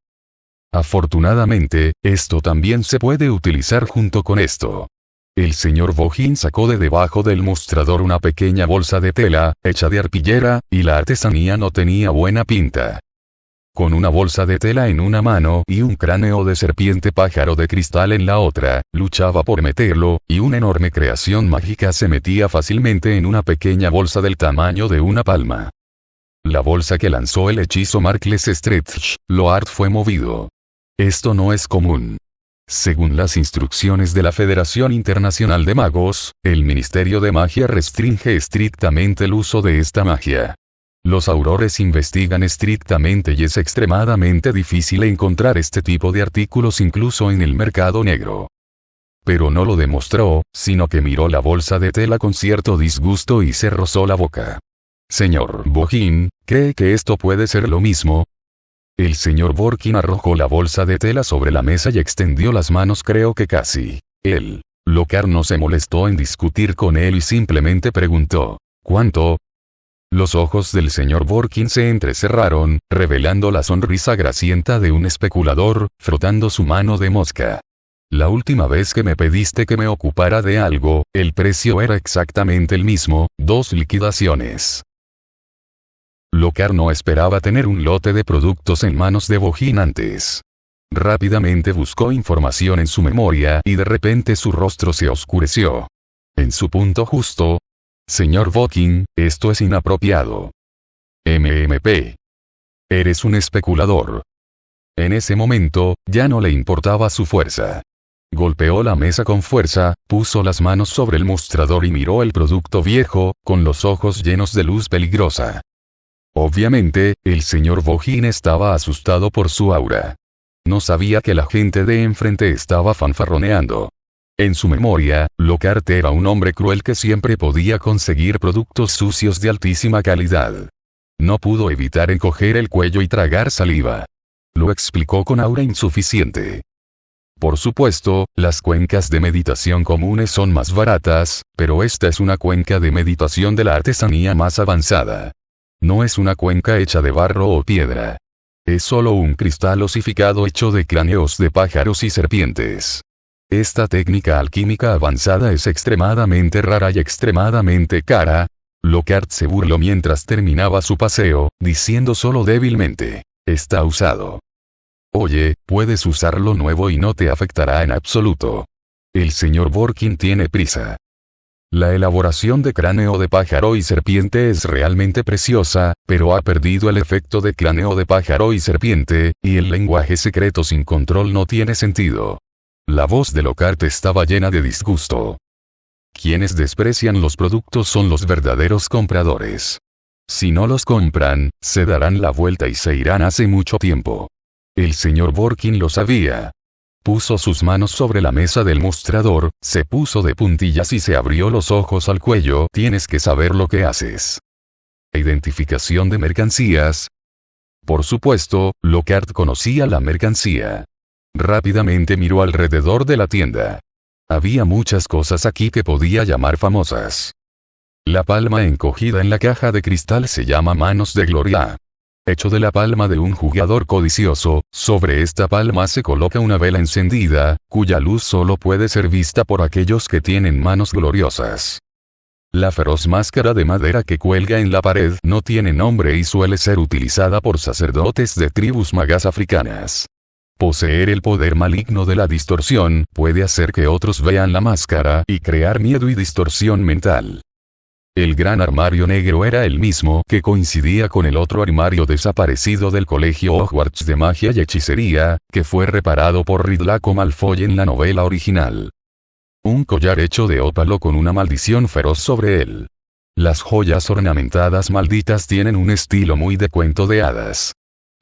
Afortunadamente, esto también se puede utilizar junto con esto. El señor Borkin sacó de debajo del mostrador una pequeña bolsa de tela, hecha de arpillera, y la artesanía no tenía buena pinta. Con una bolsa de tela en una mano y un cráneo de serpiente pájaro de cristal en la otra, luchaba por meterlo, y una enorme creación mágica se metía fácilmente en una pequeña bolsa del tamaño de una palma. La bolsa que lanzó el hechizo Markless Stretch, Lockhart fue movido. Esto no es común. Según las instrucciones de la Federación Internacional de Magos, el Ministerio de Magia restringe estrictamente el uso de esta magia. Los aurores investigan estrictamente y es extremadamente difícil encontrar este tipo de artículos incluso en el mercado negro. Pero no lo demostró, sino que miró la bolsa de tela con cierto disgusto y se rozó la boca. Señor Borkin, ¿cree que esto puede ser lo mismo? El señor Borkin arrojó la bolsa de tela sobre la mesa y extendió las manos. Creo que casi. Lockhart no se molestó en discutir con él y simplemente preguntó, ¿cuánto? Los ojos del señor Borkin se entrecerraron, revelando la sonrisa grasienta de un especulador, frotando su mano de mosca. La última vez que me pediste que me ocupara de algo, el precio era exactamente el mismo, 2 liquidaciones. Lockhart no esperaba tener un lote de productos en manos de Borkin antes. Rápidamente buscó información en su memoria y de repente su rostro se oscureció. En su punto justo. Señor Borkin, esto es inapropiado. MMP. Eres un especulador. En ese momento, ya no le importaba su fuerza. Golpeó la mesa con fuerza, puso las manos sobre el mostrador y miró el producto viejo, con los ojos llenos de luz peligrosa. Obviamente, el señor Bohin estaba asustado por su aura. No sabía que la gente de enfrente estaba fanfarroneando. En su memoria, Lockhart era un hombre cruel que siempre podía conseguir productos sucios de altísima calidad. No pudo evitar encoger el cuello y tragar saliva. Lo explicó con aura insuficiente. Por supuesto, las cuencas de meditación comunes son más baratas, pero esta es una cuenca de meditación de la artesanía más avanzada. No es una cuenca hecha de barro o piedra. Es solo un cristal osificado hecho de cráneos de pájaros y serpientes. Esta técnica alquímica avanzada es extremadamente rara y extremadamente cara. Lockhart se burló mientras terminaba su paseo, diciendo solo débilmente, está usado. Oye, puedes usarlo nuevo y no te afectará en absoluto. El señor Borkin tiene prisa. La elaboración de cráneo de pájaro y serpiente es realmente preciosa, pero ha perdido el efecto de cráneo de pájaro y serpiente, y el lenguaje secreto sin control no tiene sentido. La voz de Lockhart estaba llena de disgusto. Quienes desprecian los productos son los verdaderos compradores. Si no los compran, se darán la vuelta y se irán hace mucho tiempo. El señor Borkin lo sabía. Puso sus manos sobre la mesa del mostrador, se puso de puntillas y se abrió los ojos al cuello. Tienes que saber lo que haces. Identificación de mercancías. Por supuesto, Lockhart conocía la mercancía. Rápidamente miró alrededor de la tienda. Había muchas cosas aquí que podía llamar famosas. La palma encogida en la caja de cristal se llama Manos de Gloria. Hecho de la palma de un jugador codicioso, sobre esta palma se coloca una vela encendida, cuya luz solo puede ser vista por aquellos que tienen manos gloriosas. La feroz máscara de madera que cuelga en la pared no tiene nombre y suele ser utilizada por sacerdotes de tribus magas africanas. Poseer el poder maligno de la distorsión puede hacer que otros vean la máscara y crear miedo y distorsión mental. El gran armario negro era el mismo que coincidía con el otro armario desaparecido del colegio Hogwarts de magia y hechicería, que fue reparado por Draco Malfoy en la novela original. Un collar hecho de ópalo con una maldición feroz sobre él. Las joyas ornamentadas malditas tienen un estilo muy de cuento de hadas.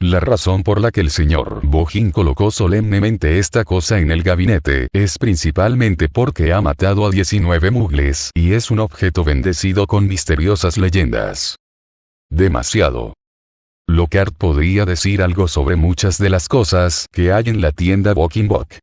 La razón por la que el señor Bohin colocó solemnemente esta cosa en el gabinete es principalmente porque ha matado a 19 mugles y es un objeto bendecido con misteriosas leyendas. Demasiado. Lockhart podría decir algo sobre muchas de las cosas que hay en la tienda Book.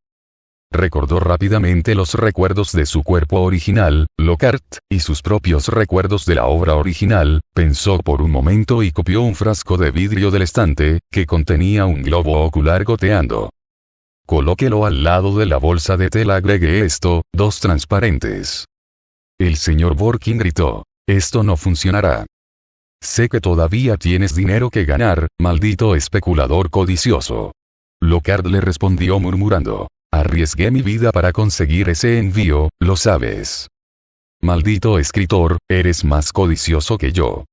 Recordó rápidamente los recuerdos de su cuerpo original, Lockhart, y sus propios recuerdos de la obra original. Pensó por un momento y copió un frasco de vidrio del estante, que contenía un globo ocular goteando. Colóquelo al lado de la bolsa de tela. Agregué esto, 2 transparentes. El señor Borkin gritó, esto no funcionará. Sé que todavía tienes dinero que ganar, maldito especulador codicioso. Lockhart le respondió murmurando. Arriesgué mi vida para conseguir ese envío, lo sabes. Maldito escritor, eres más codicioso que yo.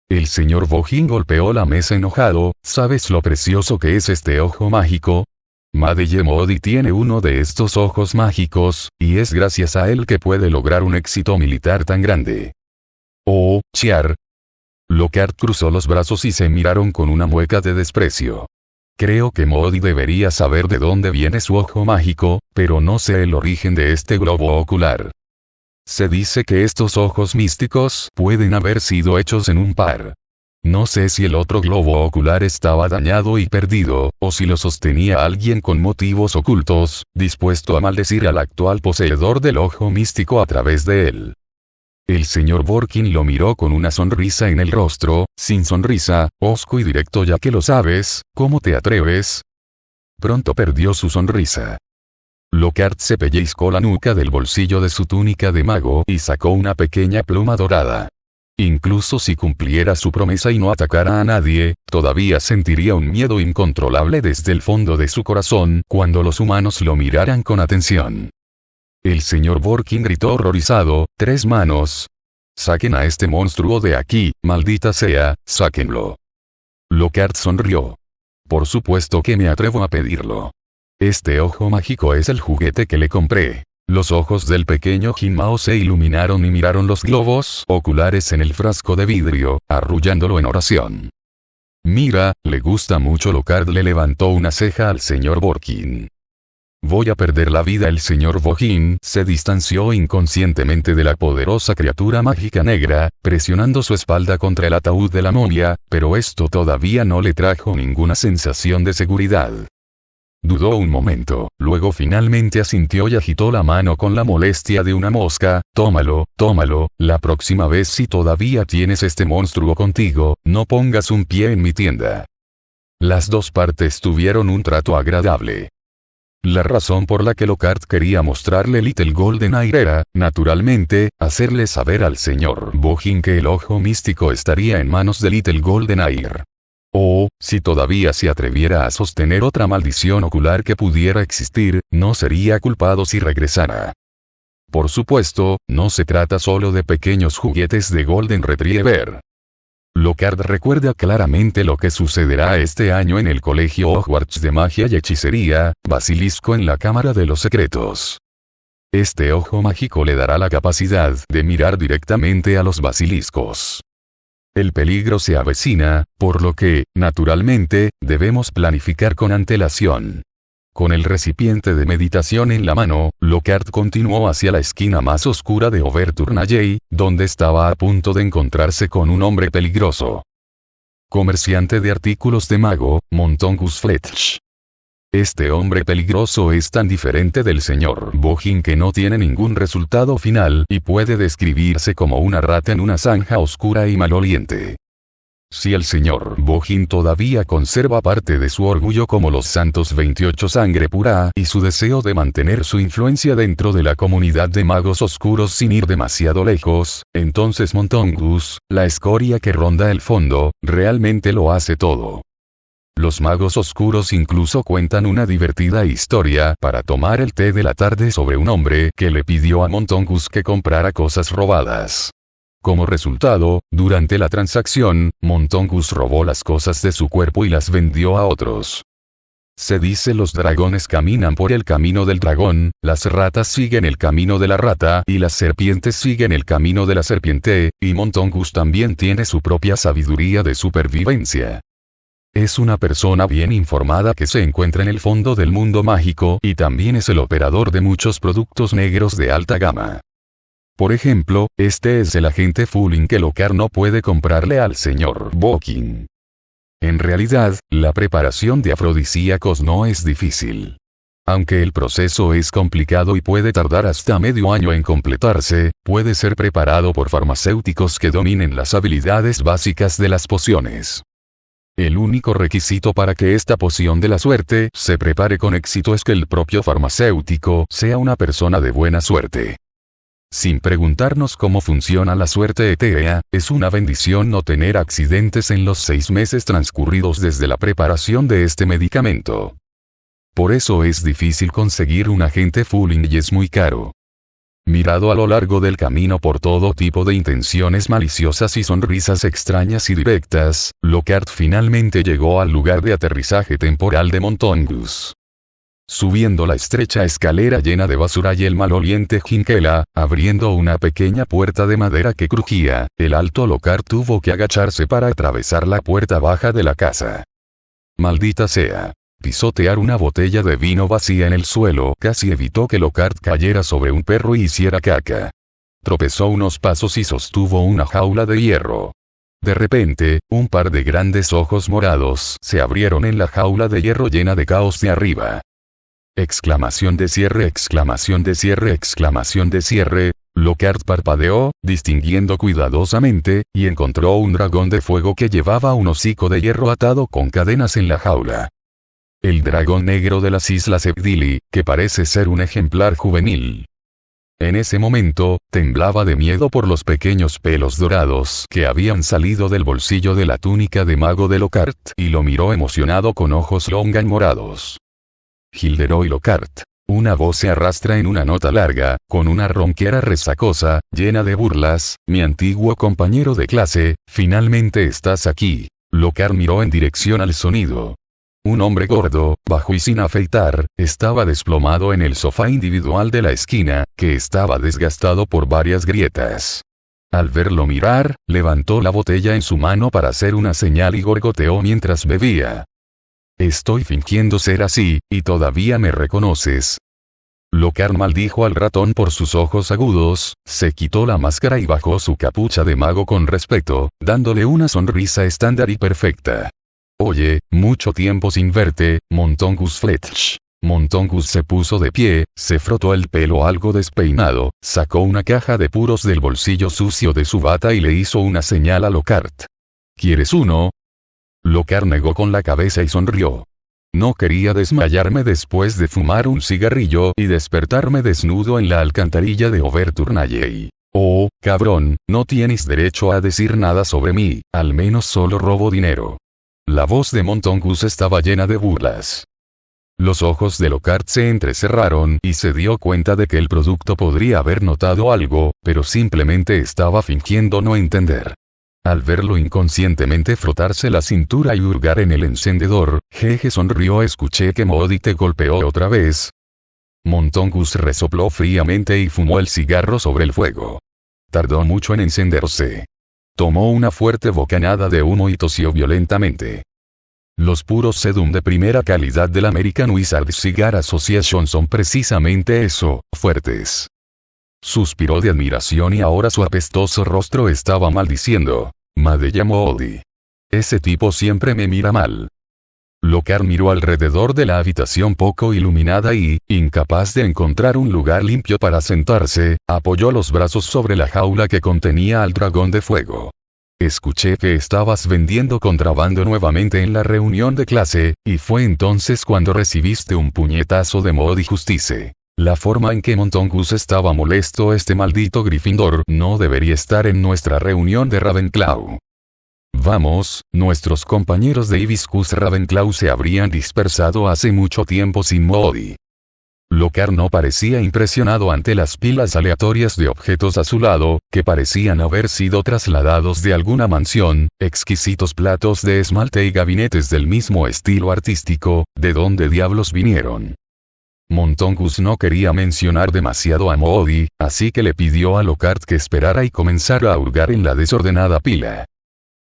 El señor Bohin golpeó la mesa enojado. ¿Sabes lo precioso que es este ojo mágico? Madeye Modi tiene uno de estos ojos mágicos, y es gracias a él que puede lograr un éxito militar tan grande. Oh, Chiar. Lockhart cruzó los brazos y se miraron con una mueca de desprecio. Creo que Modi debería saber de dónde viene su ojo mágico, pero no sé el origen de este globo ocular. Se dice que estos ojos místicos pueden haber sido hechos en un par. No sé si el otro globo ocular estaba dañado y perdido, o si lo sostenía alguien con motivos ocultos, dispuesto a maldecir al actual poseedor del ojo místico a través de él. El señor Borkin lo miró con una sonrisa en el rostro, sin sonrisa, hosco y directo. Ya que lo sabes, ¿cómo te atreves? Pronto perdió su sonrisa. Lockhart se pellizcó la nuca del bolsillo de su túnica de mago y sacó una pequeña pluma dorada. Incluso si cumpliera su promesa y no atacara a nadie, todavía sentiría un miedo incontrolable desde el fondo de su corazón cuando los humanos lo miraran con atención. El señor Borkin gritó horrorizado, 3 manos. Saquen a este monstruo de aquí, maldita sea, sáquenlo. Lockhart sonrió. Por supuesto que me atrevo a pedirlo. Este ojo mágico es el juguete que le compré. Los ojos del pequeño Jin Mao se iluminaron y miraron los globos oculares en el frasco de vidrio, arrullándolo en oración. Mira, le gusta mucho. Lockhart le levantó una ceja al señor Borkin. Voy a perder la vida. El señor Borkin se distanció inconscientemente de la poderosa criatura mágica negra, presionando su espalda contra el ataúd de la momia, pero esto todavía no le trajo ninguna sensación de seguridad. Dudó un momento, luego finalmente asintió y agitó la mano con la molestia de una mosca. Tómalo, tómalo, la próxima vez si todavía tienes este monstruo contigo, no pongas un pie en mi tienda. Las dos partes tuvieron un trato agradable. La razón por la que Lockhart quería mostrarle Little Golden Air era, naturalmente, hacerle saber al señor Borkin que el ojo místico estaría en manos de Little Golden Air. O, si todavía se atreviera a sostener otra maldición ocular que pudiera existir, no sería culpado si regresara. Por supuesto, no se trata solo de pequeños juguetes de Golden Retriever. Lockhart recuerda claramente lo que sucederá este año en el Colegio Hogwarts de Magia y Hechicería, Basilisco en la Cámara de los Secretos. Este ojo mágico le dará la capacidad de mirar directamente a los basiliscos. El peligro se avecina, por lo que, naturalmente, debemos planificar con antelación. Con el recipiente de meditación en la mano, Lockhart continuó hacia la esquina más oscura de Overturn Alley, donde estaba a punto de encontrarse con un hombre peligroso. Comerciante de artículos de mago, Montongus Fletch. Este hombre peligroso es tan diferente del señor Borkin que no tiene ningún resultado final y puede describirse como una rata en una zanja oscura y maloliente. Si el señor Borkin todavía conserva parte de su orgullo como los Santos 28 sangre pura y su deseo de mantener su influencia dentro de la comunidad de magos oscuros sin ir demasiado lejos, entonces Montongus, la escoria que ronda el fondo, realmente lo hace todo. Los magos oscuros incluso cuentan una divertida historia para tomar el té de la tarde sobre un hombre que le pidió a Montongus que comprara cosas robadas. Como resultado, durante la transacción, Montongus robó las cosas de su cuerpo y las vendió a otros. Se dice los dragones caminan por el camino del dragón, las ratas siguen el camino de la rata y las serpientes siguen el camino de la serpiente, y Montongus también tiene su propia sabiduría de supervivencia. Es una persona bien informada que se encuentra en el fondo del mundo mágico y también es el operador de muchos productos negros de alta gama. Por ejemplo, este es el agente Fulling que Lockhart no puede comprarle al señor Borkin. En realidad, la preparación de afrodisíacos no es difícil. Aunque el proceso es complicado y puede tardar hasta medio año en completarse, puede ser preparado por farmacéuticos que dominen las habilidades básicas de las pociones. El único requisito para que esta poción de la suerte se prepare con éxito es que el propio farmacéutico sea una persona de buena suerte. Sin preguntarnos cómo funciona la suerte etérea, es una bendición no tener accidentes en los 6 meses transcurridos desde la preparación de este medicamento. Por eso es difícil conseguir un agente Fulling y es muy caro. Mirado a lo largo del camino por todo tipo de intenciones maliciosas y sonrisas extrañas y directas, Lockhart finalmente llegó al lugar de aterrizaje temporal de Montongus. Subiendo la estrecha escalera llena de basura y el maloliente Jinkela, abriendo una pequeña puerta de madera que crujía, el alto Lockhart tuvo que agacharse para atravesar la puerta baja de la casa. Maldita sea. Pisotear una botella de vino vacía en el suelo casi evitó que Lockhart cayera sobre un perro y hiciera caca. Tropezó unos pasos y sostuvo una jaula de hierro. De repente, un par de grandes ojos morados se abrieron en la jaula de hierro llena de caos de arriba. Exclamación de cierre, exclamación de cierre, exclamación de cierre. Lockhart parpadeó, distinguiendo cuidadosamente, y encontró un dragón de fuego que llevaba un hocico de hierro atado con cadenas en la jaula. El dragón negro de las Islas Evdili, que parece ser un ejemplar juvenil. En ese momento, temblaba de miedo por los pequeños pelos dorados que habían salido del bolsillo de la túnica de mago de Lockhart, y lo miró emocionado con ojos Longan morados. Gilderoy Lockhart. Una voz se arrastra en una nota larga, con una ronquera resacosa, llena de burlas. Mi antiguo compañero de clase, finalmente estás aquí. Lockhart miró en dirección al sonido. Un hombre gordo, bajo y sin afeitar, estaba desplomado en el sofá individual de la esquina, que estaba desgastado por varias grietas. Al verlo mirar, levantó la botella en su mano para hacer una señal y gorgoteó mientras bebía. «Estoy fingiendo ser así, y todavía me reconoces». Lockhart maldijo al ratón por sus ojos agudos, se quitó la máscara y bajó su capucha de mago con respeto, dándole una sonrisa estándar y perfecta. «Oye, mucho tiempo sin verte, Montongus Fletch». Montongus se puso de pie, se frotó el pelo algo despeinado, sacó una caja de puros del bolsillo sucio de su bata y le hizo una señal a Lockhart. «¿Quieres uno?» Lockhart negó con la cabeza y sonrió. No quería desmayarme después de fumar un cigarrillo y despertarme desnudo en la alcantarilla de Overturnalley. «Oh, cabrón, no tienes derecho a decir nada sobre mí, al menos solo robo dinero». La voz de Montongus estaba llena de burlas. Los ojos de Lockhart se entrecerraron y se dio cuenta de que el producto podría haber notado algo, pero simplemente estaba fingiendo no entender. Al verlo inconscientemente frotarse la cintura y hurgar en el encendedor, Jeje sonrió. «Escuché que Moody te golpeó otra vez». Montongus resopló fríamente y fumó el cigarro sobre el fuego. Tardó mucho en encenderse. Tomó una fuerte bocanada de humo y tosió violentamente. Los puros sedum de primera calidad del American Wizard Cigar Association son precisamente eso, fuertes. Suspiró de admiración y ahora su apestoso rostro estaba maldiciendo. «Madella Moody. Ese tipo siempre me mira mal». Lockhart miró alrededor de la habitación poco iluminada y, incapaz de encontrar un lugar limpio para sentarse, apoyó los brazos sobre la jaula que contenía al dragón de fuego. «Escuché que estabas vendiendo contrabando nuevamente en la reunión de clase, y fue entonces cuando recibiste un puñetazo de Moody Justice». La forma en que Montongus estaba molesto. «Este maldito Gryffindor no debería estar en nuestra reunión de Ravenclaw. Vamos, nuestros compañeros de Hibiscus Ravenclaw se habrían dispersado hace mucho tiempo sin Moody». Lockhart no parecía impresionado ante las pilas aleatorias de objetos a su lado, que parecían haber sido trasladados de alguna mansión, exquisitos platos de esmalte y gabinetes del mismo estilo artístico. ¿De dónde diablos vinieron? Montongus no quería mencionar demasiado a Moody, así que le pidió a Lockhart que esperara y comenzara a hurgar en la desordenada pila.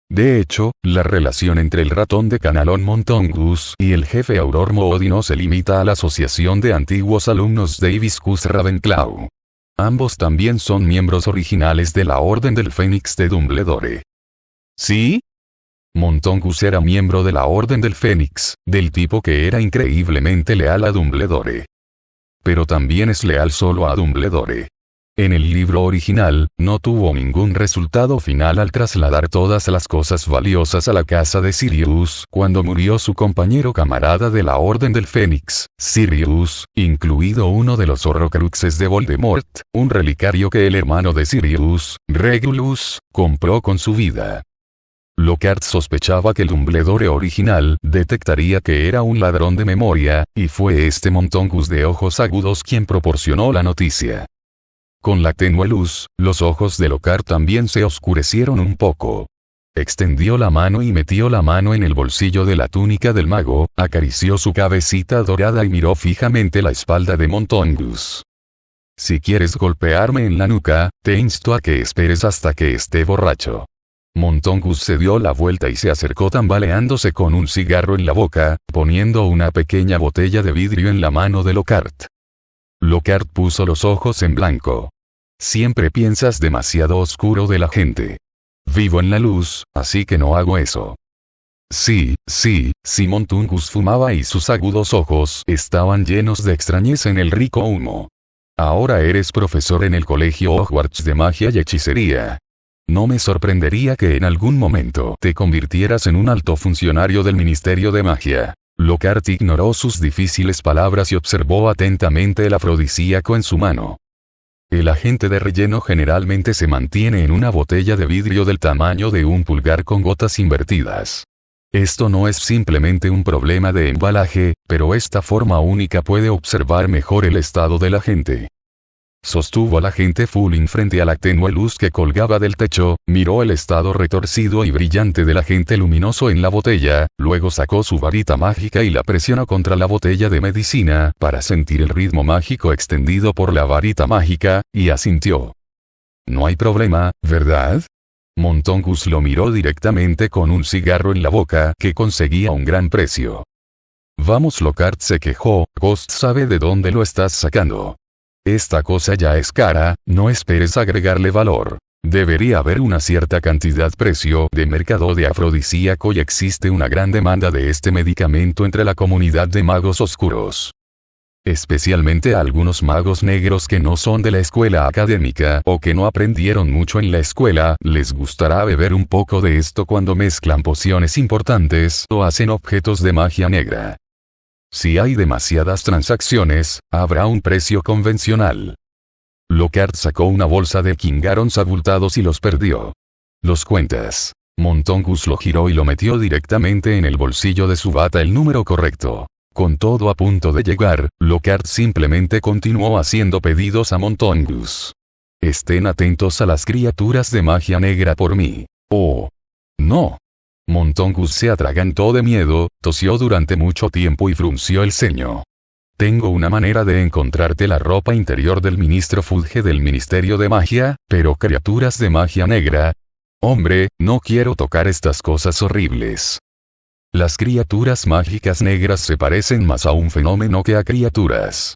De hecho, la relación entre el ratón de Canalón Montongus y el jefe Auror Moody no se limita a la asociación de antiguos alumnos de Hibiscus Ravenclaw. Ambos también son miembros originales de la Orden del Fénix de Dumbledore. ¿Sí? Montongus era miembro de la Orden del Fénix, del tipo que era increíblemente leal a Dumbledore. Pero también es leal solo a Dumbledore. En el libro original, no tuvo ningún resultado final al trasladar todas las cosas valiosas a la casa de Sirius cuando murió su compañero camarada de la Orden del Fénix, Sirius, incluido uno de los Horrocruxes de Voldemort, un relicario que el hermano de Sirius, Regulus, compró con su vida. Lockhart sospechaba que el Dumbledore original detectaría que era un ladrón de memoria, y fue este Montongus de ojos agudos quien proporcionó la noticia. Con la tenue luz, los ojos de Lockhart también se oscurecieron un poco. Extendió la mano y metió la mano en el bolsillo de la túnica del mago, acarició su cabecita dorada y miró fijamente la espalda de Montongus. «Si quieres golpearme en la nuca, te insto a que esperes hasta que esté borracho». Montongus se dio la vuelta y se acercó tambaleándose con un cigarro en la boca, poniendo una pequeña botella de vidrio en la mano de Lockhart. Lockhart puso los ojos en blanco. «Siempre piensas demasiado oscuro de la gente. Vivo en la luz, así que no hago eso». Sí, Montongus fumaba y sus agudos ojos estaban llenos de extrañeza en el rico humo. «Ahora eres profesor en el colegio Hogwarts de magia y hechicería. No me sorprendería que en algún momento te convirtieras en un alto funcionario del Ministerio de Magia». Lockhart ignoró sus difíciles palabras y observó atentamente el afrodisíaco en su mano. El agente de relleno generalmente se mantiene en una botella de vidrio del tamaño de un pulgar con gotas invertidas. Esto no es simplemente un problema de embalaje, pero esta forma única puede observar mejor el estado del agente. Sostuvo la gente Fulin frente a la tenue luz que colgaba del techo, miró el estado retorcido y brillante del agente luminoso en la botella, luego sacó su varita mágica y la presionó contra la botella de medicina, para sentir el ritmo mágico extendido por la varita mágica, y asintió. No hay problema, ¿verdad? Montongus lo miró directamente con un cigarro en la boca que conseguía un gran precio. Vamos, Lockhart se quejó, Ghost sabe de dónde lo estás sacando. Esta cosa ya es cara, no esperes agregarle valor. Debería haber una cierta cantidad precio de mercado de afrodisíaco y existe una gran demanda de este medicamento entre la comunidad de magos oscuros. Especialmente a algunos magos negros que no son de la escuela académica o que no aprendieron mucho en la escuela, les gustará beber un poco de esto cuando mezclan pociones importantes o hacen objetos de magia negra. Si hay demasiadas transacciones, habrá un precio convencional. Lockhart sacó una bolsa de kingarons abultados y los perdió. ¿Los cuentas? Montongus lo giró y lo metió directamente en el bolsillo de su bata el número correcto. Con todo a punto de llegar, Lockhart simplemente continuó haciendo pedidos a Montongus. Estén atentos a las criaturas de magia negra por mí. Oh. No. Montongus se atragantó de miedo, tosió durante mucho tiempo y frunció el ceño. Tengo una manera de encontrarte la ropa interior del ministro Fudge del Ministerio de Magia, pero criaturas de magia negra. Hombre, no quiero tocar estas cosas horribles. Las criaturas mágicas negras se parecen más a un fenómeno que a criaturas.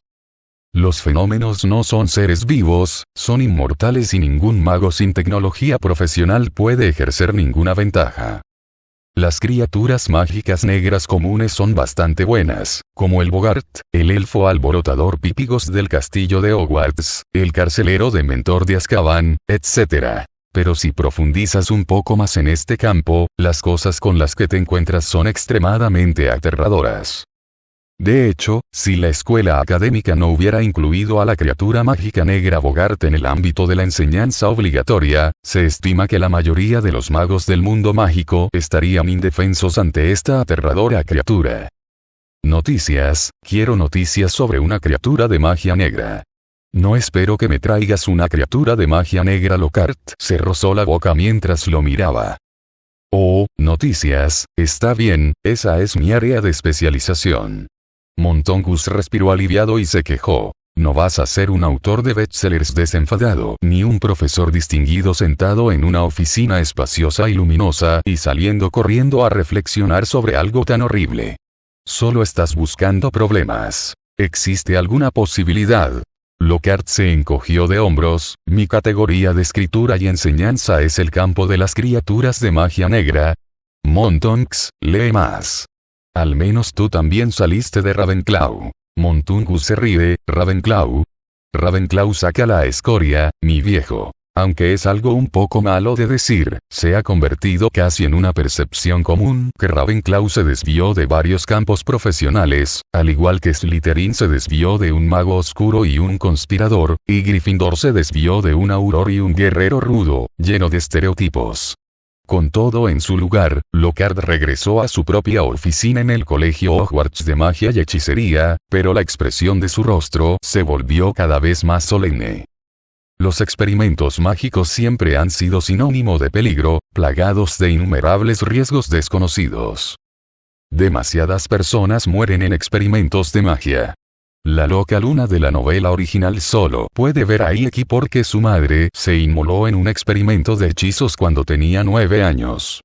Los fenómenos no son seres vivos, son inmortales y ningún mago sin tecnología profesional puede ejercer ninguna ventaja. Las criaturas mágicas negras comunes son bastante buenas, como el Bogart, el elfo alborotador Pipigos del castillo de Hogwarts, el carcelero de Mentor de Azkaban, etc. Pero si profundizas un poco más en este campo, las cosas con las que te encuentras son extremadamente aterradoras. De hecho, si la escuela académica no hubiera incluido a la criatura mágica negra Bogart en el ámbito de la enseñanza obligatoria, se estima que la mayoría de los magos del mundo mágico estarían indefensos ante esta aterradora criatura. Noticias, quiero noticias sobre una criatura de magia negra. No espero que me traigas una criatura de magia negra. Lockhart se rozó la boca mientras lo miraba. Oh, noticias, está bien, esa es mi área de especialización. Montongus respiró aliviado y se quejó. No vas a ser un autor de bestsellers desenfadado, ni un profesor distinguido sentado en una oficina espaciosa y luminosa y saliendo corriendo a reflexionar sobre algo tan horrible. Solo estás buscando problemas. ¿Existe alguna posibilidad? Lockhart se encogió de hombros. Mi categoría de escritura y enseñanza es el campo de las criaturas de magia negra. Montongus, lee más. Al menos tú también saliste de Ravenclaw. Montongus se ríe. Ravenclaw. Ravenclaw saca la escoria, mi viejo. Aunque es algo un poco malo de decir, se ha convertido casi en una percepción común que Ravenclaw se desvió de varios campos profesionales, al igual que Slytherin se desvió de un mago oscuro y un conspirador, y Gryffindor se desvió de un auror y un guerrero rudo, lleno de estereotipos. Con todo en su lugar, Lockhart regresó a su propia oficina en el colegio Hogwarts de magia y hechicería, pero la expresión de su rostro se volvió cada vez más solemne. Los experimentos mágicos siempre han sido sinónimo de peligro, plagados de innumerables riesgos desconocidos. Demasiadas personas mueren en experimentos de magia. La loca Luna de la novela original solo puede ver a Hieki porque su madre se inmoló en un experimento de hechizos cuando tenía 9 años.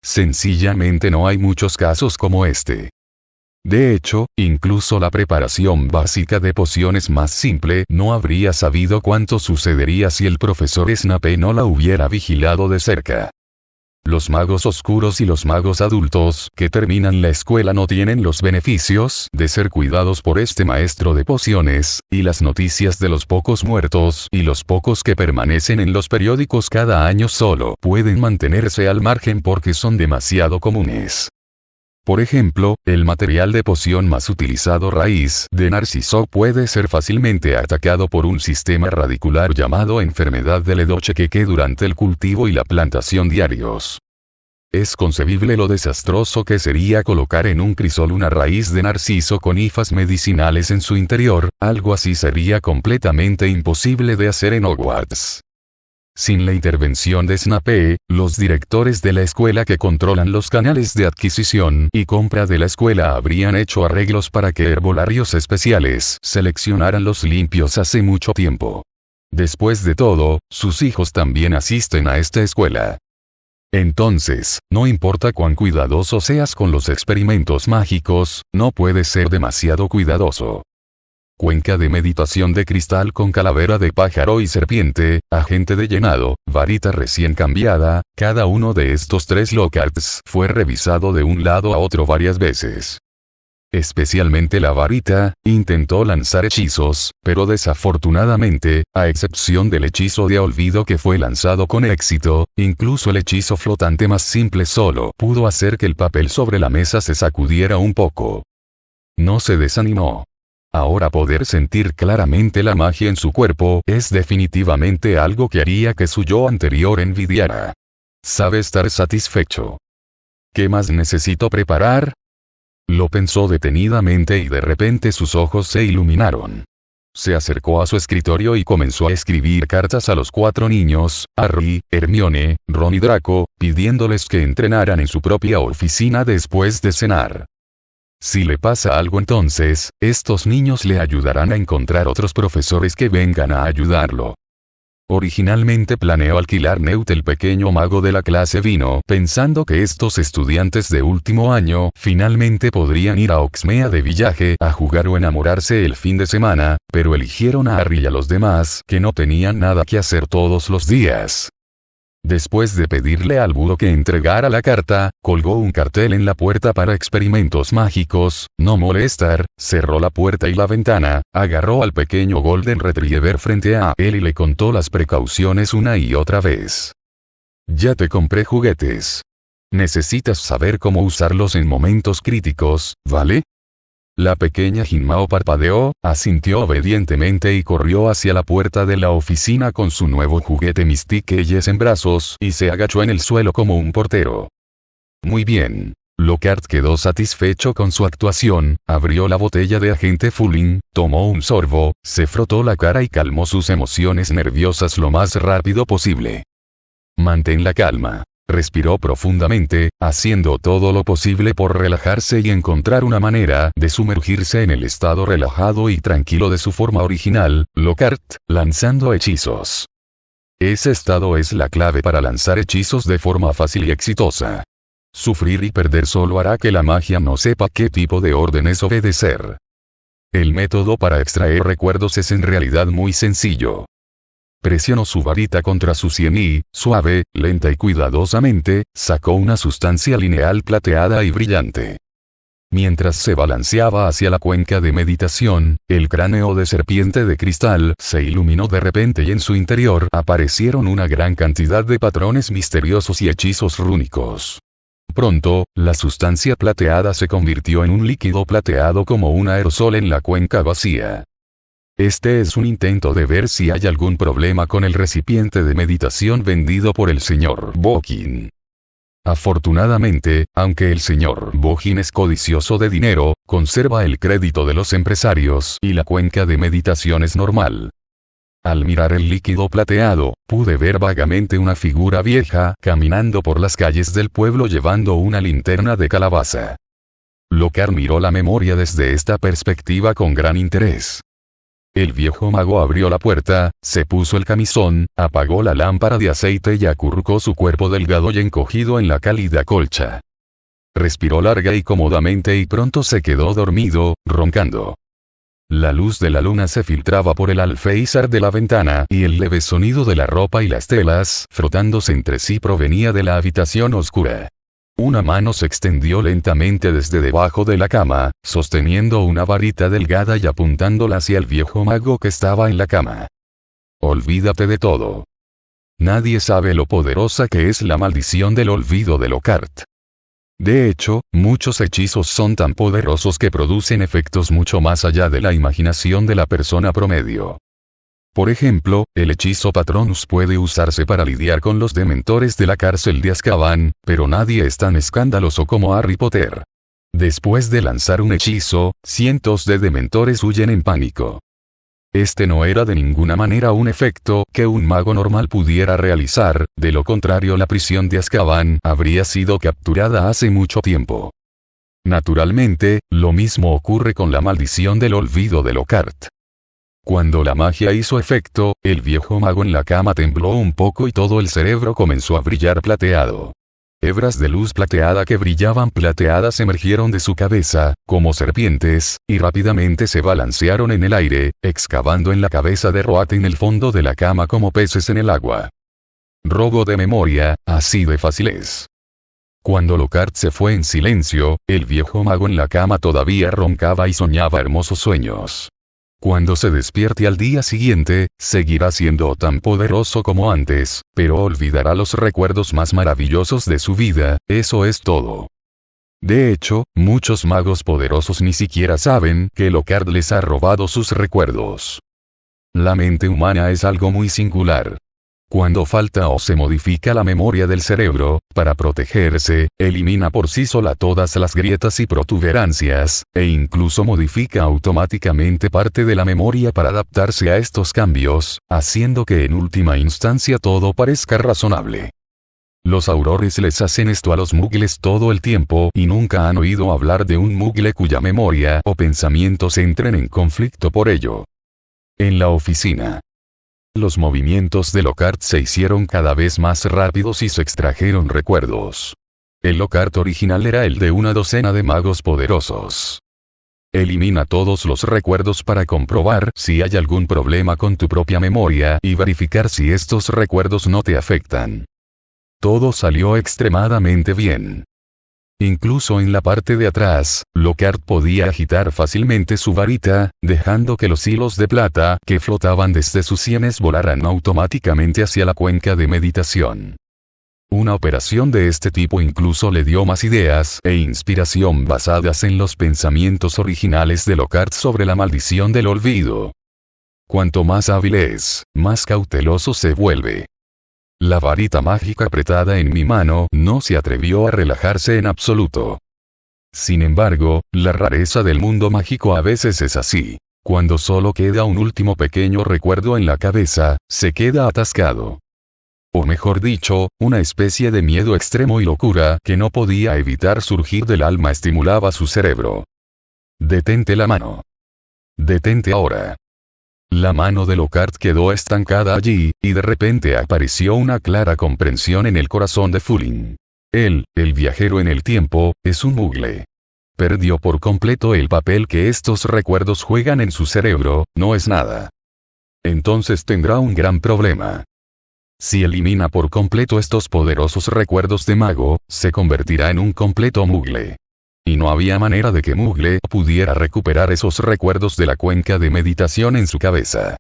Sencillamente no hay muchos casos como este. De hecho, incluso la preparación básica de pociones más simple no habría sabido cuánto sucedería si el profesor Snape no la hubiera vigilado de cerca. Los magos oscuros y los magos adultos que terminan la escuela no tienen los beneficios de ser cuidados por este maestro de pociones, y las noticias de los pocos muertos y los pocos que permanecen en los periódicos cada año solo pueden mantenerse al margen porque son demasiado comunes. Por ejemplo, el material de poción más utilizado raíz de narciso puede ser fácilmente atacado por un sistema radicular llamado enfermedad de Ledoche que durante el cultivo y la plantación diarios. Es concebible lo desastroso que sería colocar en un crisol una raíz de narciso con hifas medicinales en su interior, algo así sería completamente imposible de hacer en Hogwarts. Sin la intervención de Snape, los directores de la escuela que controlan los canales de adquisición y compra de la escuela habrían hecho arreglos para que herbolarios especiales seleccionaran los limpios hace mucho tiempo. Después de todo, sus hijos también asisten a esta escuela. Entonces, no importa cuán cuidadoso seas con los experimentos mágicos, no puedes ser demasiado cuidadoso. Cuenca de meditación de cristal con calavera de pájaro y serpiente, agente de llenado, varita recién cambiada, cada uno de estos 3 Lockharts fue revisado de un lado a otro varias veces. Especialmente la varita, intentó lanzar hechizos, pero desafortunadamente, a excepción del hechizo de olvido que fue lanzado con éxito, incluso el hechizo flotante más simple solo pudo hacer que el papel sobre la mesa se sacudiera un poco. No se desanimó. Ahora poder sentir claramente la magia en su cuerpo es definitivamente algo que haría que su yo anterior envidiara. Sabe estar satisfecho. ¿Qué más necesito preparar? Lo pensó detenidamente y de repente sus ojos se iluminaron. Se acercó a su escritorio y comenzó a escribir cartas a los 4 niños, Harry, Hermione, Ron y Draco, pidiéndoles que entrenaran en su propia oficina después de cenar. Si le pasa algo entonces, estos niños le ayudarán a encontrar otros profesores que vengan a ayudarlo. Originalmente planeó alquilar Newt el pequeño mago de la clase vino, pensando que estos estudiantes de último año finalmente podrían ir a Hogsmeade de viaje a jugar o enamorarse el fin de semana, pero eligieron a Harry y a los demás que no tenían nada que hacer todos los días. Después de pedirle al búho que entregara la carta, colgó un cartel en la puerta para experimentos mágicos, no molestar, cerró la puerta y la ventana, agarró al pequeño Golden Retriever frente a él y le contó las precauciones una y otra vez. Ya te compré juguetes. Necesitas saber cómo usarlos en momentos críticos, ¿vale? La pequeña Jinmao parpadeó, asintió obedientemente y corrió hacia la puerta de la oficina con su nuevo juguete Mystique Elles en brazos y se agachó en el suelo como un portero. Muy bien. Lockhart quedó satisfecho con su actuación, abrió la botella de agente Fulling, tomó un sorbo, se frotó la cara y calmó sus emociones nerviosas lo más rápido posible. Mantén la calma. Respiró profundamente, haciendo todo lo posible por relajarse y encontrar una manera de sumergirse en el estado relajado y tranquilo de su forma original, Lockhart, lanzando hechizos. Ese estado es la clave para lanzar hechizos de forma fácil y exitosa. Sufrir y perder solo hará que la magia no sepa qué tipo de órdenes obedecer. El método para extraer recuerdos es en realidad muy sencillo. Presionó su varita contra su sien y, suave, lenta y cuidadosamente, sacó una sustancia lineal plateada y brillante. Mientras se balanceaba hacia la cuenca de meditación, el cráneo de serpiente de cristal se iluminó de repente y en su interior aparecieron una gran cantidad de patrones misteriosos y hechizos rúnicos. Pronto, la sustancia plateada se convirtió en un líquido plateado como un aerosol en la cuenca vacía. Este es un intento de ver si hay algún problema con el recipiente de meditación vendido por el Sr. Bogin. Afortunadamente, aunque el Sr. Bogin es codicioso de dinero, conserva el crédito de los empresarios y la cuenca de meditación es normal. Al mirar el líquido plateado, pude ver vagamente una figura vieja caminando por las calles del pueblo llevando una linterna de calabaza. Lockhart miró la memoria desde esta perspectiva con gran interés. El viejo mago abrió la puerta, se puso el camisón, apagó la lámpara de aceite y acurrucó su cuerpo delgado y encogido en la cálida colcha. Respiró larga y cómodamente y pronto se quedó dormido, roncando. La luz de la luna se filtraba por el alféizar de la ventana y el leve sonido de la ropa y las telas frotándose entre sí provenía de la habitación oscura. Una mano se extendió lentamente desde debajo de la cama, sosteniendo una varita delgada y apuntándola hacia el viejo mago que estaba en la cama. Olvídate de todo. Nadie sabe lo poderosa que es la maldición del olvido de Lockhart. De hecho, muchos hechizos son tan poderosos que producen efectos mucho más allá de la imaginación de la persona promedio. Por ejemplo, el hechizo Patronus puede usarse para lidiar con los dementores de la cárcel de Azkaban, pero nadie es tan escandaloso como Harry Potter. Después de lanzar un hechizo, cientos de dementores huyen en pánico. Este no era de ninguna manera un efecto que un mago normal pudiera realizar, de lo contrario la prisión de Azkaban habría sido capturada hace mucho tiempo. Naturalmente, lo mismo ocurre con la maldición del olvido de Lockhart. Cuando la magia hizo efecto, el viejo mago en la cama tembló un poco y todo el cerebro comenzó a brillar plateado. Hebras de luz plateada que brillaban plateadas emergieron de su cabeza, como serpientes, y rápidamente se balancearon en el aire, excavando en la cabeza de Roat en el fondo de la cama como peces en el agua. Robo de memoria, así de fácil es. Cuando Lockhart se fue en silencio, el viejo mago en la cama todavía roncaba y soñaba hermosos sueños. Cuando se despierte al día siguiente, seguirá siendo tan poderoso como antes, pero olvidará los recuerdos más maravillosos de su vida, eso es todo. De hecho, muchos magos poderosos ni siquiera saben que Lockhart les ha robado sus recuerdos. La mente humana es algo muy singular. Cuando falta o se modifica la memoria del cerebro, para protegerse, elimina por sí sola todas las grietas y protuberancias, e incluso modifica automáticamente parte de la memoria para adaptarse a estos cambios, haciendo que en última instancia todo parezca razonable. Los aurores les hacen esto a los muggles todo el tiempo y nunca han oído hablar de un muggle cuya memoria o pensamientos entren en conflicto por ello. En la oficina. Los movimientos de Lockhart se hicieron cada vez más rápidos y se extrajeron recuerdos. El Lockhart original era el de una docena de magos poderosos. Elimina todos los recuerdos para comprobar si hay algún problema con tu propia memoria y verificar si estos recuerdos no te afectan. Todo salió extremadamente bien. Incluso en la parte de atrás, Lockhart podía agitar fácilmente su varita, dejando que los hilos de plata que flotaban desde sus sienes volaran automáticamente hacia la cuenca de meditación. Una operación de este tipo incluso le dio más ideas e inspiración basadas en los pensamientos originales de Lockhart sobre la maldición del olvido. Cuanto más hábil es, más cauteloso se vuelve. La varita mágica apretada en mi mano no se atrevió a relajarse en absoluto. Sin embargo, la rareza del mundo mágico a veces es así. Cuando solo queda un último pequeño recuerdo en la cabeza, se queda atascado. O mejor dicho, una especie de miedo extremo y locura que no podía evitar surgir del alma estimulaba su cerebro. Detente la mano. Detente ahora. La mano de Lockhart quedó estancada allí, y de repente apareció una clara comprensión en el corazón de Fulin. Él, el viajero en el tiempo, es un muggle. Perdió por completo el papel que estos recuerdos juegan en su cerebro, no es nada. Entonces tendrá un gran problema. Si elimina por completo estos poderosos recuerdos de mago, se convertirá en un completo muggle. Y no había manera de que Muggle pudiera recuperar esos recuerdos de la cuenca de meditación en su cabeza.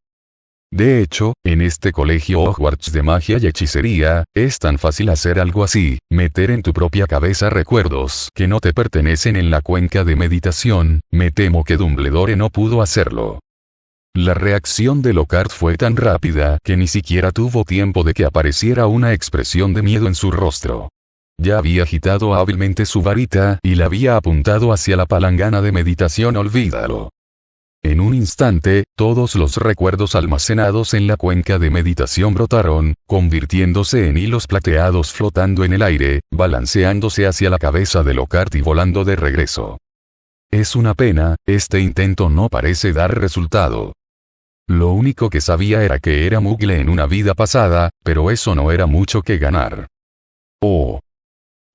De hecho, en este colegio Hogwarts de magia y hechicería, es tan fácil hacer algo así, meter en tu propia cabeza recuerdos que no te pertenecen en la cuenca de meditación, me temo que Dumbledore no pudo hacerlo. La reacción de Lockhart fue tan rápida que ni siquiera tuvo tiempo de que apareciera una expresión de miedo en su rostro. Ya había agitado hábilmente su varita y la había apuntado hacia la palangana de meditación olvídalo. En un instante, todos los recuerdos almacenados en la cuenca de meditación brotaron, convirtiéndose en hilos plateados flotando en el aire, balanceándose hacia la cabeza de Lockhart y volando de regreso. Es una pena, este intento no parece dar resultado. Lo único que sabía era que era muggle en una vida pasada, pero eso no era mucho que ganar. Oh.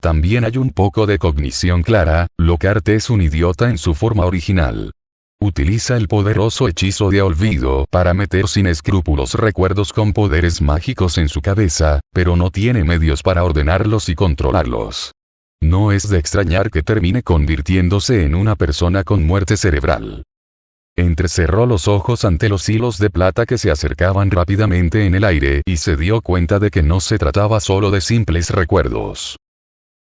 También hay un poco de cognición clara, Lockhart es un idiota en su forma original. Utiliza el poderoso hechizo de olvido para meter sin escrúpulos recuerdos con poderes mágicos en su cabeza, pero no tiene medios para ordenarlos y controlarlos. No es de extrañar que termine convirtiéndose en una persona con muerte cerebral. Entrecerró los ojos ante los hilos de plata que se acercaban rápidamente en el aire y se dio cuenta de que no se trataba solo de simples recuerdos.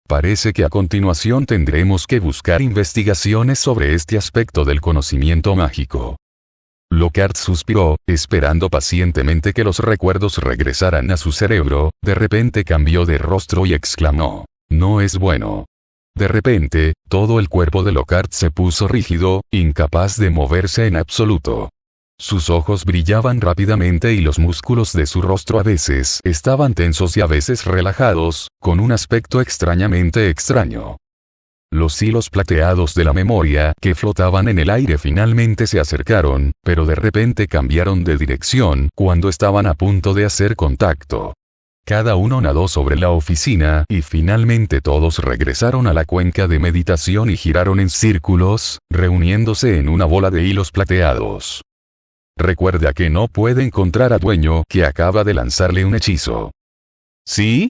Parece que a continuación tendremos que buscar investigaciones sobre este aspecto del conocimiento mágico. Lockhart suspiró, esperando pacientemente que los recuerdos regresaran a su cerebro. De repente cambió de rostro y exclamó: «No es bueno». De repente, todo el cuerpo de Lockhart se puso rígido, incapaz de moverse en absoluto. Sus ojos brillaban rápidamente y los músculos de su rostro a veces estaban tensos y a veces relajados, con un aspecto extrañamente extraño. Los hilos plateados de la memoria que flotaban en el aire finalmente se acercaron, pero de repente cambiaron de dirección cuando estaban a punto de hacer contacto. Cada uno nadó sobre la oficina y finalmente todos regresaron a la cuenca de meditación y giraron en círculos, reuniéndose en una bola de hilos plateados. Recuerda que no puede encontrar a dueño que acaba de lanzarle un hechizo. ¿Sí?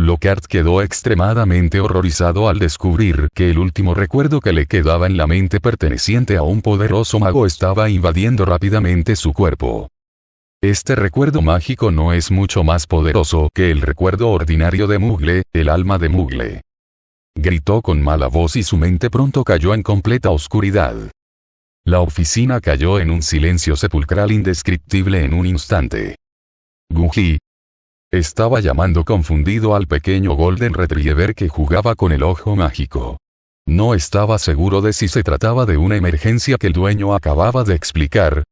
Lockhart quedó extremadamente horrorizado al descubrir que el último recuerdo que le quedaba en la mente perteneciente a un poderoso mago estaba invadiendo rápidamente su cuerpo. Este recuerdo mágico no es mucho más poderoso que el recuerdo ordinario de Moogle, el alma de Moogle. Gritó con mala voz y su mente pronto cayó en completa oscuridad. La oficina cayó en un silencio sepulcral indescriptible en un instante. Gunji estaba llamando confundido al pequeño Golden Retriever que jugaba con el ojo mágico. No estaba seguro de si se trataba de una emergencia que el dueño acababa de explicar.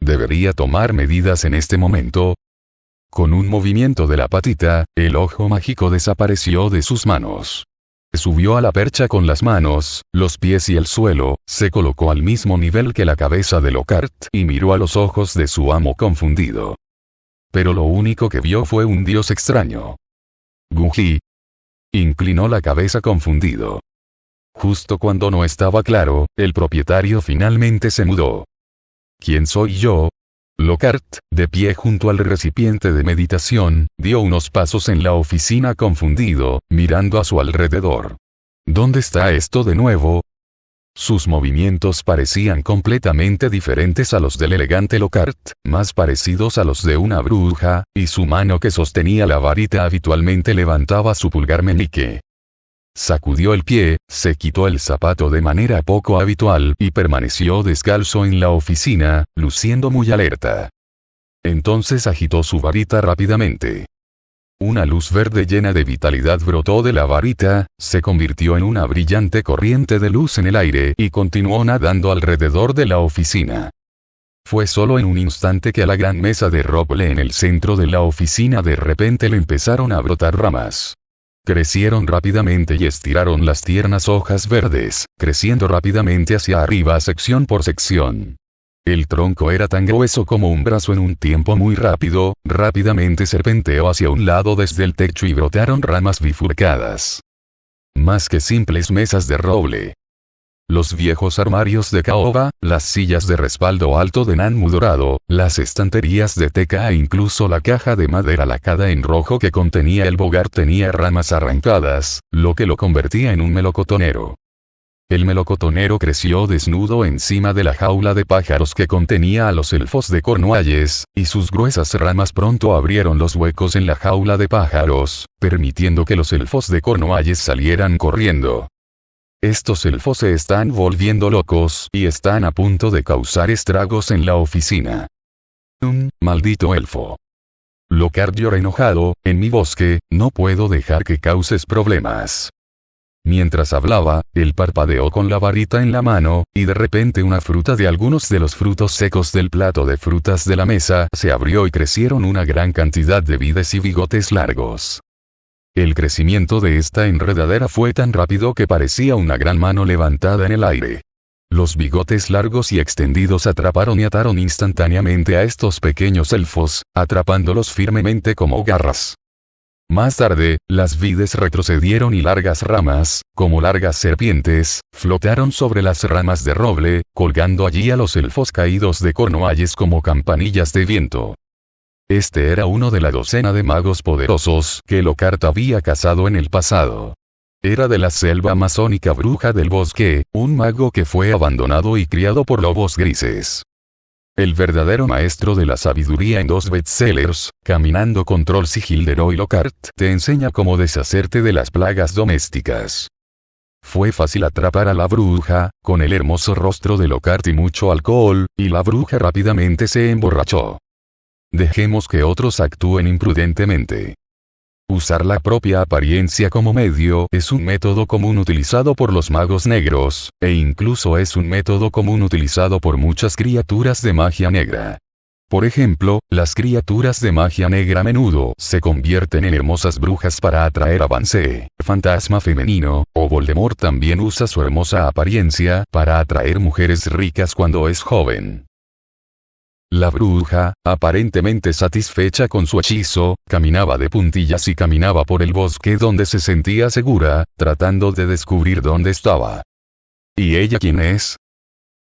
¿Debería tomar medidas en este momento? Con un movimiento de la patita, el ojo mágico desapareció de sus manos. Subió a la percha con las manos, los pies y el suelo, se colocó al mismo nivel que la cabeza de Lockhart y miró a los ojos de su amo confundido. Pero lo único que vio fue un dios extraño. Gunji inclinó la cabeza confundido. Justo cuando no estaba claro, el propietario finalmente se mudó. ¿Quién soy yo? Lockhart, de pie junto al recipiente de meditación, dio unos pasos en la oficina confundido, mirando a su alrededor. ¿Dónde está esto de nuevo? Sus movimientos parecían completamente diferentes a los del elegante Lockhart, más parecidos a los de una bruja, y su mano que sostenía la varita habitualmente levantaba su pulgar meñique. Sacudió el pie, se quitó el zapato de manera poco habitual y permaneció descalzo en la oficina, luciendo muy alerta. Entonces agitó su varita rápidamente. Una luz verde llena de vitalidad brotó de la varita, se convirtió en una brillante corriente de luz en el aire y continuó nadando alrededor de la oficina. Fue solo en un instante que a la gran mesa de roble en el centro de la oficina de repente le empezaron a brotar ramas. Crecieron rápidamente y estiraron las tiernas hojas verdes, creciendo rápidamente hacia arriba sección por sección. El tronco era tan grueso como un brazo en un tiempo muy rápido, rápidamente serpenteó hacia un lado desde el techo y brotaron ramas bifurcadas. Más que simples mesas de roble. Los viejos armarios de caoba, las sillas de respaldo alto de nanmu dorado, las estanterías de teca e incluso la caja de madera lacada en rojo que contenía el bogar tenía ramas arrancadas, lo que lo convertía en un melocotonero. El melocotonero creció desnudo encima de la jaula de pájaros que contenía a los elfos de Cornualles, y sus gruesas ramas pronto abrieron los huecos en la jaula de pájaros, permitiendo que los elfos de Cornualles salieran corriendo. Estos elfos se están volviendo locos y están a punto de causar estragos en la oficina. Maldito elfo. Lockhart lloró enojado, en mi bosque, no puedo dejar que causes problemas. Mientras hablaba, él parpadeó con la varita en la mano, y de repente una fruta de algunos de los frutos secos del plato de frutas de la mesa se abrió y crecieron una gran cantidad de vides y bigotes largos. El crecimiento de esta enredadera fue tan rápido que parecía una gran mano levantada en el aire. Los bigotes largos y extendidos atraparon y ataron instantáneamente a estos pequeños elfos, atrapándolos firmemente como garras. Más tarde, las vides retrocedieron y largas ramas, como largas serpientes, flotaron sobre las ramas de roble, colgando allí a los elfos caídos de Cornualles como campanillas de viento. Este era uno de la docena de magos poderosos que Lockhart había cazado en el pasado. Era de la selva amazónica bruja del bosque, un mago que fue abandonado y criado por lobos grises. El verdadero maestro de la sabiduría en 2 bestsellers, Caminando con Trolls y Hilderoy Lockhart, te enseña cómo deshacerte de las plagas domésticas. Fue fácil atrapar a la bruja, con el hermoso rostro de Lockhart y mucho alcohol, y la bruja rápidamente se emborrachó. Dejemos que otros actúen imprudentemente. Usar la propia apariencia como medio es un método común utilizado por los magos negros, e incluso es un método común utilizado por muchas criaturas de magia negra. Por ejemplo, las criaturas de magia negra a menudo se convierten en hermosas brujas para atraer a Vance, fantasma femenino, o Voldemort también usa su hermosa apariencia para atraer mujeres ricas cuando es joven. La bruja, aparentemente satisfecha con su hechizo, caminaba de puntillas y caminaba por el bosque donde se sentía segura, tratando de descubrir dónde estaba. ¿Y ella quién es?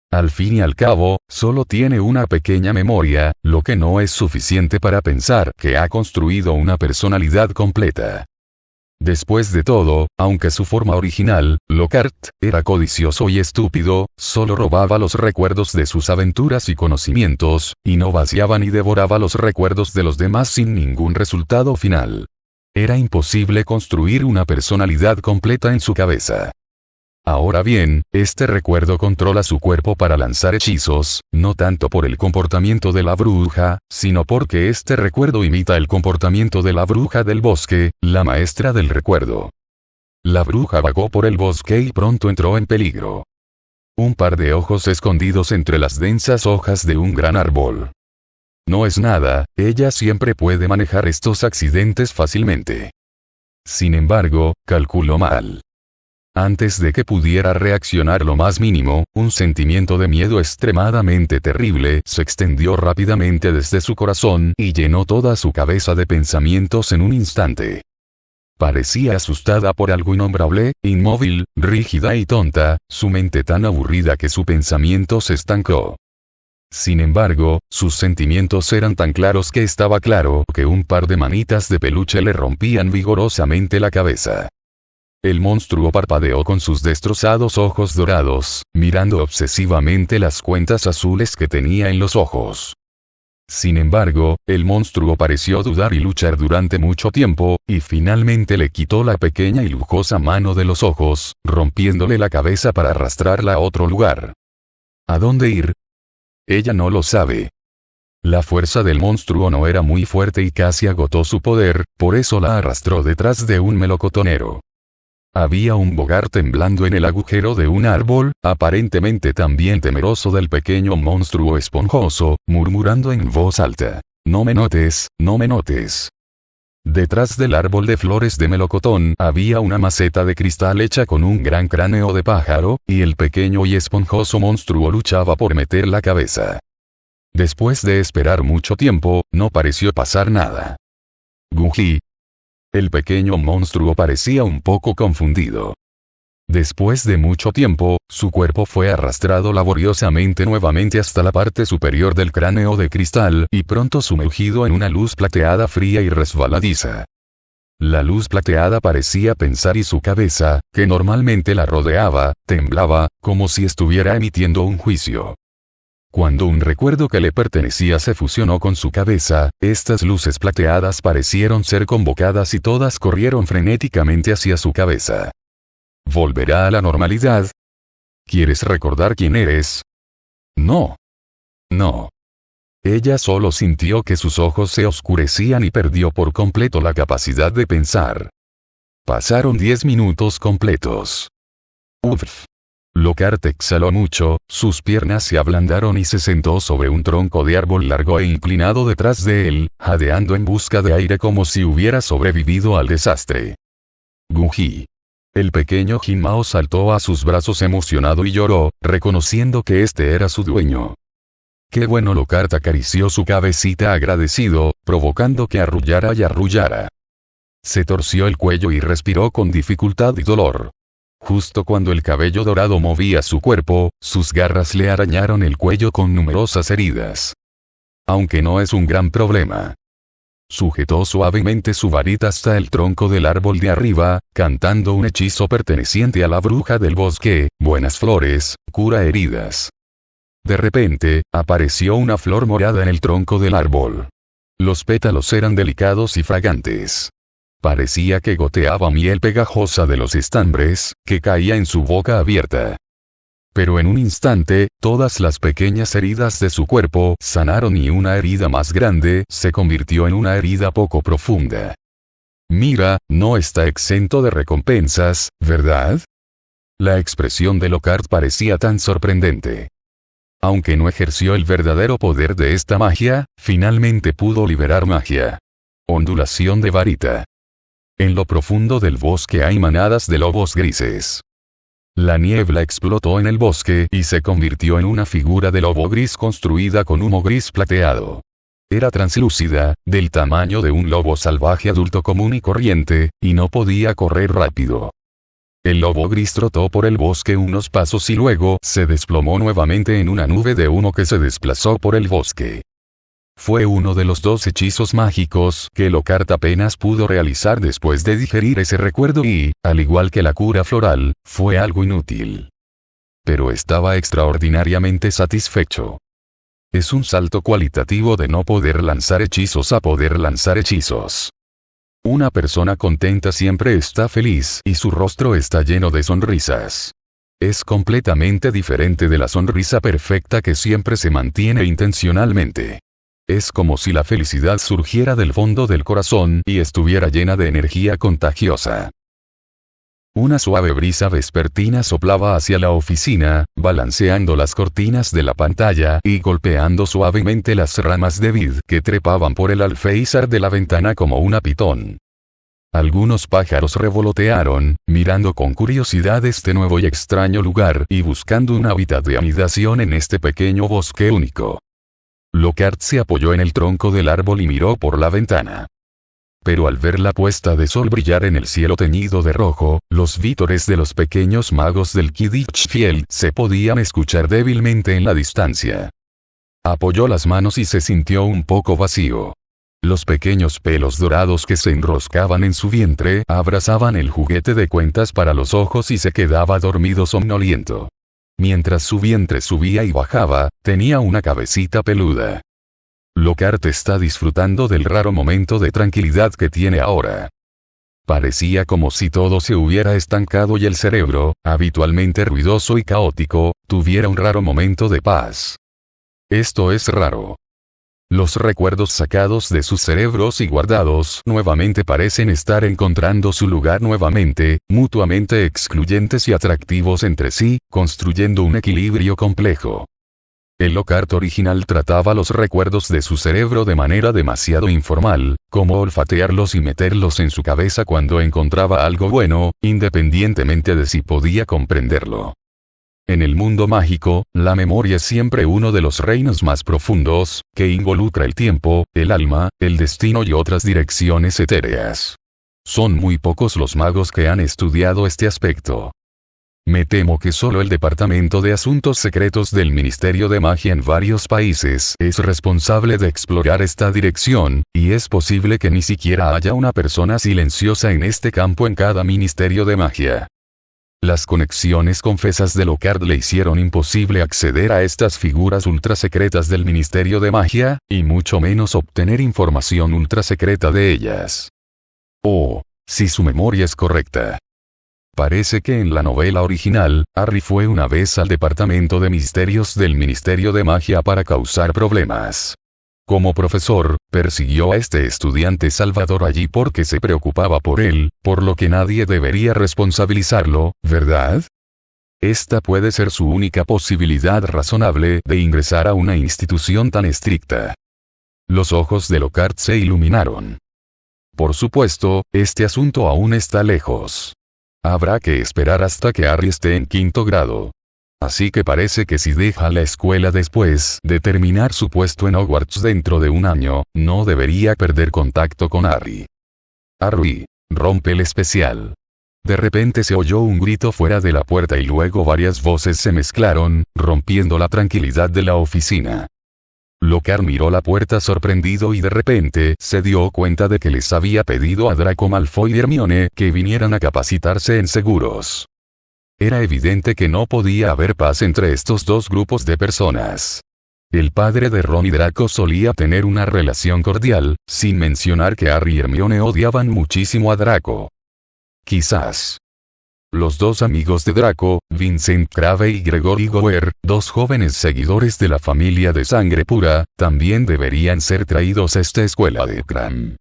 Al fin y al cabo, solo tiene una pequeña memoria, lo que no es suficiente para pensar que ha construido una personalidad completa. Después de todo, aunque su forma original, Lockhart, era codicioso y estúpido, solo robaba los recuerdos de sus aventuras y conocimientos, y no vaciaba ni devoraba los recuerdos de los demás sin ningún resultado final. Era imposible construir una personalidad completa en su cabeza. Ahora bien, este recuerdo controla su cuerpo para lanzar hechizos, no tanto por el comportamiento de la bruja, sino porque este recuerdo imita el comportamiento de la bruja del bosque, la maestra del recuerdo. La bruja vagó por el bosque y pronto entró en peligro. Un par de ojos escondidos entre las densas hojas de un gran árbol. No es nada, ella siempre puede manejar estos accidentes fácilmente. Sin embargo, calculó mal. Antes de que pudiera reaccionar lo más mínimo, un sentimiento de miedo extremadamente terrible se extendió rápidamente desde su corazón y llenó toda su cabeza de pensamientos en un instante. Parecía asustada por algo innombrable, inmóvil, rígida y tonta, su mente tan aburrida que su pensamiento se estancó. Sin embargo, sus sentimientos eran tan claros que estaba claro que un par de manitas de peluche le rompían vigorosamente la cabeza. El monstruo parpadeó con sus destrozados ojos dorados, mirando obsesivamente las cuentas azules que tenía en los ojos. Sin embargo, el monstruo pareció dudar y luchar durante mucho tiempo, y finalmente le quitó la pequeña y lujosa mano de los ojos, rompiéndole la cabeza para arrastrarla a otro lugar. ¿A dónde ir? Ella no lo sabe. La fuerza del monstruo no era muy fuerte y casi agotó su poder, por eso la arrastró detrás de un melocotonero. Había un bogar temblando en el agujero de un árbol, aparentemente también temeroso del pequeño monstruo esponjoso, murmurando en voz alta: «No me notes, no me notes». Detrás del árbol de flores de melocotón había una maceta de cristal hecha con un gran cráneo de pájaro, y el pequeño y esponjoso monstruo luchaba por meter la cabeza. Después de esperar mucho tiempo, no pareció pasar nada. «Guji». El pequeño monstruo parecía un poco confundido. Después de mucho tiempo, su cuerpo fue arrastrado laboriosamente nuevamente hasta la parte superior del cráneo de cristal y pronto sumergido en una luz plateada fría y resbaladiza. La luz plateada parecía pensar y su cabeza, que normalmente la rodeaba, temblaba, como si estuviera emitiendo un juicio. Cuando un recuerdo que le pertenecía se fusionó con su cabeza, estas luces plateadas parecieron ser convocadas y todas corrieron frenéticamente hacia su cabeza. ¿Volverá a la normalidad? ¿Quieres recordar quién eres? No. No. Ella solo sintió que sus ojos se oscurecían y perdió por completo la capacidad de pensar. Pasaron 10 minutos completos. Uf. Lockhart exhaló mucho, sus piernas se ablandaron y se sentó sobre un tronco de árbol largo e inclinado detrás de él, jadeando en busca de aire como si hubiera sobrevivido al desastre. Guji. El pequeño Jinmao saltó a sus brazos emocionado y lloró, reconociendo que este era su dueño. ¡Qué bueno! Lockhart acarició su cabecita agradecido, provocando que arrullara y arrullara. Se torció el cuello y respiró con dificultad y dolor. Justo cuando el cabello dorado movía su cuerpo, sus garras le arañaron el cuello con numerosas heridas. Aunque no es un gran problema. Sujetó suavemente su varita hasta el tronco del árbol de arriba, cantando un hechizo perteneciente a la bruja del bosque: «Buenas flores, cura heridas». De repente, apareció una flor morada en el tronco del árbol. Los pétalos eran delicados y fragantes. Parecía que goteaba miel pegajosa de los estambres, que caía en su boca abierta. Pero en un instante, todas las pequeñas heridas de su cuerpo sanaron y una herida más grande se convirtió en una herida poco profunda. Mira, no está exento de recompensas, ¿verdad? La expresión de Lockhart parecía tan sorprendente. Aunque no ejerció el verdadero poder de esta magia, finalmente pudo liberar magia. Ondulación de varita. En lo profundo del bosque hay manadas de lobos grises. La niebla explotó en el bosque y se convirtió en una figura de lobo gris construida con humo gris plateado. Era translúcida, del tamaño de un lobo salvaje adulto común y corriente, y no podía correr rápido. El lobo gris trotó por el bosque unos pasos y luego se desplomó nuevamente en una nube de humo que se desplazó por el bosque. Fue uno de los 2 hechizos mágicos que Lockhart apenas pudo realizar después de digerir ese recuerdo y, al igual que la cura floral, fue algo inútil. Pero estaba extraordinariamente satisfecho. Es un salto cualitativo de no poder lanzar hechizos a poder lanzar hechizos. Una persona contenta siempre está feliz y su rostro está lleno de sonrisas. Es completamente diferente de la sonrisa perfecta que siempre se mantiene intencionalmente. Es como si la felicidad surgiera del fondo del corazón y estuviera llena de energía contagiosa. Una suave brisa vespertina soplaba hacia la oficina, balanceando las cortinas de la pantalla y golpeando suavemente las ramas de vid que trepaban por el alféizar de la ventana como una pitón. Algunos pájaros revolotearon, mirando con curiosidad este nuevo y extraño lugar y buscando un hábitat de anidación en este pequeño bosque único. Lockhart se apoyó en el tronco del árbol y miró por la ventana. Pero al ver la puesta de sol brillar en el cielo teñido de rojo, los vítores de los pequeños magos del Quidditch Field se podían escuchar débilmente en la distancia. Apoyó las manos y se sintió un poco vacío. Los pequeños pelos dorados que se enroscaban en su vientre abrazaban el juguete de cuentas para los ojos y se quedaba dormido somnoliento. Mientras su vientre subía y bajaba, tenía una cabecita peluda. Lockhart está disfrutando del raro momento de tranquilidad que tiene ahora. Parecía como si todo se hubiera estancado y el cerebro, habitualmente ruidoso y caótico, tuviera un raro momento de paz. Esto es raro. Los recuerdos sacados de sus cerebros y guardados nuevamente parecen estar encontrando su lugar nuevamente, mutuamente excluyentes y atractivos entre sí, construyendo un equilibrio complejo. El Lockhart original trataba los recuerdos de su cerebro de manera demasiado informal, como olfatearlos y meterlos en su cabeza cuando encontraba algo bueno, independientemente de si podía comprenderlo. En el mundo mágico, la memoria es siempre uno de los reinos más profundos, que involucra el tiempo, el alma, el destino y otras direcciones etéreas. Son muy pocos los magos que han estudiado este aspecto. Me temo que solo el Departamento de Asuntos Secretos del Ministerio de Magia en varios países es responsable de explorar esta dirección, y es posible que ni siquiera haya una persona silenciosa en este campo en cada Ministerio de Magia. Las conexiones confesas de Lockhart le hicieron imposible acceder a estas figuras ultrasecretas del Ministerio de Magia, y mucho menos obtener información ultrasecreta de ellas. Oh, si su memoria es correcta. Parece que en la novela original, Harry fue una vez al Departamento de Misterios del Ministerio de Magia para causar problemas. Como profesor, persiguió a este estudiante Salvador allí porque se preocupaba por él, por lo que nadie debería responsabilizarlo, ¿verdad? Esta puede ser su única posibilidad razonable de ingresar a una institución tan estricta. Los ojos de Lockhart se iluminaron. Por supuesto, este asunto aún está lejos. Habrá que esperar hasta que Harry esté en 5º grado. Así que parece que si deja la escuela después de terminar su puesto en Hogwarts dentro de un año, no debería perder contacto con Harry. Harry, rompe el especial. De repente se oyó un grito fuera de la puerta y luego varias voces se mezclaron, rompiendo la tranquilidad de la oficina. Lockhart miró la puerta sorprendido y de repente se dio cuenta de que les había pedido a Draco Malfoy y Hermione que vinieran a capacitarse en seguros. Era evidente que no podía haber paz entre estos dos grupos de personas. El padre de Ron y Draco solía tener una relación cordial, sin mencionar que Harry y Hermione odiaban muchísimo a Draco. Quizás los dos amigos de Draco, Vincent Crabbe y Gregory Gower, dos jóvenes seguidores de la familia de sangre pura, también deberían ser traídos a esta escuela de Cram.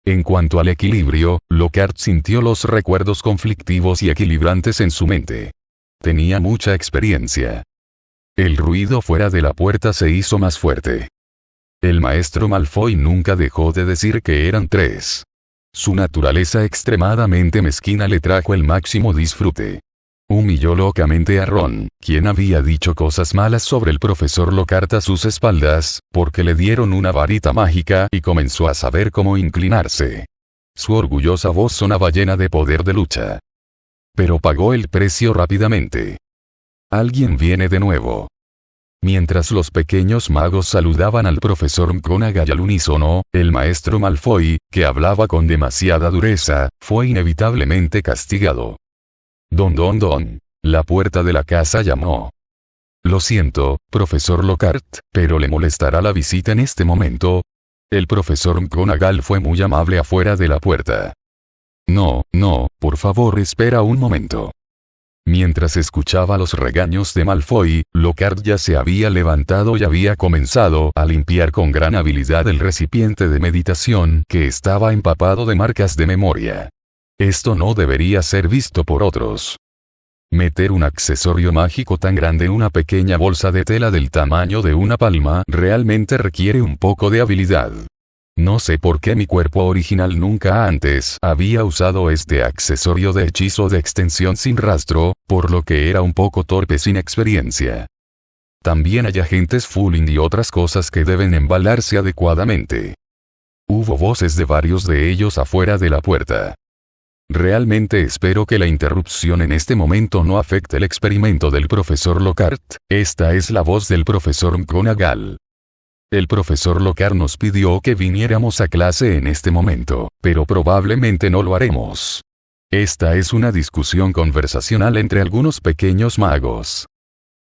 En cuanto al equilibrio, Lockhart sintió los recuerdos conflictivos y equilibrantes en su mente. Tenía mucha experiencia. El ruido fuera de la puerta se hizo más fuerte. El maestro Malfoy nunca dejó de decir que eran tres. Su naturaleza extremadamente mezquina le trajo el máximo disfrute. Humilló locamente a Ron, quien había dicho cosas malas sobre el profesor Lockhart a sus espaldas, porque le dieron una varita mágica y comenzó a saber cómo inclinarse. Su orgullosa voz sonaba llena de poder de lucha. Pero pagó el precio rápidamente. Alguien viene de nuevo. Mientras los pequeños magos saludaban al profesor McGonagall al unísono, el maestro Malfoy, que hablaba con demasiada dureza, fue inevitablemente castigado. Don. La puerta de la casa llamó. Lo siento, profesor Lockhart, pero ¿le molestará la visita en este momento? El profesor McGonagall fue muy amable afuera de la puerta. No, por favor espera un momento. Mientras escuchaba los regaños de Malfoy, Lockhart ya se había levantado y había comenzado a limpiar con gran habilidad el recipiente de meditación que estaba empapado de marcas de memoria. Esto no debería ser visto por otros. Meter un accesorio mágico tan grande en una pequeña bolsa de tela del tamaño de una palma realmente requiere un poco de habilidad. No sé por qué mi cuerpo original nunca antes había usado este accesorio de hechizo de extensión sin rastro, por lo que era un poco torpe sin experiencia. También hay agentes Fulling y otras cosas que deben embalarse adecuadamente. Hubo voces de varios de ellos afuera de la puerta. Realmente espero que la interrupción en este momento no afecte el experimento del profesor Lockhart. Esta es la voz del profesor McGonagall. El profesor Lockhart nos pidió que viniéramos a clase en este momento, pero probablemente no lo haremos. Esta es una discusión conversacional entre algunos pequeños magos.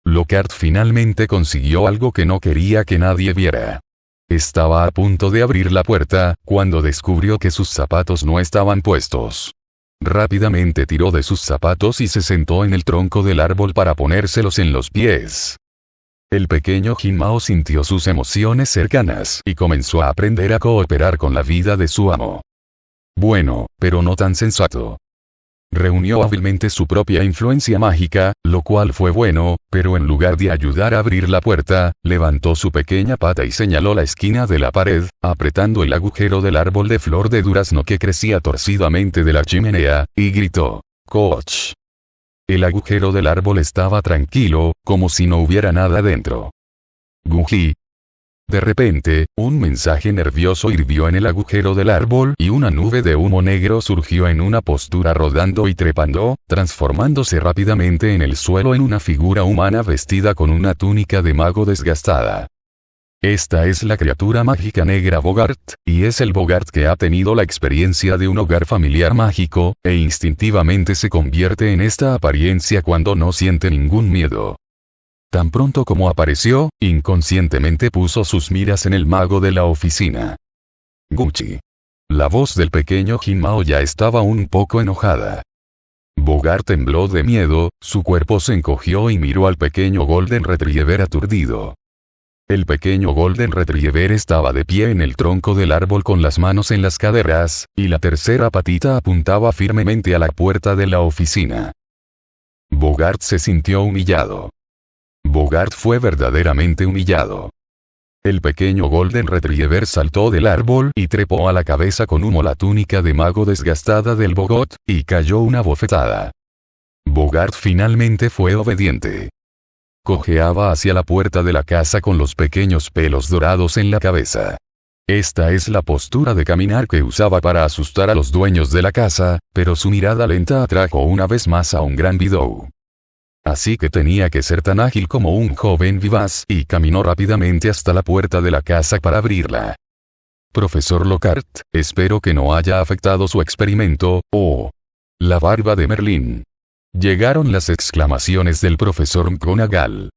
Lockhart finalmente consiguió algo que no quería que nadie viera. Estaba a punto de abrir la puerta, cuando descubrió que sus zapatos no estaban puestos. Rápidamente tiró de sus zapatos y se sentó en el tronco del árbol para ponérselos en los pies. El pequeño Jin-Mao sintió sus emociones cercanas y comenzó a aprender a cooperar con la vida de su amo. Bueno, pero no tan sensato. Reunió hábilmente su propia influencia mágica, lo cual fue bueno, pero en lugar de ayudar a abrir la puerta, levantó su pequeña pata y señaló la esquina de la pared, apretando el agujero del árbol de flor de durazno que crecía torcidamente de la chimenea, y gritó: «¡Coach!». El agujero del árbol estaba tranquilo, como si no hubiera nada dentro. «Guji». De repente, un mensaje nervioso hirvió en el agujero del árbol y una nube de humo negro surgió en una postura rodando y trepando, transformándose rápidamente en el suelo en una figura humana vestida con una túnica de mago desgastada. Esta es la criatura mágica negra Bogart, y es el Bogart que ha tenido la experiencia de un hogar familiar mágico, e instintivamente se convierte en esta apariencia cuando no siente ningún miedo. Tan pronto como apareció, inconscientemente puso sus miras en el mago de la oficina. Gucci. La voz del pequeño Jin-Mao ya estaba un poco enojada. Bogart tembló de miedo, su cuerpo se encogió y miró al pequeño Golden Retriever aturdido. El pequeño Golden Retriever estaba de pie en el tronco del árbol con las manos en las caderas, y la tercera patita apuntaba firmemente a la puerta de la oficina. Bogart se sintió humillado. Bogart fue verdaderamente humillado. El pequeño Golden Retriever saltó del árbol y trepó a la cabeza con humo la túnica de mago desgastada del Bogot, y cayó una bofetada. Bogart finalmente fue obediente. Cojeaba hacia la puerta de la casa con los pequeños pelos dorados en la cabeza. Esta es la postura de caminar que usaba para asustar a los dueños de la casa, pero su mirada lenta atrajo una vez más a un gran Bidou. Así que tenía que ser tan ágil como un joven vivaz y caminó rápidamente hasta la puerta de la casa para abrirla. Profesor Lockhart, espero que no haya afectado su experimento, oh. La barba de Merlín. Llegaron las exclamaciones del profesor McGonagall.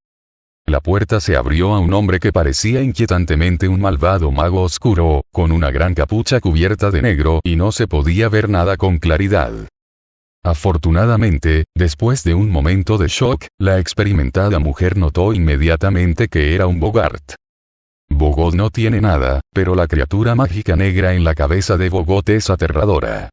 La puerta se abrió a un hombre que parecía inquietantemente un malvado mago oscuro, con una gran capucha cubierta de negro y no se podía ver nada con claridad. Afortunadamente, después de un momento de shock, la experimentada mujer notó inmediatamente que era un Bogart. Bogot no tiene nada, pero la criatura mágica negra en la cabeza de Bogot es aterradora.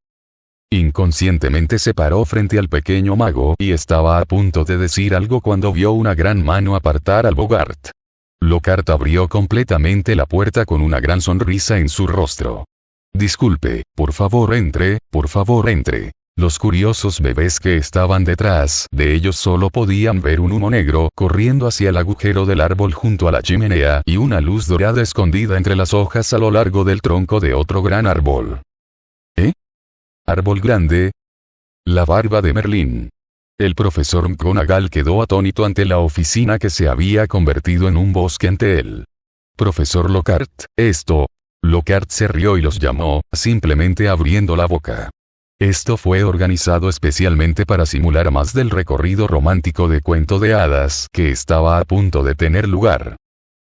Inconscientemente se paró frente al pequeño mago y estaba a punto de decir algo cuando vio una gran mano apartar al Bogart. Lockhart abrió completamente la puerta con una gran sonrisa en su rostro. Disculpe, por favor entre, por favor entre. Los curiosos bebés que estaban detrás de ellos solo podían ver un humo negro corriendo hacia el agujero del árbol junto a la chimenea y una luz dorada escondida entre las hojas a lo largo del tronco de otro gran árbol. ¿Eh? ¿Árbol grande? La barba de Merlín. El profesor McGonagall quedó atónito ante la oficina que se había convertido en un bosque ante él. Profesor Lockhart, esto. Lockhart se rió y los llamó, simplemente abriendo la boca. Esto fue organizado especialmente para simular más del recorrido romántico de cuento de hadas que estaba a punto de tener lugar.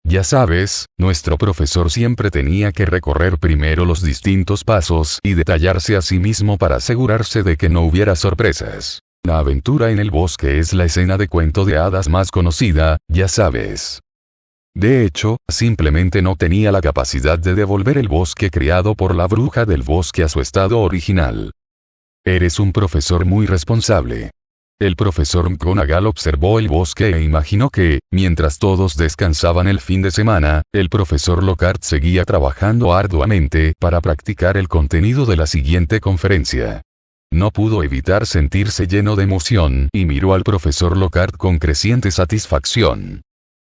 Ya sabes, nuestro profesor siempre tenía que recorrer primero los distintos pasos y detallarse a sí mismo para asegurarse de que no hubiera sorpresas. La aventura en el bosque es la escena de cuento de hadas más conocida, ya sabes. De hecho, simplemente no tenía la capacidad de devolver el bosque creado por la bruja del bosque a su estado original. Eres un profesor muy responsable. El profesor McGonagall observó el bosque e imaginó que, mientras todos descansaban el fin de semana, el profesor Lockhart seguía trabajando arduamente para practicar el contenido de la siguiente conferencia. No pudo evitar sentirse lleno de emoción y miró al profesor Lockhart con creciente satisfacción.